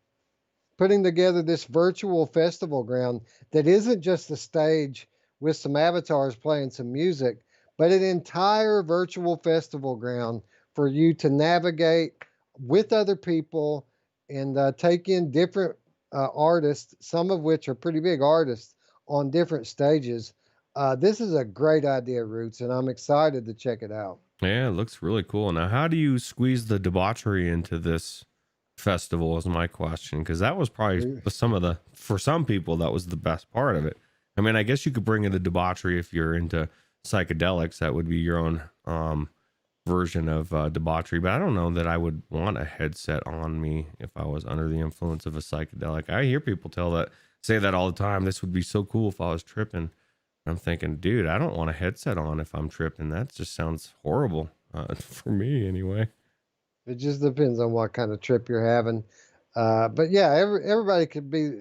Putting together this virtual festival ground that isn't just a stage with some avatars playing some music, but an entire virtual festival ground for you to navigate with other people and take in different artists, some of which are pretty big artists on different stages. This is a great idea, Roots, and I'm excited to check it out. Yeah, it looks really cool. Now, how do you squeeze the debauchery into this festival is my question, because that was probably for some people, that was the best part of it. I mean, I guess you could bring in the debauchery if you're into psychedelics. That would be your own version of debauchery, but I don't know that I would want a headset on me if I was under the influence of a psychedelic. I hear people say that all the time. This would be so cool if I was tripping. I'm thinking, dude, I don't want a headset on if I'm tripping. That just sounds horrible for me anyway. It just depends on what kind of trip you're having. But yeah, everybody could be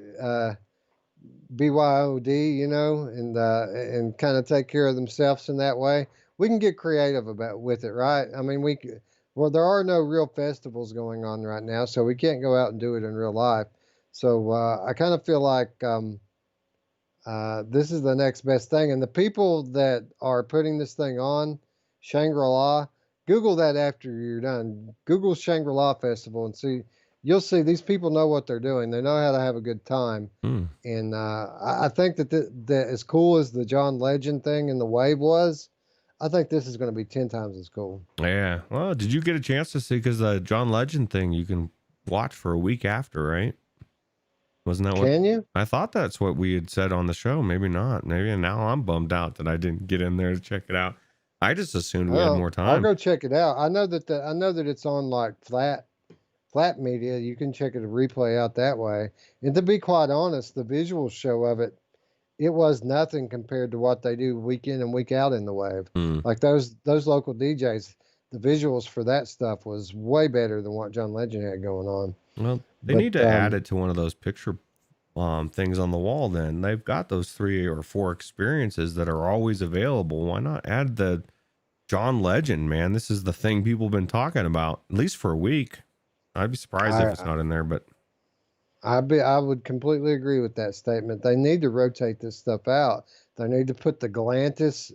BYOD, and kind of take care of themselves in that way. We can get creative with it, right? I mean, there are no real festivals going on right now, so we can't go out and do it in real life. So I kind of feel like this is the next best thing. And the people that are putting this thing on, Shangri-La, Google that after you're done. Google Shangri-La Festival and see. You'll see these people know what they're doing. They know how to have a good time. And I think that as cool as the John Legend thing in the Wave was, I think this is going to be 10 times as cool. Yeah. Well, did you get a chance to see? Because the John Legend thing you can watch for a week after, right? Wasn't that what? Can you? I thought that's what we had said on the show. Maybe not. Maybe now I'm bummed out that I didn't get in there to check it out. I just assumed we had more time. I'll go check it out. I know that it's on like flat media. You can check it a replay out that way. And to be quite honest, the visual show of it was nothing compared to what they do week in and week out in the Wave. Like those local DJs, the visuals for that stuff was way better than what John Legend had going on. Well, they need to add it to one of those picture things on the wall. Then they've got those 3 or 4 experiences that are always available. Why not add the John Legend, man? This is the thing people have been talking about, at least for a week. I'd be surprised if it's not in there, but I would completely agree with that statement. They need to rotate this stuff out. They need to put the Galantis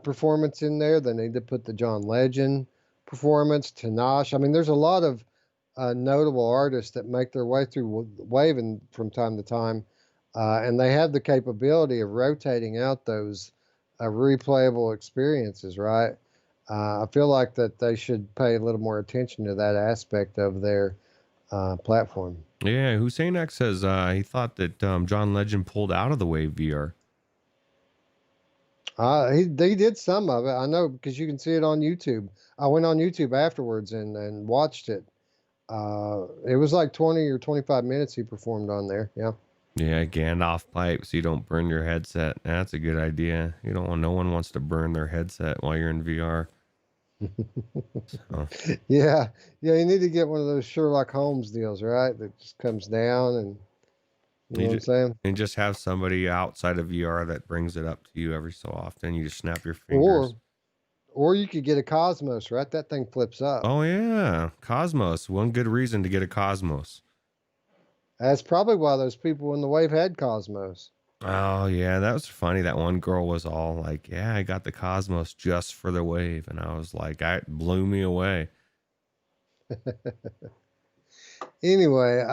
performance in there. They need to put the John Legend performance, Tanash. I mean, there's a lot of notable artists that make their way through Waving from time to time, and they have the capability of rotating out those replayable experiences, right? I feel like that they should pay a little more attention to that aspect of their platform. Yeah, Hussein X says he thought that John Legend pulled out of the Wave VR. He did some of it. I know because you can see it on YouTube. I went on YouTube afterwards and watched it. It was like 20 or 25 minutes he performed on there. Yeah. Yeah, Gandalf pipe so you don't burn your headset. That's a good idea. You don't want, no one wants to burn their headset while you're in VR. So, Yeah. Yeah. You need to get one of those Sherlock Holmes deals, right? That just comes down and you know what I'm saying? and just have somebody outside of VR that brings it up to you every so often. You just snap your Or fingers. or you could get a Cosmos, right? That thing flips up. Oh yeah, Cosmos. One good reason to get a Cosmos. That's probably why those people in the wave had Cosmos. Oh yeah, that was funny. That one girl was all like, "Yeah, I got the Cosmos just for the wave," and I was like, "It blew me away." Anyway,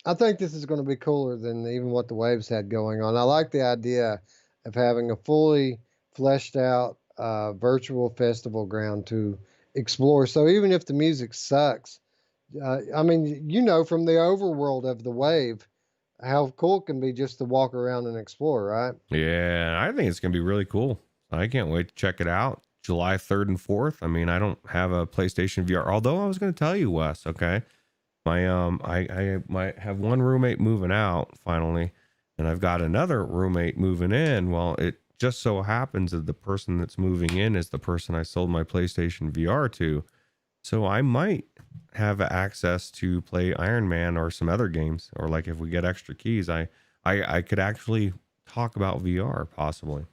I think this is going to be cooler than even what the Waves had going on. I like the idea of having a fully fleshed out virtual festival ground to explore. So even if the music sucks, I mean, you know, from the overworld of the Wave, how cool it can be just to walk around and explore, right? Yeah, I think it's gonna be really cool. I can't wait to check it out. July 3rd and 4th. I mean, I don't have a PlayStation VR, although I was gonna tell you, Wes, okay. I might have one roommate moving out finally, and I've got another roommate moving in. Well, it just so happens that the person that's moving in is the person I sold my PlayStation VR to. So I might have access to play Iron Man or some other games, or like if we get extra keys, I could actually talk about VR possibly.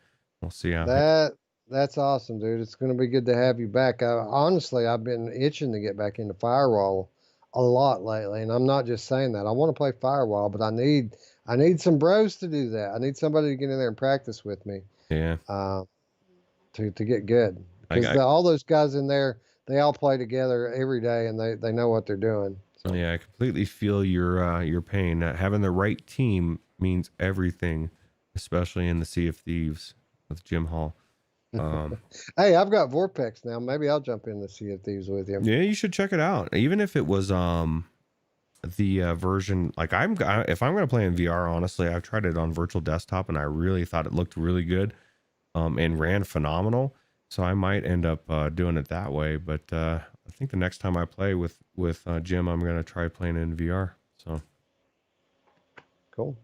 We'll see how. That's awesome, dude. It's going to be good to have you back. Honestly, I've been itching to get back into Firewall a lot lately, and I'm not just saying that. I want to play Firewall, but I need some bros to do that. I need somebody to get in there and practice with me. Yeah. To get good because I, all those guys in there, they all play together every day, and they know what they're doing. So. Yeah, I completely feel your pain. Having the right team means everything, especially in the Sea of Thieves with Jim Hall. Hey, I've got Vorpex now. Maybe I'll jump in the Sea of Thieves with you. Yeah, you should check it out. Even if it was the version like if I'm going to play in VR, honestly, I've tried it on virtual desktop and I really thought it looked really good and ran phenomenal. So I might end up doing it that way, but I think the next time I play with Jim, I'm going to try playing in VR. So cool.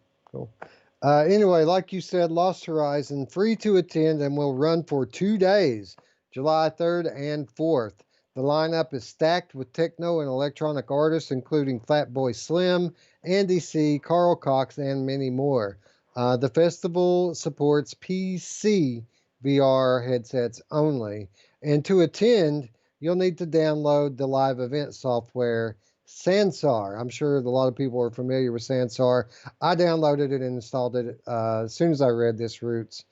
Anyway, like you said, Lost Horizon, free to attend and will run for 2 days, July 3rd and 4th. The lineup is stacked with techno and electronic artists, including Fatboy Slim, Andy C., Carl Cox, and many more. The festival supports PC VR headsets only. And to attend, you'll need to download the live event software Sansar. I'm sure a lot of people are familiar with Sansar. I downloaded it and installed it as soon as I read this Roots.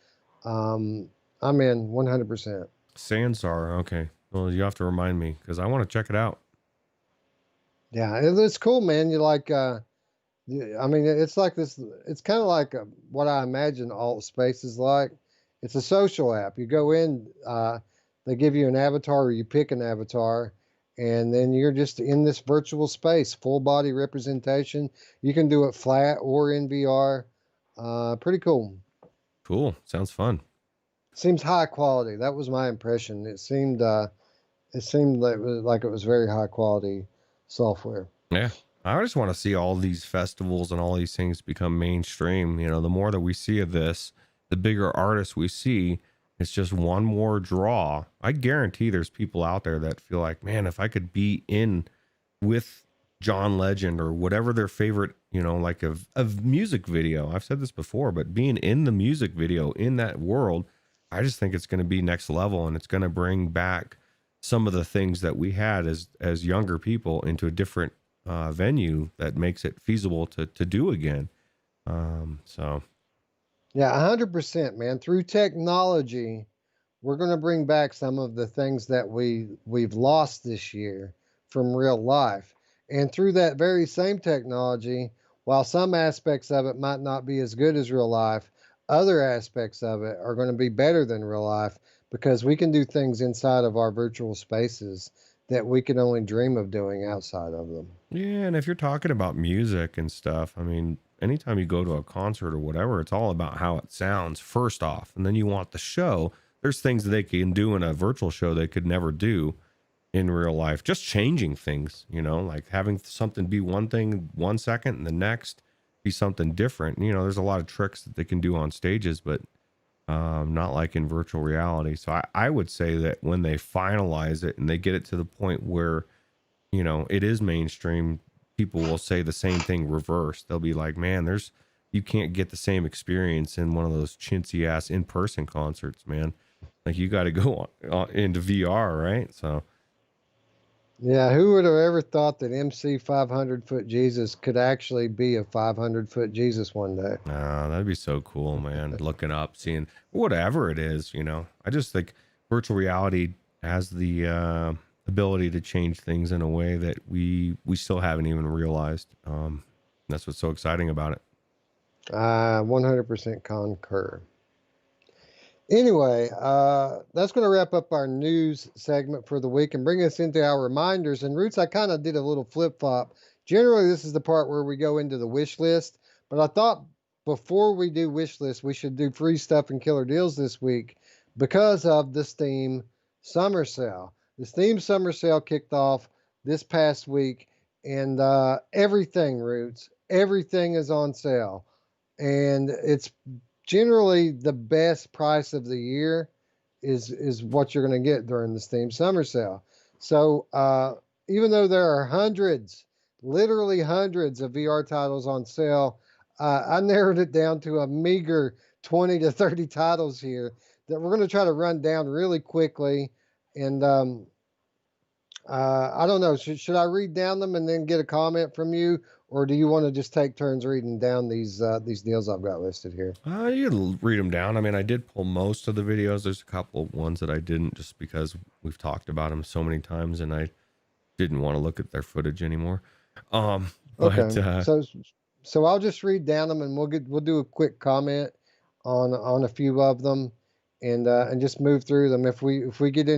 I'm in 100%. Sansar, okay. Well, you have to remind me because I want to check it out. Yeah, it's cool, man. You like, I mean, it's like this. It's kind of like what I imagine alt space is like. It's a social app. You go in, they give you an avatar, or you pick an avatar, and then you're just in this virtual space, full body representation. You can do it flat or in VR. Pretty cool. Cool. Sounds fun. Seems high quality. That was my impression. It seemed like it was very high quality software. Yeah. I just want to see all these festivals and all these things become mainstream. You know, the more that we see of this, the bigger artists we see, it's just one more draw. I guarantee there's people out there that feel like, man, if I could be in with John Legend or whatever their favorite, you know, like of music video. I've said this before, but being in the music video in that world, I just think it's going to be next level, and it's going to bring back some of the things that we had as younger people into a different venue that makes it feasible to do again. So Yeah, 100%, man. Through technology, we're going to bring back some of the things that we've lost this year from real life. And through that very same technology, while some aspects of it might not be as good as real life, other aspects of it are going to be better than real life because we can do things inside of our virtual spaces that we can only dream of doing outside of them. yeah, and if you're talking about music and stuff, I mean, anytime you go to a concert or whatever, it's all about how it sounds first off, and then you want the show. There's things that they can do in a virtual show they could never do in real life. Just changing things, like having something be one thing 1 second and the next be something different. There's a lot of tricks that they can do on stages, but not like in virtual reality. So I would say that when they finalize it and they get it to the point where it is mainstream, people will say the same thing reversed. They'll be like, man, you can't get the same experience in one of those chintzy ass in-person concerts, man. Like you got to go into VR, right? So yeah, who would have ever thought that MC 500-foot Jesus could actually be a 500-foot Jesus one day? that'd be so cool, man. Looking up, seeing whatever it is, I just think virtual reality has the ability to change things in a way that we still haven't even realized. That's what's so exciting about it. 100% concur. Anyway, that's going to wrap up our news segment for the week and bring us into our reminders. And Roots, I kind of did a little flip flop. Generally, this is the part where we go into the wish list, but I thought before we do wish list, we should do free stuff and killer deals this week because of the Steam summer sale. The Steam summer sale kicked off this past week, and everything, Roots, everything is on sale. And it's generally the best price of the year is what you're going to get during the Steam summer sale. So even though there are hundreds, literally hundreds of VR titles on sale, I narrowed it down to a meager 20 to 30 titles here that we're going to try to run down really quickly. And I don't know, should I read down them and then get a comment from you? Or do you want to just take turns reading down these deals I've got listed here? You read them down. I mean, I did pull most of the videos. There's a couple of ones that I didn't, just because we've talked about them so many times, and I didn't want to look at their footage anymore. Okay. So I'll just read down them, and we'll do a quick comment on a few of them, and just move through them. If we get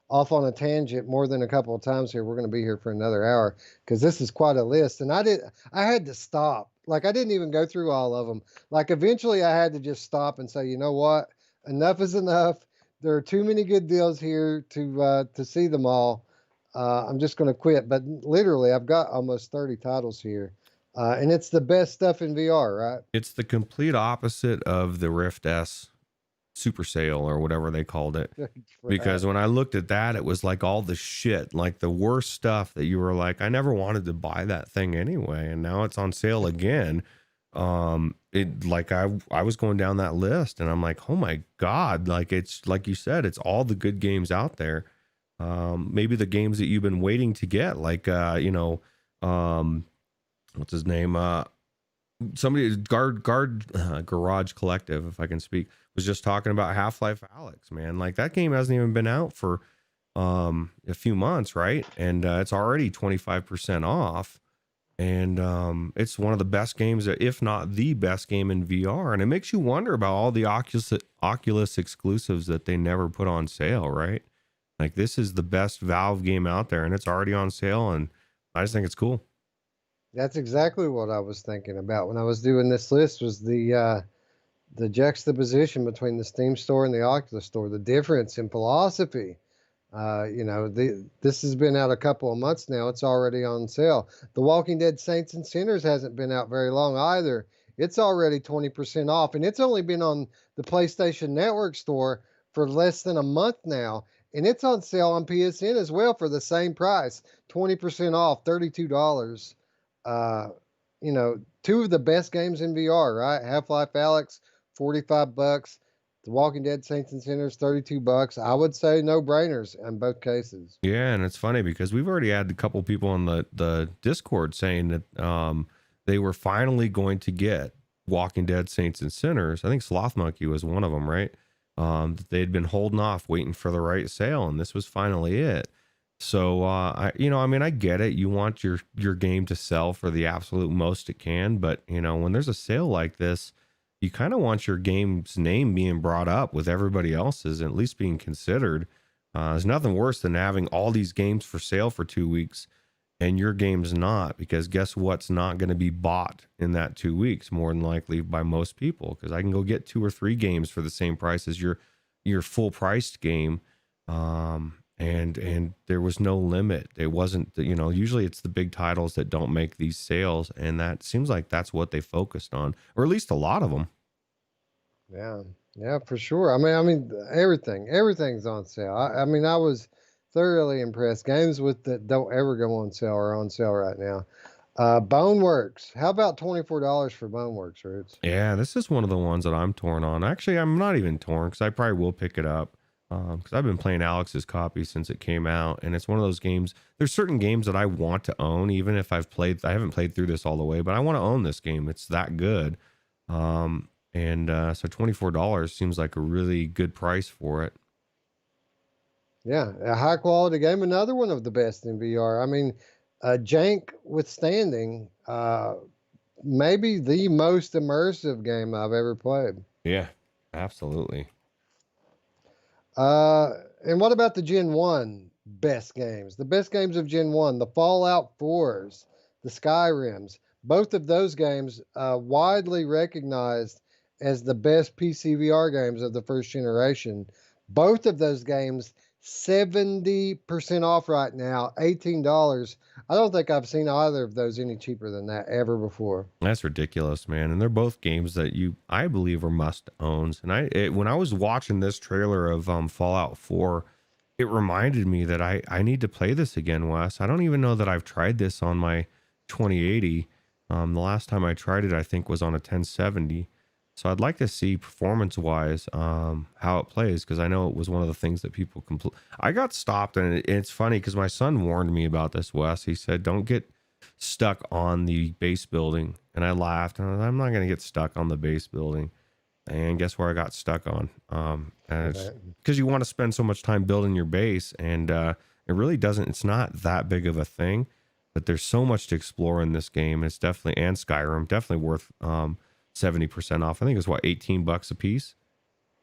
off on a tangent more than a couple of times here, we're going to be here for another hour because this is quite a list. And I had to stop. Like I didn't even go through all of them. Like eventually I had to just stop and say, you know what? Enough is enough. There are too many good deals here to see them all. I'm just going to quit. But literally I've got almost 30 titles here. And it's the best stuff in VR, right? It's the complete opposite of the Rift S super sale or whatever they called it. Because when I looked at that, it was like all the shit, like the worst stuff that you were like, I never wanted to buy that thing anyway, and now it's on sale again. It like I was going down that list and I'm like, oh my god, like it's like you said, it's all the good games out there. Maybe the games that you've been waiting to get, like what's his name, somebody Garage Collective, if I can speak, was just talking about Half-Life Alyx, man. Like that game hasn't even been out for a few months, right? And it's already 25% off, and it's one of the best games, if not the best game in VR. And it makes you wonder about all the Oculus exclusives that they never put on sale, right? Like this is the best Valve game out there, and it's already on sale, and I just think it's cool. That's exactly what I was thinking about when I was doing this list, was the juxtaposition between the Steam store and the Oculus store, the difference in philosophy. This has been out a couple of months now. It's already on sale. The Walking Dead Saints and Sinners hasn't been out very long either. It's already 20% off, and it's only been on the PlayStation Network store for less than a month now. And it's on sale on PSN as well for the same price, 20% off, $32. Two of the best games in VR, right? Half-Life Alyx, $45. The Walking Dead Saints and Sinners, $32. I would say no brainers in both cases. Yeah, and it's funny because we've already had a couple people on the Discord saying that they were finally going to get Walking Dead Saints and Sinners. I think Sloth Monkey was one of them, right? That they had been holding off, waiting for the right sale, and this was finally it. So I mean, I get it. You want your game to sell for the absolute most it can, but when there's a sale like this, you kind of want your game's name being brought up with everybody else's, and at least being considered. There's nothing worse than having all these games for sale for 2 weeks and your game's not, because guess what's not going to be bought in that 2 weeks, more than likely by most people, because I can go get 2 or 3 games for the same price as your full priced game. And there was no limit. It wasn't, usually it's the big titles that don't make these sales, and that seems like that's what they focused on, or at least a lot of them. Yeah, for sure. I mean, everything's on sale. I mean, I was thoroughly impressed. Games with that don't ever go on sale are on sale right now. Boneworks. How about $24 for Boneworks, Roots? Yeah, this is one of the ones that I'm torn on. Actually, I'm not even torn, because I probably will pick it up. Because I've been playing Alex's copy since it came out, and it's one of those games. There's certain games that I want to own, even if I haven't played through this all the way, but I want to own this game. It's that good. So $24 seems like a really good price for it. Yeah, a high quality game. Another one of the best in VR. I mean, jank withstanding, maybe the most immersive game I've ever played. Yeah, absolutely. And what about the Gen 1 best games? The best games of Gen 1, the Fallout 4s, the Skyrims, both of those games widely recognized as the best PC VR games of the first generation. Both of those games, 70% off right now, $18. I don't think I've seen either of those any cheaper than that ever before. That's ridiculous, man. And they're both games that I believe, are must owns. And when I was watching this trailer of Fallout 4, it reminded me that I need to play this again, Wes. I don't even know that I've tried this on my 2080. The last time I tried it, I think, was on a 1070. So I'd like to see performance-wise how it plays, because I know it was one of the things that people I got stopped, and it's funny because my son warned me about this, Wes. He said, don't get stuck on the base building. And I laughed, and I was, I'm not going to get stuck on the base building. And guess where I got stuck on? And it's because you want to spend so much time building your base, and it really doesn't. It's not that big of a thing, but there's so much to explore in this game. It's definitely, and Skyrim, definitely worth 70% off. I think it's what, $18 a piece?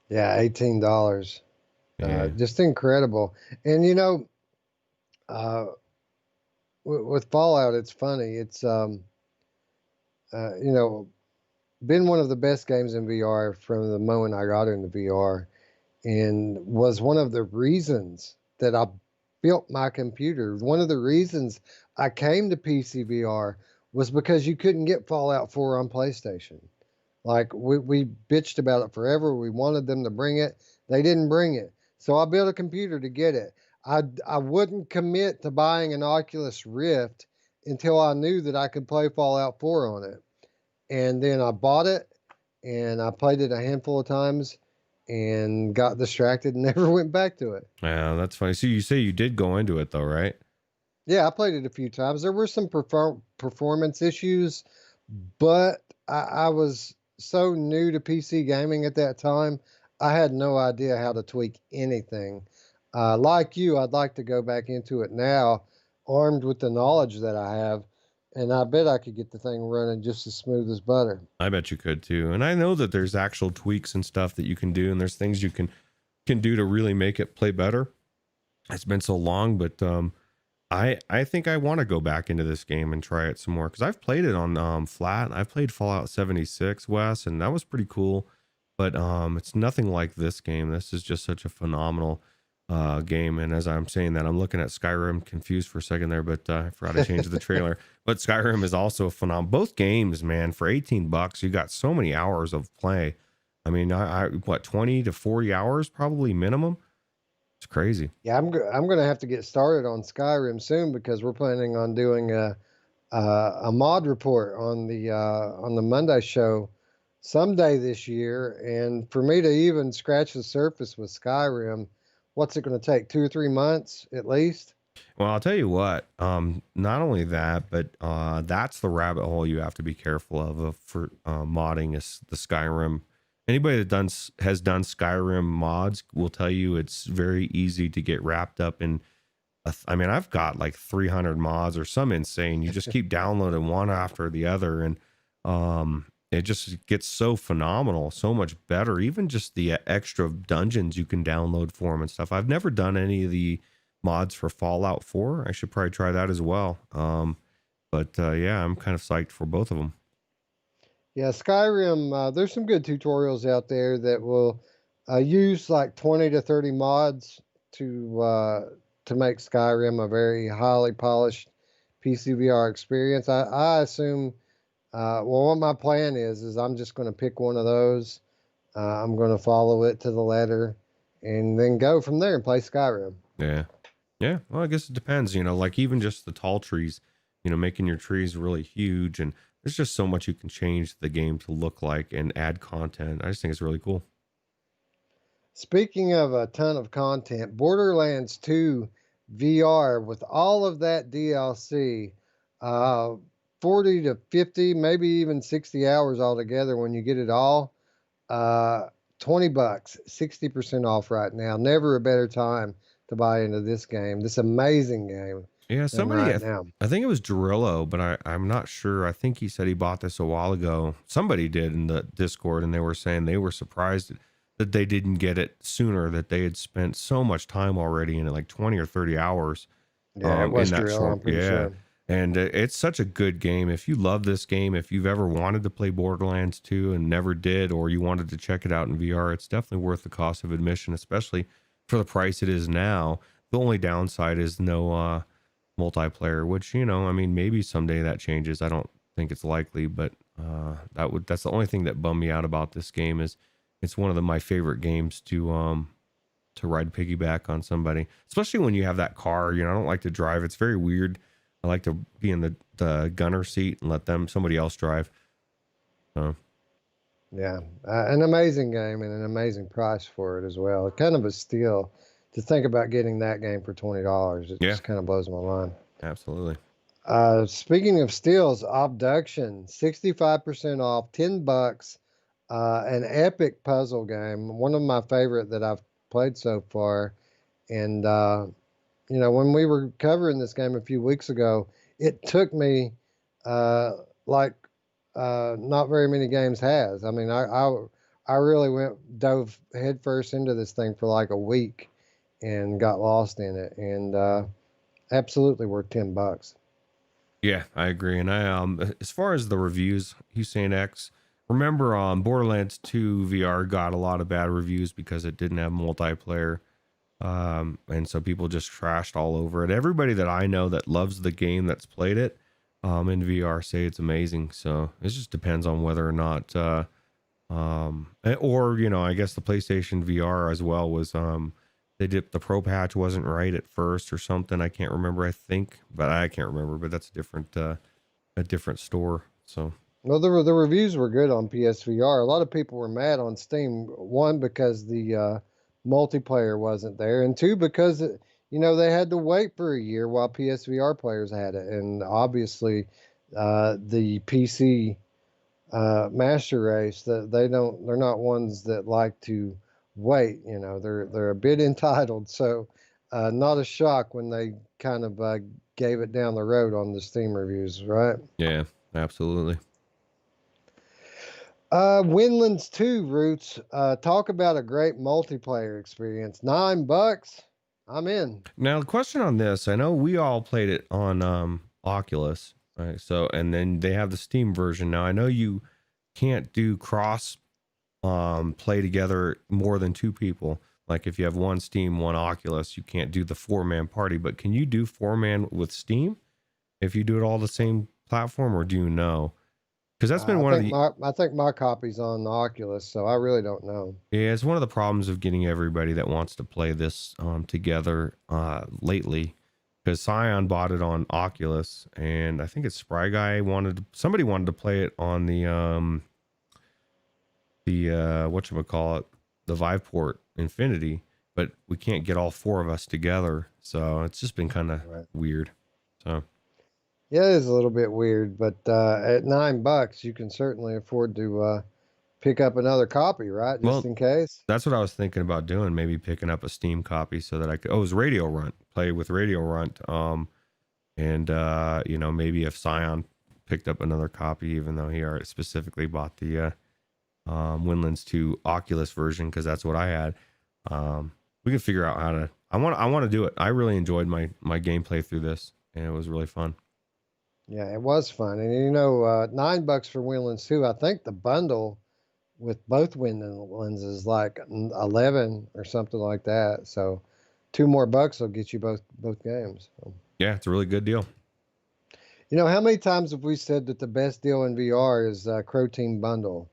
Yeah, $18. Yeah. Just incredible. And with Fallout, it's funny. It's been one of the best games in VR from the moment I got into VR, and was one of the reasons that I built my computer. One of the reasons I came to PC VR was because you couldn't get Fallout 4 on PlayStation. Like, we bitched about it forever. We wanted them to bring it. They didn't bring it. So I built a computer to get it. I wouldn't commit to buying an Oculus Rift until I knew that I could play Fallout 4 on it. And then I bought it, and I played it a handful of times and got distracted and never went back to it. Yeah, that's funny. So you say you did go into it though, right? Yeah, I played it a few times. There were some performance issues, but I was so new to PC gaming at that time, I had no idea how to tweak anything. Like you, I'd like to go back into it now, armed with the knowledge that I have, and I bet I could get the thing running just as smooth as butter. I bet you could too. And I know that there's actual tweaks and stuff that you can do, and there's things you can do to really make it play better. It's been so long, but I think I want to go back into this game and try it some more, because I've played it on flat. I've played Fallout 76, Wes, and that was pretty cool. But it's nothing like this game. This is just such a phenomenal game. And as I'm saying that, I'm looking at Skyrim, confused for a second there, but I forgot to change the trailer. But Skyrim is also a phenomenal. Both games, man, for $18, you got so many hours of play. I mean, what, 20 to 40 hours probably minimum? It's crazy. Yeah, I'm going to have to get started on Skyrim soon, because we're planning on doing a mod report on the Monday show someday this year. And for me to even scratch the surface with Skyrim, what's it going to take? 2 or 3 months at least? Well, I'll tell you what. Not only that, but that's the rabbit hole you have to be careful of for modding is the Skyrim. Anybody that has done Skyrim mods will tell you it's very easy to get wrapped up in. I mean, I've got like 300 mods or some insane. You just keep downloading one after the other, and it just gets so phenomenal, so much better. Even just the extra dungeons you can download for them and stuff. I've never done any of the mods for Fallout 4. I should probably try that as well. But yeah, I'm kind of psyched for both of them. Yeah, Skyrim, there's some good tutorials out there that will use like 20 to 30 mods to make Skyrim a very highly polished PCVR experience. I assume, well, what my plan is I'm just going to pick one of those. I'm going to follow it to the letter and then go from there and play Skyrim. Yeah. Yeah. Well, I guess it depends, like even just the tall trees, making your trees really huge, and there's just so much you can change the game to look like and add content. I just think it's really cool. Speaking of a ton of content, Borderlands 2 VR with all of that DLC, 40 to 50, maybe even 60 hours altogether when you get it all. $20, 60% off right now. Never a better time to buy into this game, this amazing game. Yeah, somebody, right now. I think it was Drillo, but I'm not sure. I think he said he bought this a while ago. Somebody did in the Discord, and they were saying they were surprised that they didn't get it sooner, that they had spent so much time already in it, like 20 or 30 hours. Yeah, it was Drillo, I'm pretty sure. And it's such a good game. If you love this game, if you've ever wanted to play Borderlands 2 and never did, or you wanted to check it out in VR, it's definitely worth the cost of admission, especially for the price it is now. The only downside is no multiplayer, which, I mean, maybe someday that changes. I don't think it's likely, but that's the only thing that bummed me out about this game. Is it's one of my favorite games to ride piggyback on somebody, especially when you have that car. I don't like to drive. It's very weird. I like to be in the gunner seat and let somebody else drive. So yeah, an amazing game and an amazing price for it as well. Kind of a steal to think about getting that game for $20. It just kind of blows my mind. Absolutely. Speaking of steals, Abduction, 65% off, $10. An epic puzzle game, one of my favorite that I've played so far. And when we were covering this game a few weeks ago, it took me not very many games has. I mean, I really dove headfirst into this thing for like a week and got lost in it, and absolutely worth $10. Yeah, I agree. And I as far as the reviews, Hussein X, remember Borderlands 2 VR got a lot of bad reviews because it didn't have multiplayer. And so people just trashed all over it. Everybody that I know that loves the game, that's played it in VR, say it's amazing. So it just depends on whether or not I guess the PlayStation VR as well was the pro patch wasn't right at first or something. I can't remember. I think, but I can't remember. But that's a different store. So well, the reviews were good on PSVR. A lot of people were mad on Steam. One, because the multiplayer wasn't there, and two, because they had to wait for a year while PSVR players had it, and obviously the PC master race, they're not ones that like to wait. They're a bit entitled, so not a shock when they kind of gave it down the road on the Steam reviews, right? Yeah, absolutely. Windlands 2, Roots. Talk about a great multiplayer experience. $9, I'm in. Now, the question on this, I know we all played it on Oculus, right? So, and then they have the Steam version. Now, I know you can't do cross play together more than 2 people. Like if you have one Steam, one Oculus, you can't do the 4-man party. But can you do 4-man with Steam if you do it all the same platform, or do you know? Because that's been I think my copy's on the Oculus, so I really don't know. Yeah, it's one of the problems of getting everybody that wants to play this together lately. Because Scion bought it on Oculus, and I think it's Spry Guy somebody wanted to play it on the the whatchamacallit, the Viveport Infinity, but we can't get all four of us together. So it's just been kind of weird. So yeah, it is a little bit weird, but at $9, you can certainly afford to pick up another copy, right? Just in case. That's what I was thinking about doing. Maybe picking up a Steam copy so that I could. Oh, it was Radio Runt. Play with Radio Runt. And maybe if Scion picked up another copy, even though he already specifically bought the Windlands 2 Oculus version, because that's what I had. We can figure out how to. I want to do it. I really enjoyed my gameplay through this, and it was really fun. Yeah, it was fun, and $9 for Windlands 2. I think the bundle with both Windlands is like 11 or something like that. So, $2 more will get you both games. So. Yeah, it's a really good deal. How many times have we said that the best deal in VR is Crow Team Bundle?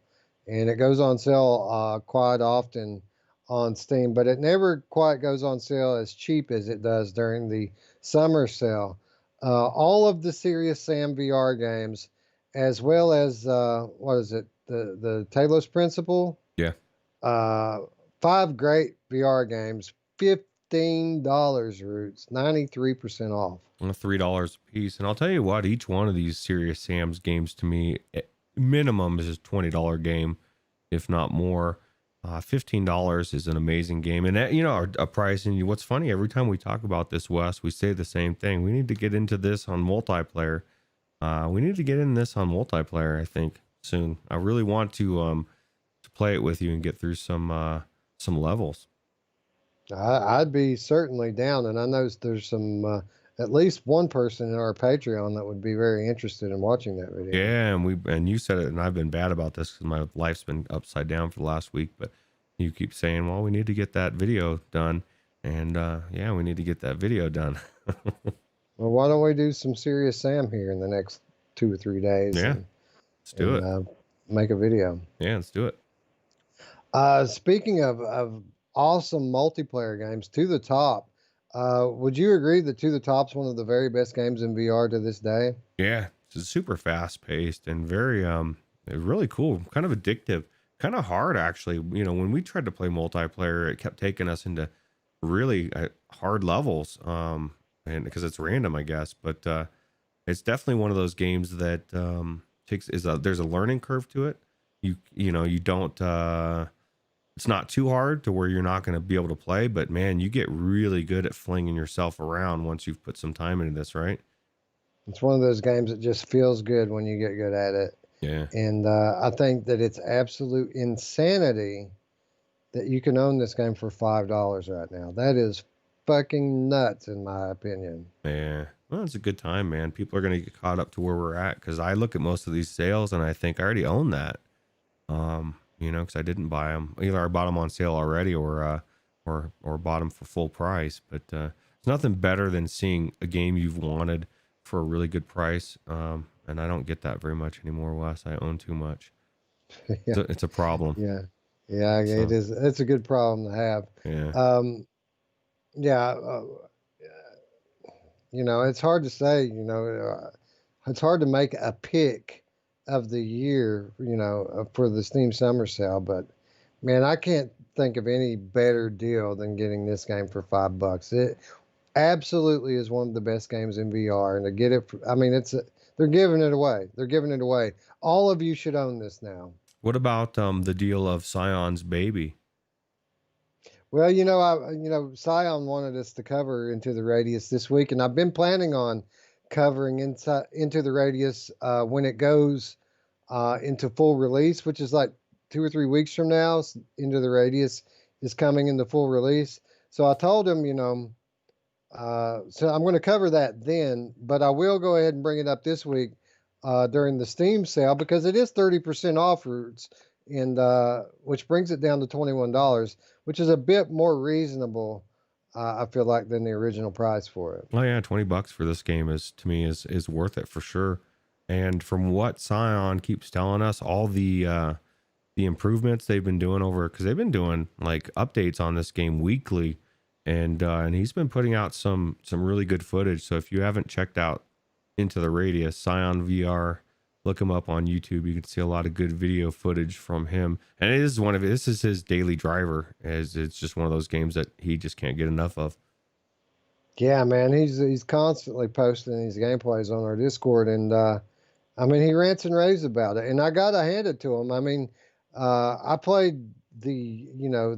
And it goes on sale quite often on Steam, but it never quite goes on sale as cheap as it does during the summer sale. All of the Serious Sam VR games, as well as, the Talos Principle? Yeah. 5 great VR games, $15, Roots, 93% off. $3 a piece. And I'll tell you what, each one of these Serious Sam's games to me, minimum is a $20 game, if not more. $15 is an amazing game. And a price. And what's funny, every time we talk about this, Wes, we say the same thing. We need to get into this on multiplayer. I think, soon. I really want to play it with you and get through some levels. I'd be certainly down, and I know there's some at least one person in our Patreon that would be very interested in watching that video. Yeah, and you said it, and I've been bad about this because my life's been upside down for the last week. But you keep saying, "Well, we need to get that video done," and we need to get that video done. Well, why don't we do some Serious Sam here in the next 2 or 3 days? Yeah, let's do it. Make a video. Yeah, let's do it. Speaking of awesome multiplayer games, To the Top. Would you agree that To the Top's one of the very best games in VR to this day? Yeah, it's super fast paced and very really cool, kind of addictive, kind of hard actually. When we tried to play multiplayer, it kept taking us into really hard levels, and because it's random, I guess. But it's definitely one of those games that there's a learning curve to it. You don't. It's not too hard to where you're not going to be able to play, but man, you get really good at flinging yourself around once you've put some time into this, right? It's one of those games that just feels good when you get good at it. Yeah. And I think that it's absolute insanity that you can own this game for $5 right now. That is fucking nuts, in my opinion. Yeah. Well, it's a good time, man. People are going to get caught up to where we're at, because I look at most of these sales and I think I already own that. Because I didn't buy them. Either I bought them on sale already or bought them for full price. But it's nothing better than seeing a game you've wanted for a really good price. And I don't get that very much anymore, Wes. I own too much. Yeah. It's a problem. Yeah. Yeah, so, it is. It's a good problem to have. Yeah. It's hard to say, it's hard to make a pick of the year, for the Steam Summer Sale, but man, I can't think of any better deal than getting this game for $5. It absolutely is one of the best games in VR, and to get it, they're giving it away. They're giving it away. All of you should own this now. What about the deal of Scion's Baby? Well, Scion wanted us to cover Into the Radius this week, and I've been planning on covering Into the Radius when it goes into full release, which is like 2 or 3 weeks from now. Into the Radius is coming into full release. So I told him, so I'm going to cover that then, but I will go ahead and bring it up this week during the Steam sale, because it is 30% off, Roots, and which brings it down to $21, which is a bit more reasonable, I feel like, than the original price for it. Oh yeah, $20 for this game is worth it for sure. And from what Scion keeps telling us, all the improvements they've been doing because they've been doing like updates on this game weekly, and he's been putting out some really good footage. So if you haven't checked out Into the Radius, Scion VR look him up on YouTube. You can see a lot of good video footage from him. And it is this is his daily driver, as it's just one of those games that he just can't get enough of. Yeah, man, he's constantly posting these gameplays on our Discord, and I mean, he rants and raves about it, and I gotta hand it to him. I mean, I played the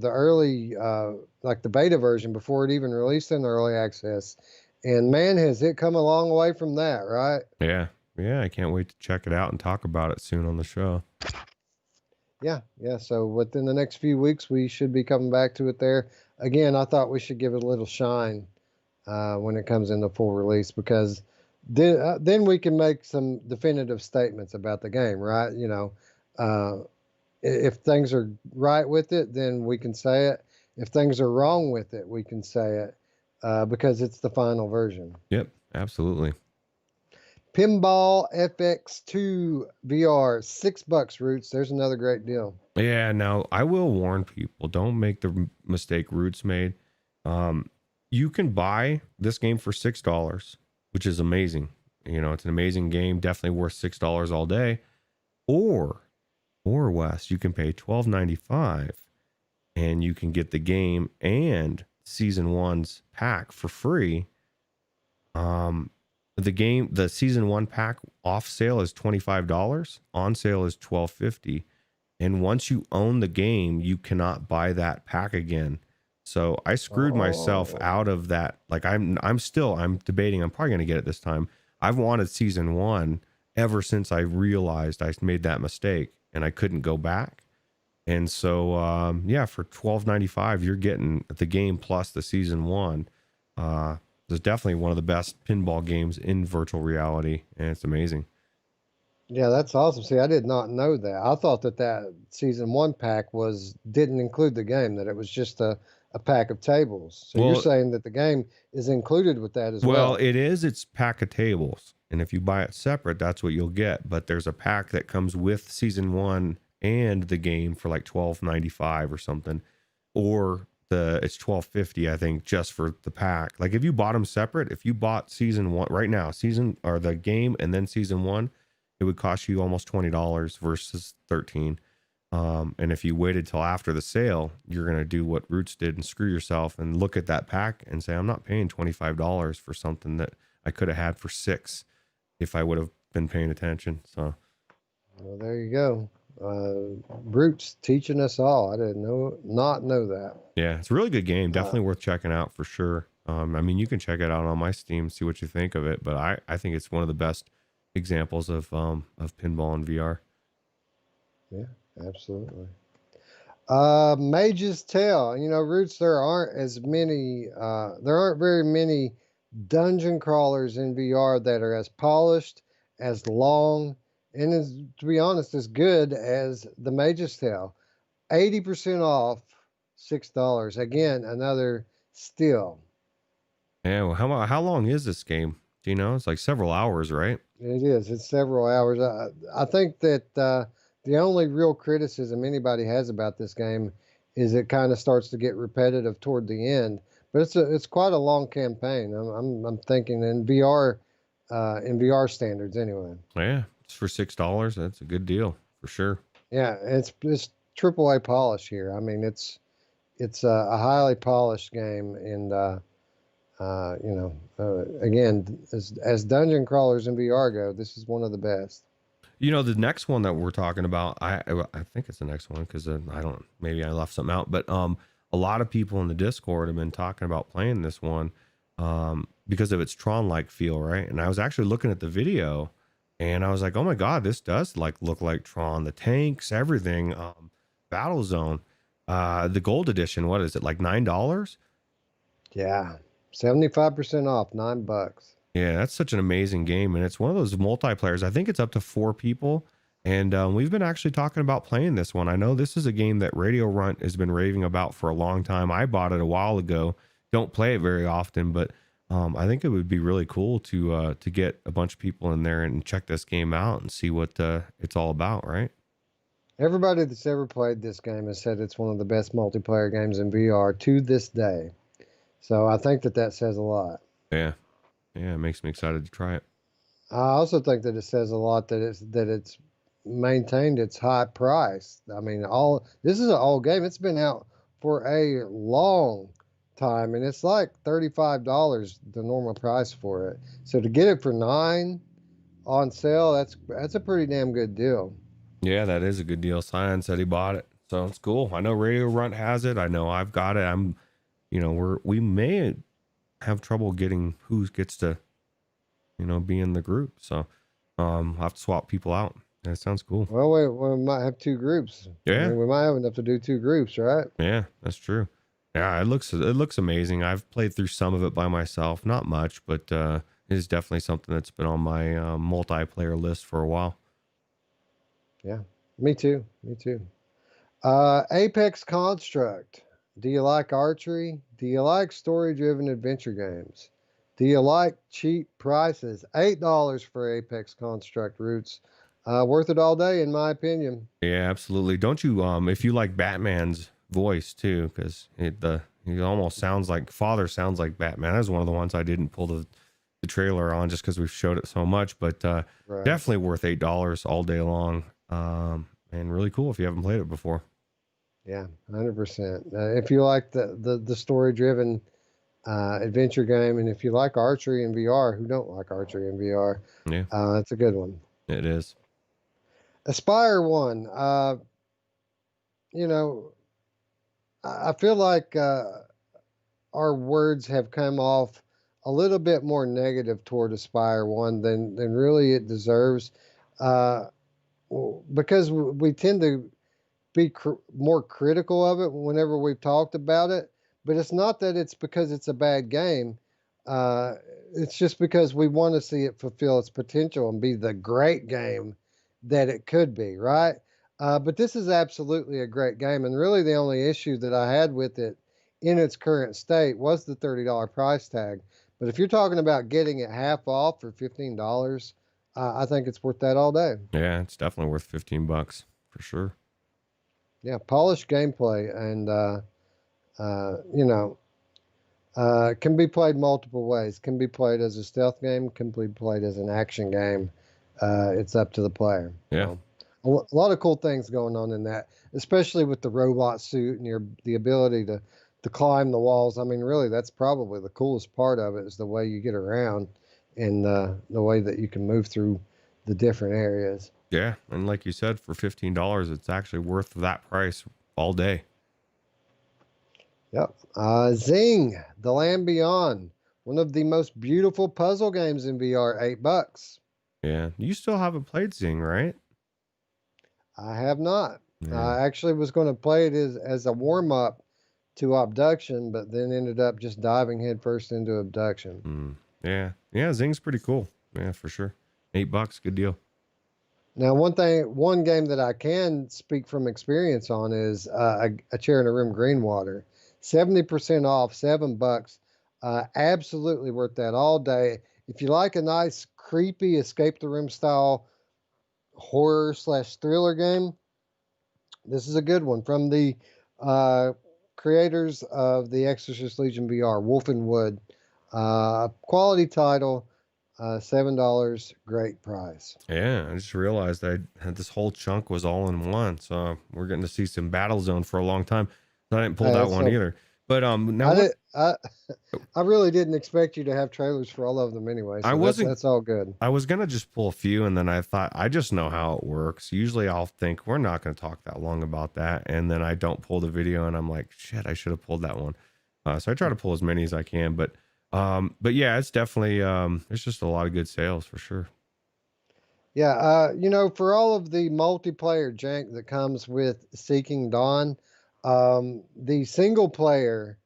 early like the beta version before it even released in early access, and man, has it come a long way from that, right? Yeah, I can't wait to check it out and talk about it soon on the show. Yeah. So within the next few weeks, we should be coming back to it there. Again, I thought we should give it a little shine when it comes into full release, because then we can make some definitive statements about the game, right? If things are right with it, then we can say it. If things are wrong with it, we can say it because it's the final version. Yep, absolutely. Pinball FX2 VR, $6, Roots. There's another great deal. Yeah, now I will warn people, don't make the mistake Roots made. You can buy this game for $6, which is amazing. It's an amazing game, definitely worth $6 all day. Or Wes, you can pay $12.95 and you can get the game and season 1's pack for free. The season 1 pack off sale is $25, on sale is $12.50. And once you own the game, you cannot buy that pack again. So I screwed myself out of that. Like I'm debating. I'm probably going to get it this time. I've wanted season 1 ever since I realized I made that mistake and I couldn't go back. And so, for $12.95, you're getting the game plus the season 1. It's definitely one of the best pinball games in virtual reality, and it's amazing. Yeah, that's awesome. See, I did not know that. I thought that season 1 pack didn't include the game, that it was just a pack of tables. So you're saying that the game is included with that as well? Well, it is. It's pack of tables. And if you buy it separate, that's what you'll get. But there's a pack that comes with season 1 and the game for like $12.95 or something. Or it's $12.50, I think, just for the pack. Like if you bought them separate, if you bought season 1 right now, the game and then season 1, it would cost you almost $20 versus $13. And if you waited till after the sale, you're going to do what Roots did and screw yourself and look at that pack and say, I'm not paying $25 for something that I could have had for $6 if I would have been paying attention. So, well, there you go. Roots teaching us all. I didn't not know that. Yeah, it's a really good game. Definitely worth checking out for sure. I mean, you can check it out on my Steam, see what you think of it. But I think it's one of the best examples of pinball in VR. Yeah, absolutely. Mage's Tale. Roots, there aren't very many dungeon crawlers in VR that are as polished, as long, and to be honest, as good as the Mage's Tale. 80% off, $6. Again, another steal. Yeah, well, how long is this game? Do you know? It's like several hours, right? It is. It's several hours. I think that the only real criticism anybody has about this game is it kind of starts to get repetitive toward the end. But it's quite a long campaign. I'm thinking in VR standards anyway. Yeah, it's for $6. That's a good deal for sure. Yeah, it's AAA polish here. I mean, it's a highly polished game, and again, as dungeon crawlers in VR go, this is one of the best. The next one that we're talking about, I think it's the next one because maybe I left something out, but a lot of people in the Discord have been talking about playing this one because of its Tron-like feel, right? And I was actually looking at the video, and I was like, oh my god, this does look like Tron. The tanks, everything, Battle Zone, the Gold Edition. What is it, like $9? Yeah, 75% off, $9. Yeah, that's such an amazing game, and it's one of those multiplayers. I think it's up to 4 people, and we've been actually talking about playing this one. I know this is a game that Radio Runt has been raving about for a long time. I bought it a while ago. Don't play it very often, but I think it would be really cool to get a bunch of people in there and check this game out and see what it's all about, right? Everybody that's ever played this game has said it's one of the best multiplayer games in VR to this day. So I think that says a lot. Yeah. Yeah, it makes me excited to try it. I also think that it says a lot that it's maintained its high price. I mean, all this is an old game. It's been out for a long time, and it's like $35 the normal price for it. So to get it for 9 on sale, that's a pretty damn good deal. Yeah, that is a good deal. Cyan said he bought it, so it's cool. I know Radio Runt has it. I know I've got it. We may have trouble getting who gets to, be in the group. So, I'll have to swap people out. That sounds cool. Well, we might have 2 groups. Yeah, I mean, we might have enough to do 2 groups, right? yeah, that's true. Yeah, it looks amazing. I've played through some of it by myself, not much, but it is definitely something that's been on my multiplayer list for a while. Yeah, me too. Me too. Apex Construct. Do you like archery? Do you like story-driven adventure games? Do you like cheap prices? $8 for Apex Construct Roots. Worth it all day, in my opinion. Yeah, absolutely. Don't you if you like Batman's voice too, because he almost sounds like sounds like Batman. That's one of the ones I didn't pull the trailer on just because we've showed it so much, but Right. definitely worth $8 all day long. And really cool if you haven't played it before. Yeah, 100%. If you like the story-driven adventure game, and if you like archery in VR, who don't like archery in VR? Yeah, It's a good one. it is. Aspire One. You know, I feel like our words have come off a little bit more negative toward Aspire One than really it deserves, uh, because we tend to be more critical of it whenever we've talked about it. But it's not that it's because it's a bad game. Uh, it's just because we want to see it fulfill its potential and be the great game that it could be, right? But this is absolutely a great game. And really, the only issue that I had with it in its current state was the $30 price tag. But if you're talking about getting it half off for $15, I think it's worth that all day. Yeah, it's definitely worth $15 for sure. Yeah, polished gameplay, and can be played multiple ways. Can be played as a stealth game. Can be played as an action game. It's up to the player. Yeah. So, a lot of cool things going on in that, especially with the robot suit and the ability to climb the walls. I mean, really, that's probably the coolest part of it is the way you get around and the way that you can move through the different areas. Yeah, and like you said, for $15, it's actually worth that price all day. Yep. Zing, The Land Beyond, one of the most beautiful puzzle games in VR, $8. Yeah, you still haven't played Zing, right? I have not. Yeah. I actually was going to play it as a warm up to Abduction, but then ended up just diving headfirst into Abduction. Yeah, Zing's pretty cool. Yeah, for sure. $8, good deal. Now, one game that I can speak from experience on is a Chair in a Room Greenwater, 70% off, $7. Absolutely worth that all day. If you like a nice, creepy, escape the room style horror / thriller game, this is a good one from the creators of the Exorcist Legion VR, Wolf and Wood. Quality title. $7, great price. Yeah, I just realized I had this whole chunk was all in one, so we're getting to see some Battlezone for a long time. I didn't pull that one either. But now I really didn't expect you to have trailers for all of them anyway. So that's all good. I was gonna just pull a few, and then I thought I just know how it works. Usually I'll think we're not gonna talk that long about that, and then I don't pull the video, and I'm like, shit, I should have pulled that one. So I try to pull as many as I can, but yeah, it's definitely there's just a lot of good sales for sure. Yeah, for all of the multiplayer jank that comes with Seeking Dawn, the single player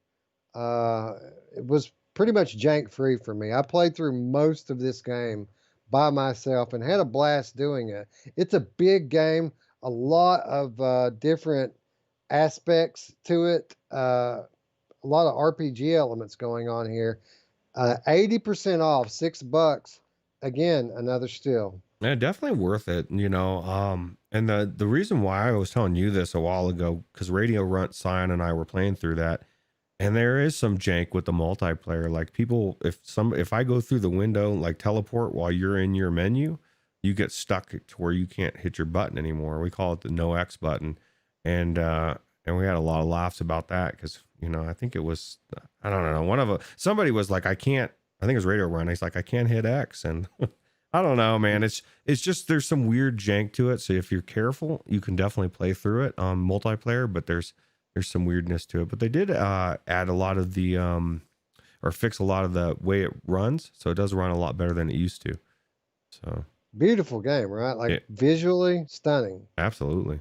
was pretty much jank free for me. I played through most of this game by myself and had a blast doing it. It's a big game, a lot of different aspects to it, a lot of RPG elements going on here. 80% off, $6. Again, another steal. Yeah, definitely worth it, and the reason why I was telling you this a while ago, because Radio Runt, Cyan, and I were playing through that, And there is some jank with the multiplayer. Like people, if I go through the window, like teleport while you're in your menu, you get stuck to where you can't hit your button anymore. We call it the no X button. And we had a lot of laughs about that because, I think it was, I don't know, somebody was like, I think it was Radio Run. He's like, I can't hit X. And I don't know, man. It's just, there's some weird jank to it. So if you're careful, you can definitely play through it on multiplayer, but there's some weirdness to it. But they did add a lot of the, or fix a lot of the way it runs. So it does run a lot better than it used to. So Beautiful game, right? Like visually stunning. Absolutely.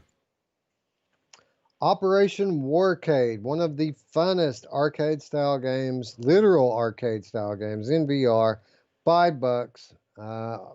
Operation Warcade, one of the funnest arcade style games, literal arcade style games in VR, $5.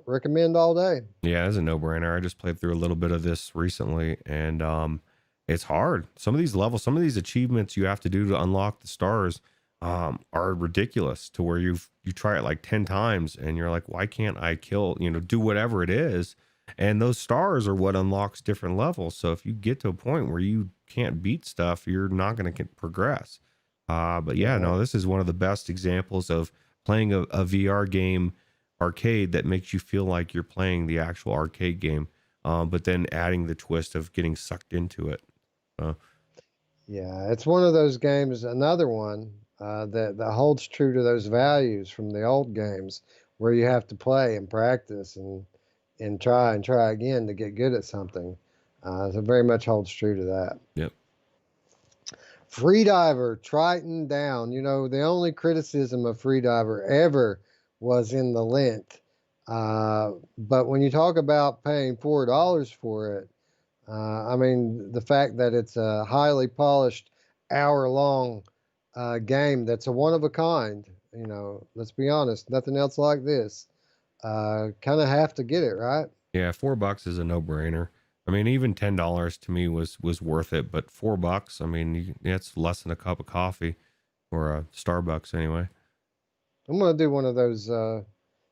Recommend all day. Yeah, it's a no-brainer. I just played through a little bit of this recently, and it's hard. Some of these levels, some of these achievements you have to do to unlock the stars are ridiculous, to where you try it like 10 times and you're like, why can't I kill, do whatever it is? And those stars are what unlocks different levels. So if you get to a point where you can't beat stuff, you're not going to progress. But yeah, no, this is one of the best examples of playing a VR game arcade that makes you feel like you're playing the actual arcade game, but then adding the twist of getting sucked into it. Yeah, it's one of those games, another one that holds true to those values from the old games, where you have to play and practice and try again to get good at something. So very much holds true to that. Yep. Freediver, Triton down. The only criticism of Freediver ever was in the length. But when you talk about paying $4 for it, the fact that it's a highly polished hour-long game that's a one of a kind, let's be honest, nothing else like this. Kind of have to get it, right? Yeah, $4 is a no-brainer. Even $10 to me was worth it, but $4, it's less than a cup of coffee, or a Starbucks anyway. I'm gonna do one of those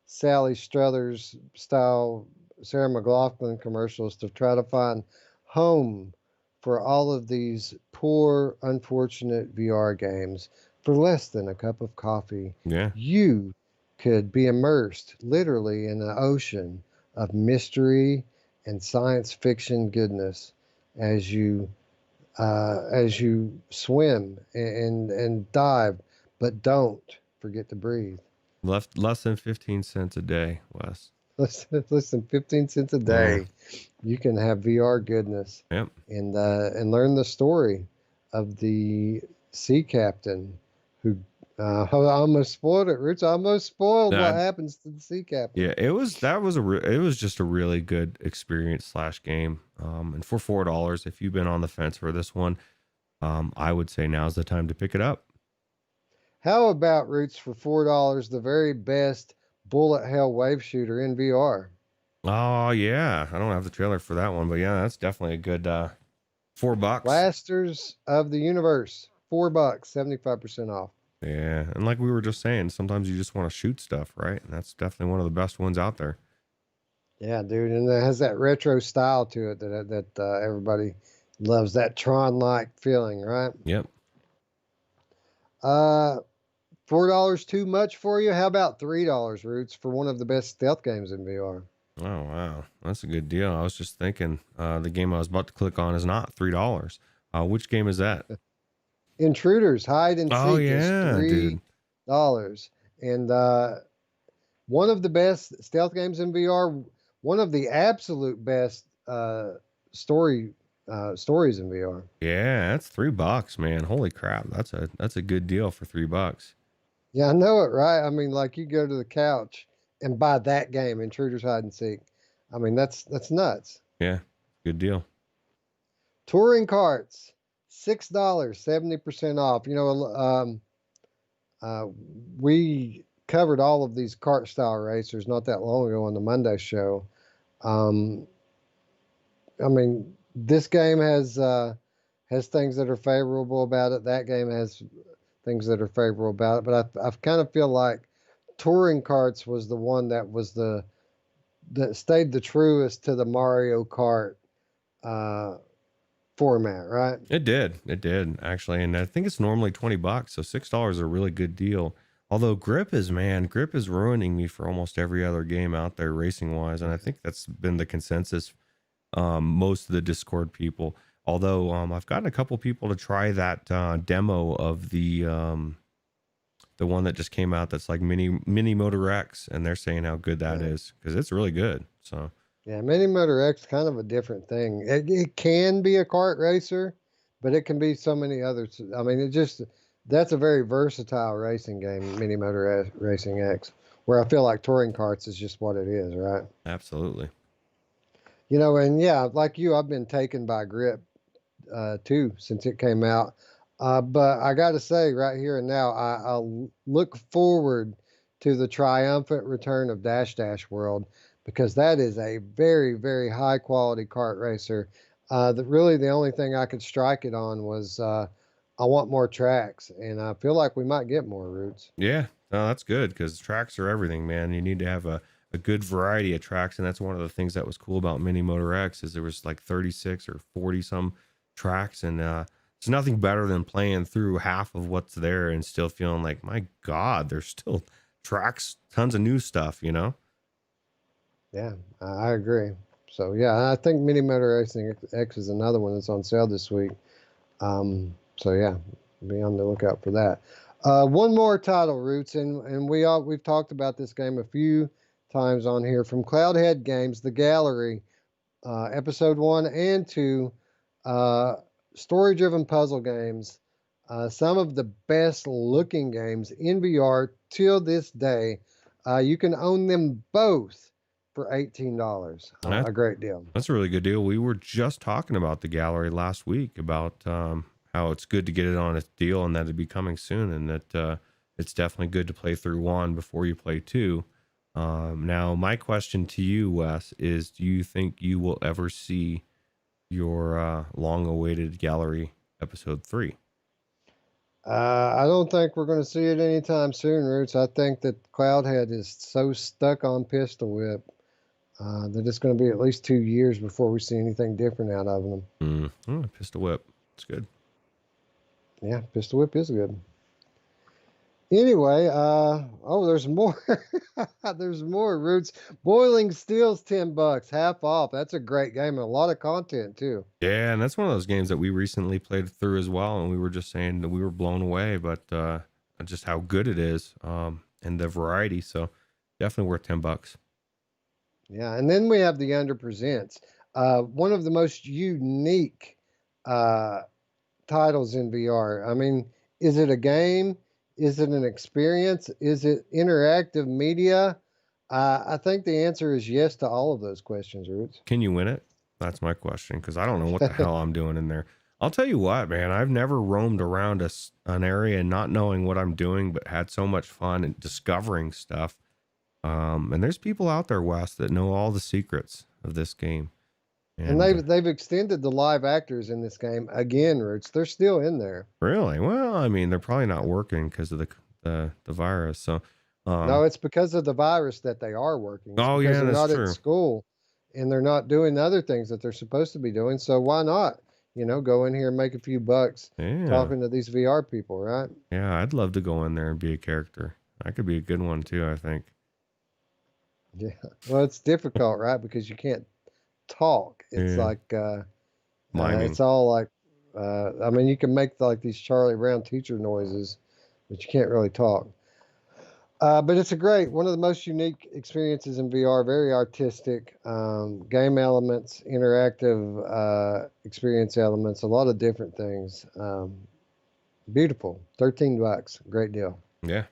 Sally Struthers style Sarah McLachlan commercials to try to find home for all of these poor, unfortunate VR games for less than a cup of coffee. Yeah. You could be immersed literally in an ocean of mystery and science fiction goodness as you swim and dive, but don't forget to breathe. Less than 15 cents a day, Wes. Listen, 15 cents a day, you can have VR goodness. Yep. And learn the story of the sea captain who I almost spoiled it, Roots. I almost spoiled what happens to the sea captain. Yeah, it was just a really good experience / game. And for $4, if you've been on the fence for this one, I would say now's the time to pick it up. How about, Roots, for $4, the very best bullet hell wave shooter in VR? Oh yeah, I don't have the trailer for that one, but yeah, that's definitely a good $4. Blasters of the Universe, $4, 75% off. Yeah, and like we were just saying, sometimes you just want to shoot stuff, right? And that's definitely one of the best ones out there. Yeah, dude, and it has that retro style to it that everybody loves, that Tron-like feeling, right? Yep. $4 too much for you? How about $3, Roots, for one of the best stealth games in VR? Oh wow, that's a good deal. I was just thinking, the game I was about to click on is not $3. Which game is that? Intruders Hide and Seek. Oh yeah, is $3. And one of the best stealth games in VR, one of the absolute best stories in VR. Yeah, that's $3, man. Holy crap, that's a good deal for $3. Yeah, I know it, right? Like you go to the couch and buy that game, Intruders Hide and Seek. That's nuts. Yeah, good deal. Touring carts, $6, 70% off. We covered all of these kart style racers not that long ago on the Monday show. This game has things that are favorable about it. That game has things that are favorable about it. But I kind of feel like touring carts was the one that stayed the truest to the Mario Kart format, right? It did actually, and I think it's normally $20, so $6 is a really good deal. Although grip is ruining me for almost every other game out there racing wise, and I think that's been the consensus. Most of the Discord people, although I've gotten a couple people to try that demo of the one that just came out that's like mini Motor X, and they're saying how good that is because it's really good. So yeah, Mini Motor X kind of a different thing. It can be a kart racer, but it can be so many others. I mean, that's a very versatile racing game, Mini Motor Racing X, where I feel like touring karts is just what it is, right? absolutely. You know, and yeah, like you, I've been taken by Grip too since it came out. But I got to say, right here and now, I look forward to the triumphant return of Dash Dash World because that is a very, very high quality kart racer. Really the only thing I could strike it on was I want more tracks, and I feel like we might get more routes. Yeah, no, that's good because tracks are everything, man. You need to have a good variety of tracks, and that's one of the things that was cool about Mini Motor X is there was like 36 or 40 some tracks, and it's nothing better than playing through half of what's there and still feeling like, my God, there's still tracks, tons of new stuff, you know? Yeah, I agree. So yeah, I think Mini Motor Racing X is another one that's on sale this week. So yeah, be on the lookout for that. One more title, Roots, and we've talked about this game a few times on here from Cloudhead Games, The Gallery, episode 1 and 2, story-driven puzzle games. Some of the best looking games in VR till this day. You can own them both for $18. A great deal. That's a really good deal. We were just talking about the gallery last week about how it's good to get it on a deal and that it'd be coming soon, and that it's definitely good to play through 1 before you play 2. Now, my question to you, Wes, is do you think you will ever see your long-awaited gallery episode 3? I don't think we're going to see it anytime soon, Roots. I think that Cloudhead is so stuck on Pistol Whip that it's going to be at least 2 years before we see anything different out of them. Pistol Whip. It's good. Yeah, Pistol Whip is good. Anyway, there's more. There's more, Roots. Boiling Steel's $10, half off. That's a great game and a lot of content too. Yeah, and that's one of those games that we recently played through as well, and we were just saying that we were blown away, but just how good it is, and the variety. So definitely worth $10. Yeah, and then we have the Under Presents, one of the most unique titles in VR. I mean, is it a game? Is it an experience? Is it interactive media? I think the answer is yes to all of those questions, Roots. Can you win it? That's my question, because I don't know what the hell I'm doing in there. I'll tell you what, man, I've never roamed around an area not knowing what I'm doing, but had so much fun and discovering stuff. And there's people out there, Wes, that know all the secrets of this game. And they've extended the live actors in this game again, Roots. They're still in there. Really? Well, I mean, they're probably not working because of the virus. So no, it's because of the virus that they are working. It's oh because yeah, they're that's not true. at school and they're not doing other things that they're supposed to be doing. So why not? Go in here and make a few bucks talking to these VR people, right? Yeah, I'd love to go in there and be a character. I could be a good one too, I think. Yeah. Well, it's difficult, right? Because you can't talk. It's like it's all like I mean, you can make like these Charlie Brown teacher noises, but you can't really talk. But it's one of the most unique experiences in VR, very artistic, game elements, interactive experience elements, a lot of different things. Beautiful. $13. Great deal. Yeah.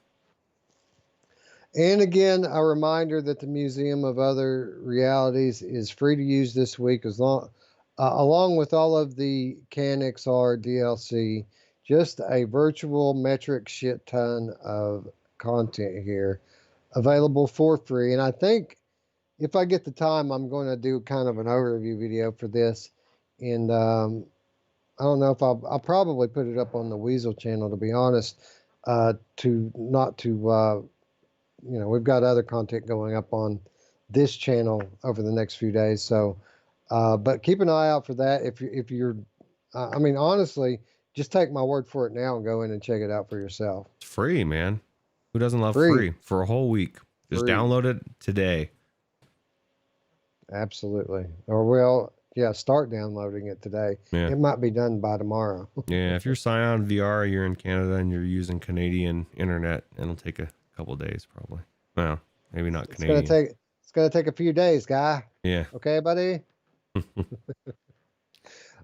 And again, a reminder that the Museum of Other Realities is free to use this week, along with all of the CanXR DLC. Just a virtual metric shit ton of content here, available for free. And I think if I get the time, I'm going to do kind of an overview video for this. And I don't know if I'll probably put it up on the Weasel channel, to be honest, we've got other content going up on this channel over the next few days. So, but keep an eye out for that. If you're I mean, honestly, just take my word for it now and go in and check it out for yourself. It's free, man. Who doesn't love Free. free for a whole week? Just Free. download it today. Absolutely. Or well, yeah, start downloading it today. Yeah. It might be done by tomorrow. Yeah, if you're Scion VR, you're in Canada and you're using Canadian internet, it'll take a couple days probably. Well, maybe not Canadian. It's gonna take a few days, guy. Yeah. Okay, buddy.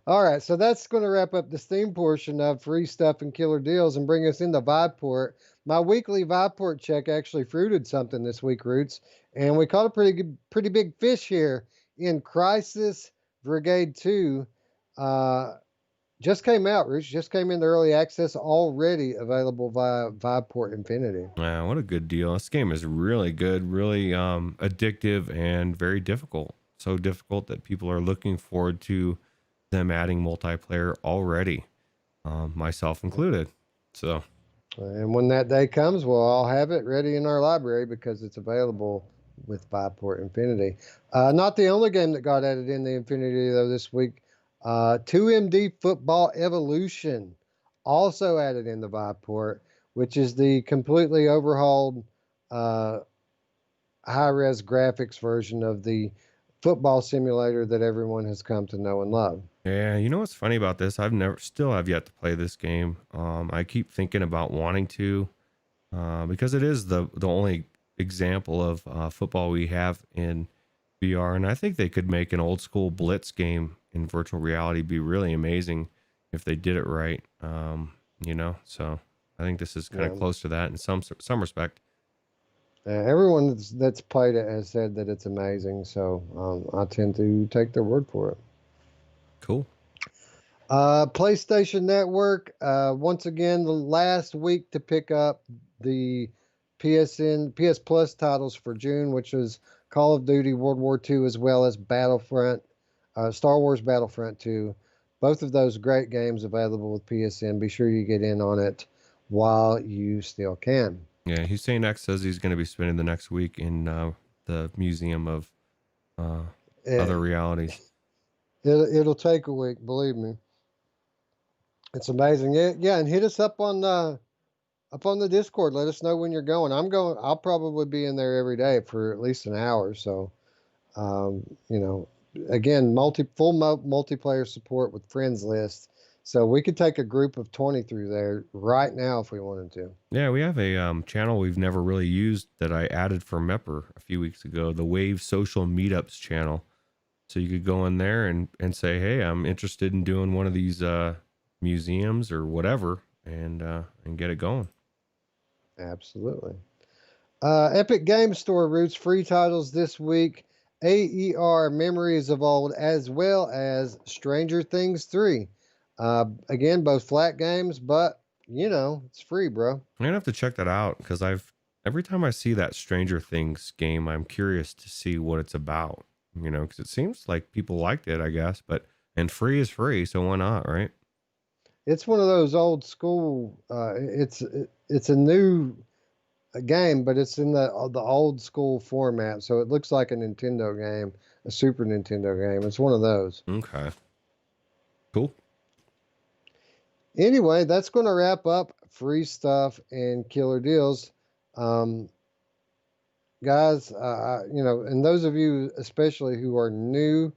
All right, so that's going to wrap up the Steam portion of free stuff and killer deals and bring us into Viveport. My weekly Viveport check actually fruited something this week, Roots, and we caught a pretty big fish here in Crisis Brigade 2. Just came out, Roots. Just came into early access, already available via Viveport Infinity. Wow, what a good deal. This game is really good, really addictive, and very difficult. So difficult that people are looking forward to them adding multiplayer already, myself included. So, and when that day comes, we'll all have it ready in our library because it's available with Viveport Infinity. Not the only game that got added in the Infinity though this week. 2MD Football Evolution also added in the Viveport, which is the completely overhauled high-res graphics version of the football simulator that everyone has come to know and love. Yeah, you know what's funny about this? Still have yet to play this game. I keep thinking about wanting to, because it is the only example of football we have in VR, and I think they could make an old school Blitz game in virtual reality be really amazing if they did it right. So I think this is kind of close to that in some respect. Everyone that's played it has said that it's amazing, so I tend to take their word for it. Cool. PlayStation Network, once again, the last week to pick up the PS Plus titles for June, which was Call of Duty World War II, as well as Star Wars Battlefront 2. Both of those great games available with PSN. Be sure you get in on it while you still can. Yeah, Hussein X says he's going to be spending the next week in the Museum of Other Realities. It'll take a week, believe me. It's amazing. Yeah, and hit us up on the Discord. Let us know when you're going. I'll probably be in there every day for at least an hour. So, again, full multiplayer support with friends list. So we could take a group of 20 through there right now if we wanted to. Yeah, we have a channel we've never really used that I added for Mepper a few weeks ago, the Wave Social Meetups channel. So you could go in there and say, hey, I'm interested in doing one of these museums or whatever, and get it going. Absolutely. Epic Game Store Roots free titles this week. AER Memories of Old, as well as Stranger Things 3. Again, both flat games, but it's free, bro. I'm gonna have to check that out because every time I see that Stranger Things game, I'm curious to see what it's about. Because it seems like people liked it, I guess. And free is free, so why not, right? It's one of those old school. It's a new game, but it's in the old school format, so it looks like a Nintendo game, a Super Nintendo game. It's one of those. Okay. Cool. Anyway, that's going to wrap up free stuff and killer deals. Guys, and those of you especially who are new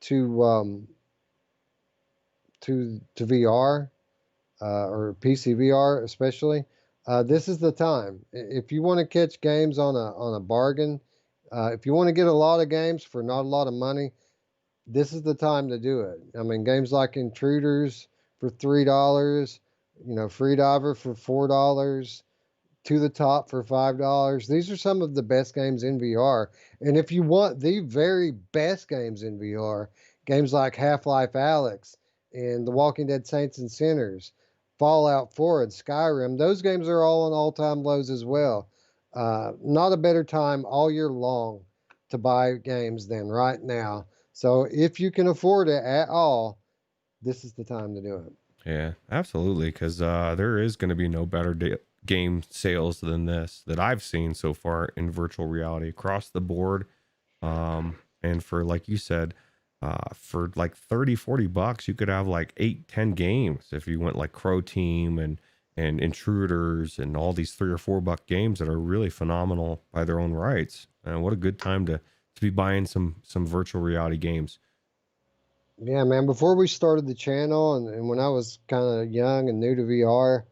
to VR or PC VR especially, this is the time. If you want to catch games on a bargain, if you want to get a lot of games for not a lot of money, this is the time to do it. I mean, games like Intruders for $3, Freediver for $4, To the Top for $5. These are some of the best games in VR. And if you want the very best games in VR, games like Half-Life Alyx and The Walking Dead Saints and Sinners, Fallout 4 and Skyrim, those games are all on all-time lows as well. Not a better time all year long to buy games than right now. So if you can afford it at all, this is the time to do it. Yeah, absolutely. Because there is going to be no better game sales than this that I've seen so far in virtual reality across the board. And for, like you said, for like 30-40 bucks, you could have like 8-10 games if you went like Crow Team and Intruders and all these $3 or $4 games that are really phenomenal by their own rights. And what a good time to be buying some virtual reality games. Yeah, man. Before we started the channel and when I was kind of young and new to VR,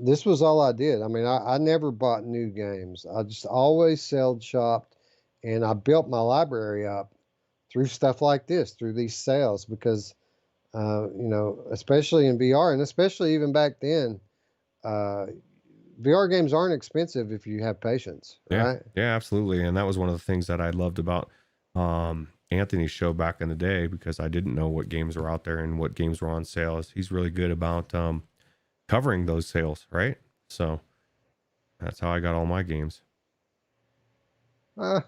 this was all I did. I mean, I never bought new games. I just always sold shopped, and I built my library up through stuff like this, through these sales, because, especially in VR and especially even back then, uh, VR games aren't expensive if you have patience, Yeah, right? yeah, absolutely. And that was one of the things that I loved about Anthony's show back in the day, because I didn't know what games were out there and what games were on sale. He's really good about covering those sales, right? So that's how I got all my games. I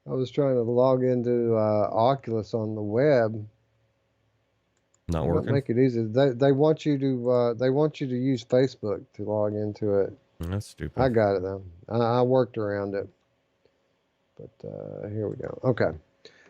was trying to log into Oculus on the web. Not They don't working. make it easy. They want you to use Facebook to log into it. That's I stupid. got it though. I worked around it. But here we go. Okay.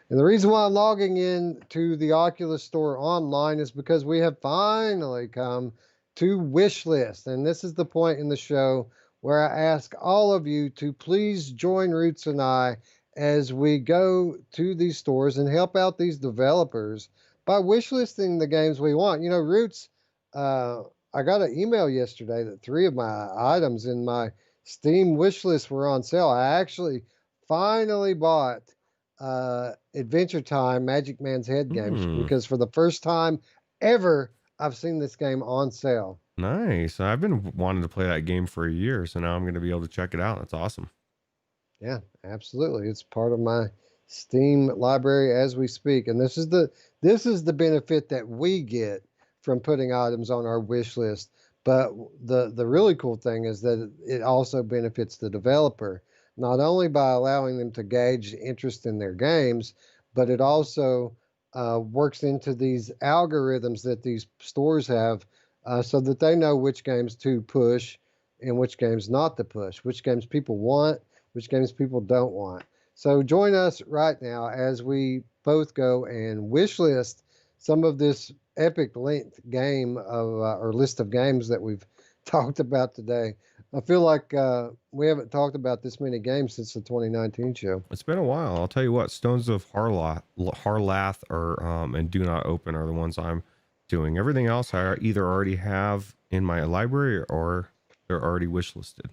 And the reason why I'm logging in to the Oculus store online is because we have finally come to Wishlist. And this is the point in the show where I ask all of you to please join Roots and I as we go to these stores and help out these developers by wishlisting the games we want. You know, Roots, uh, I got an email yesterday that 3 of my items in my Steam wishlist were on sale. I actually finally bought Adventure Time Magic Man's Head games Hmm. because for the first time ever, I've seen this game on sale. Nice. I've been wanting to play that game for a year, so now I'm going to be able to check it out. That's awesome. Yeah, absolutely. It's part of my Steam library as we speak, and this is the benefit that we get from putting items on our wish list. But the really cool thing is that it also benefits the developer, not only by allowing them to gauge interest in their games, but it also works into these algorithms that these stores have, so that they know which games to push and which games not to push, which games people want, which games people don't want. So join us right now as we both go and wish list some of this epic length game of or list of games that we've talked about today. I feel like we haven't talked about this many games since the 2019 show. It's been a while. I'll tell you what, Stones of Harlath or and Do Not Open are the ones I'm doing. Everything else I either already have in my library or they're already wishlisted.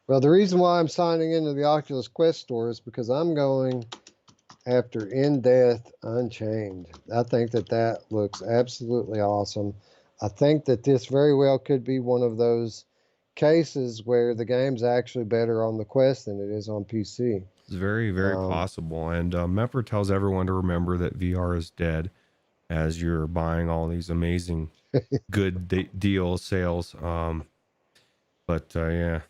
Well, the reason why I'm signing into the Oculus Quest store is because I'm going after In Death Unchained. I think that looks absolutely awesome. I think that this very well could be one of those cases where the game's actually better on the Quest than it is on PC. It's very, very Um, possible. And Mepper tells everyone to remember that VR is dead as you're buying all these amazing good deals, sales. But yeah.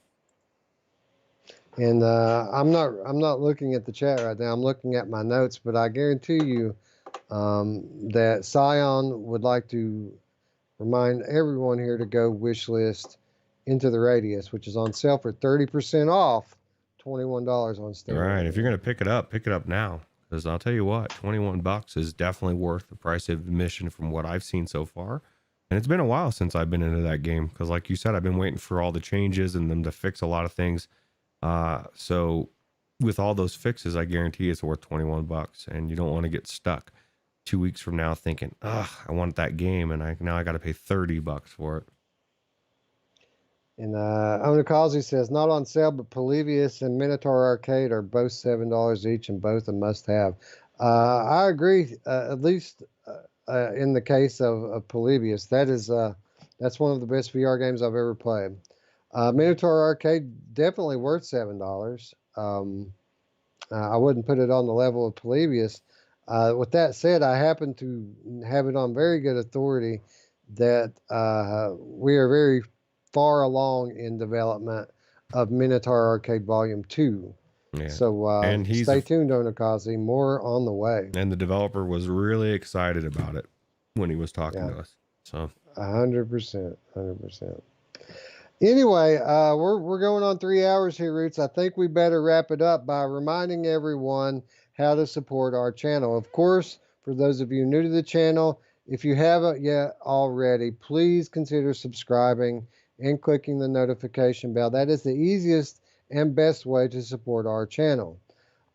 and I'm not looking at the chat right now. I'm looking at my notes, but I guarantee you that Scion would like to remind everyone here to go wish list Into the Radius, which is on sale for 30% off, $21 on Steam Right. right If you're now. going to pick it up now. Because I'll tell you what, 21 bucks is definitely worth the price of admission from what I've seen so far. And it's been a while since I've been into that game. Because like you said, I've been waiting for all the changes and them to fix a lot of things. So with all those fixes, I guarantee it's worth 21 bucks. And you don't want to get stuck 2 weeks from now thinking, ugh, I want that game. And now I got to pay 30 bucks for it. And Onikazi says, not on sale, but Polybius and Minotaur Arcade are both $7 each and both a must have. I agree, at least in the case of Polybius. That's one of the best VR games I've ever played. Minotaur Arcade, definitely worth $7. I wouldn't put it on the level of Polybius. With that said, I happen to have it on very good authority that we are very far along in development of Minotaur Arcade Volume 2. Yeah. So And stay tuned, Onikazi. More on the way. and the developer was really excited about it when he was talking Yeah, to us. So 100%. 100%. Anyway, we're going on 3 hours here, Roots. I think we better wrap it up by reminding everyone how to support our channel. Of course, for those of you new to the channel, if you haven't yet already, please consider subscribing and clicking the notification bell. That is the easiest and best way to support our channel.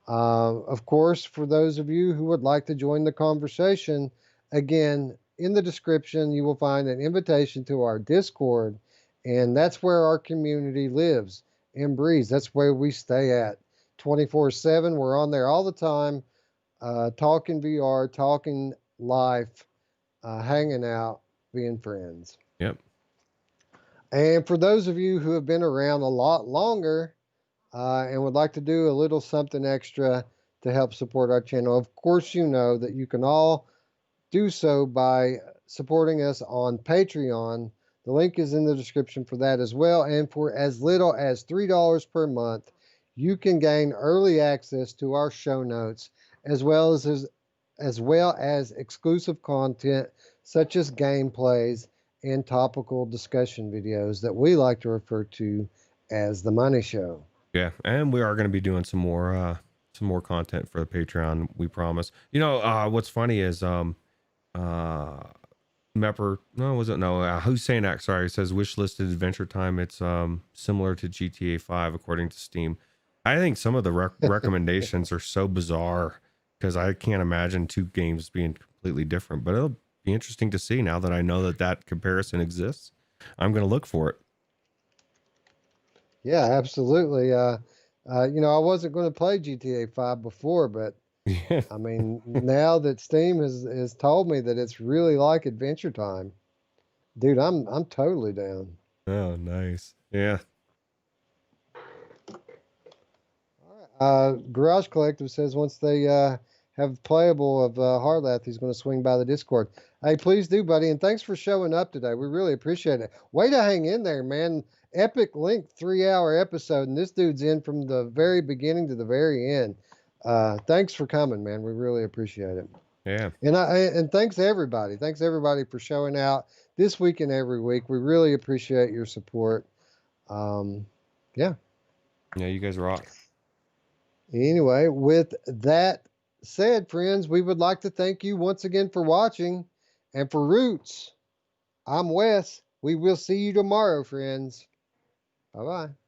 Of course, for those of you who would like to join the conversation, again, in the description, you will find an invitation to our Discord, and that's where our community lives and breathes. That's where we stay at 24/7. We're on there all the time, talking VR, talking life, hanging out, being friends. Yep. And for those of you who have been around a lot longer, and would like to do a little something extra to help support our channel, of course, you know that you can all do so by supporting us on Patreon. The link is in the description for that as well. And for as little as $3 per month, you can gain early access to our show notes, as well as exclusive content such as gameplays and topical discussion videos that we like to refer to as the Money Show. Yeah, and we are going to be doing some more content for the Patreon, we promise. You know, what's funny is Hussein sorry, says Wishlisted Adventure Time. It's similar to GTA 5 according to Steam. I think some of the recommendations are so bizarre because I can't imagine two games being completely different, but it'll be interesting to see now that I know that comparison exists. I'm going to look for it. Yeah, absolutely. You know, I wasn't going to play GTA 5 before, but Yeah. I mean, now that Steam has told me that it's really like Adventure Time, dude, I'm totally down. Oh, nice. Yeah. Garage Collective says once they have playable of Harlath, he's going to swing by the Discord. Hey, please do, buddy, and thanks for showing up today. We really appreciate it. Way to hang in there, man. Epic length 3-hour episode, and this dude's in from the very beginning to the very end. Thanks for coming, man. We really appreciate it. Yeah. And thanks everybody. Thanks everybody for showing out this week and every week. We really appreciate your support. Yeah. Yeah, you guys rock. Anyway, with that said, friends, we would like to thank you once again for watching. And for Roots, I'm Wes. We will see you tomorrow, friends. Bye-bye.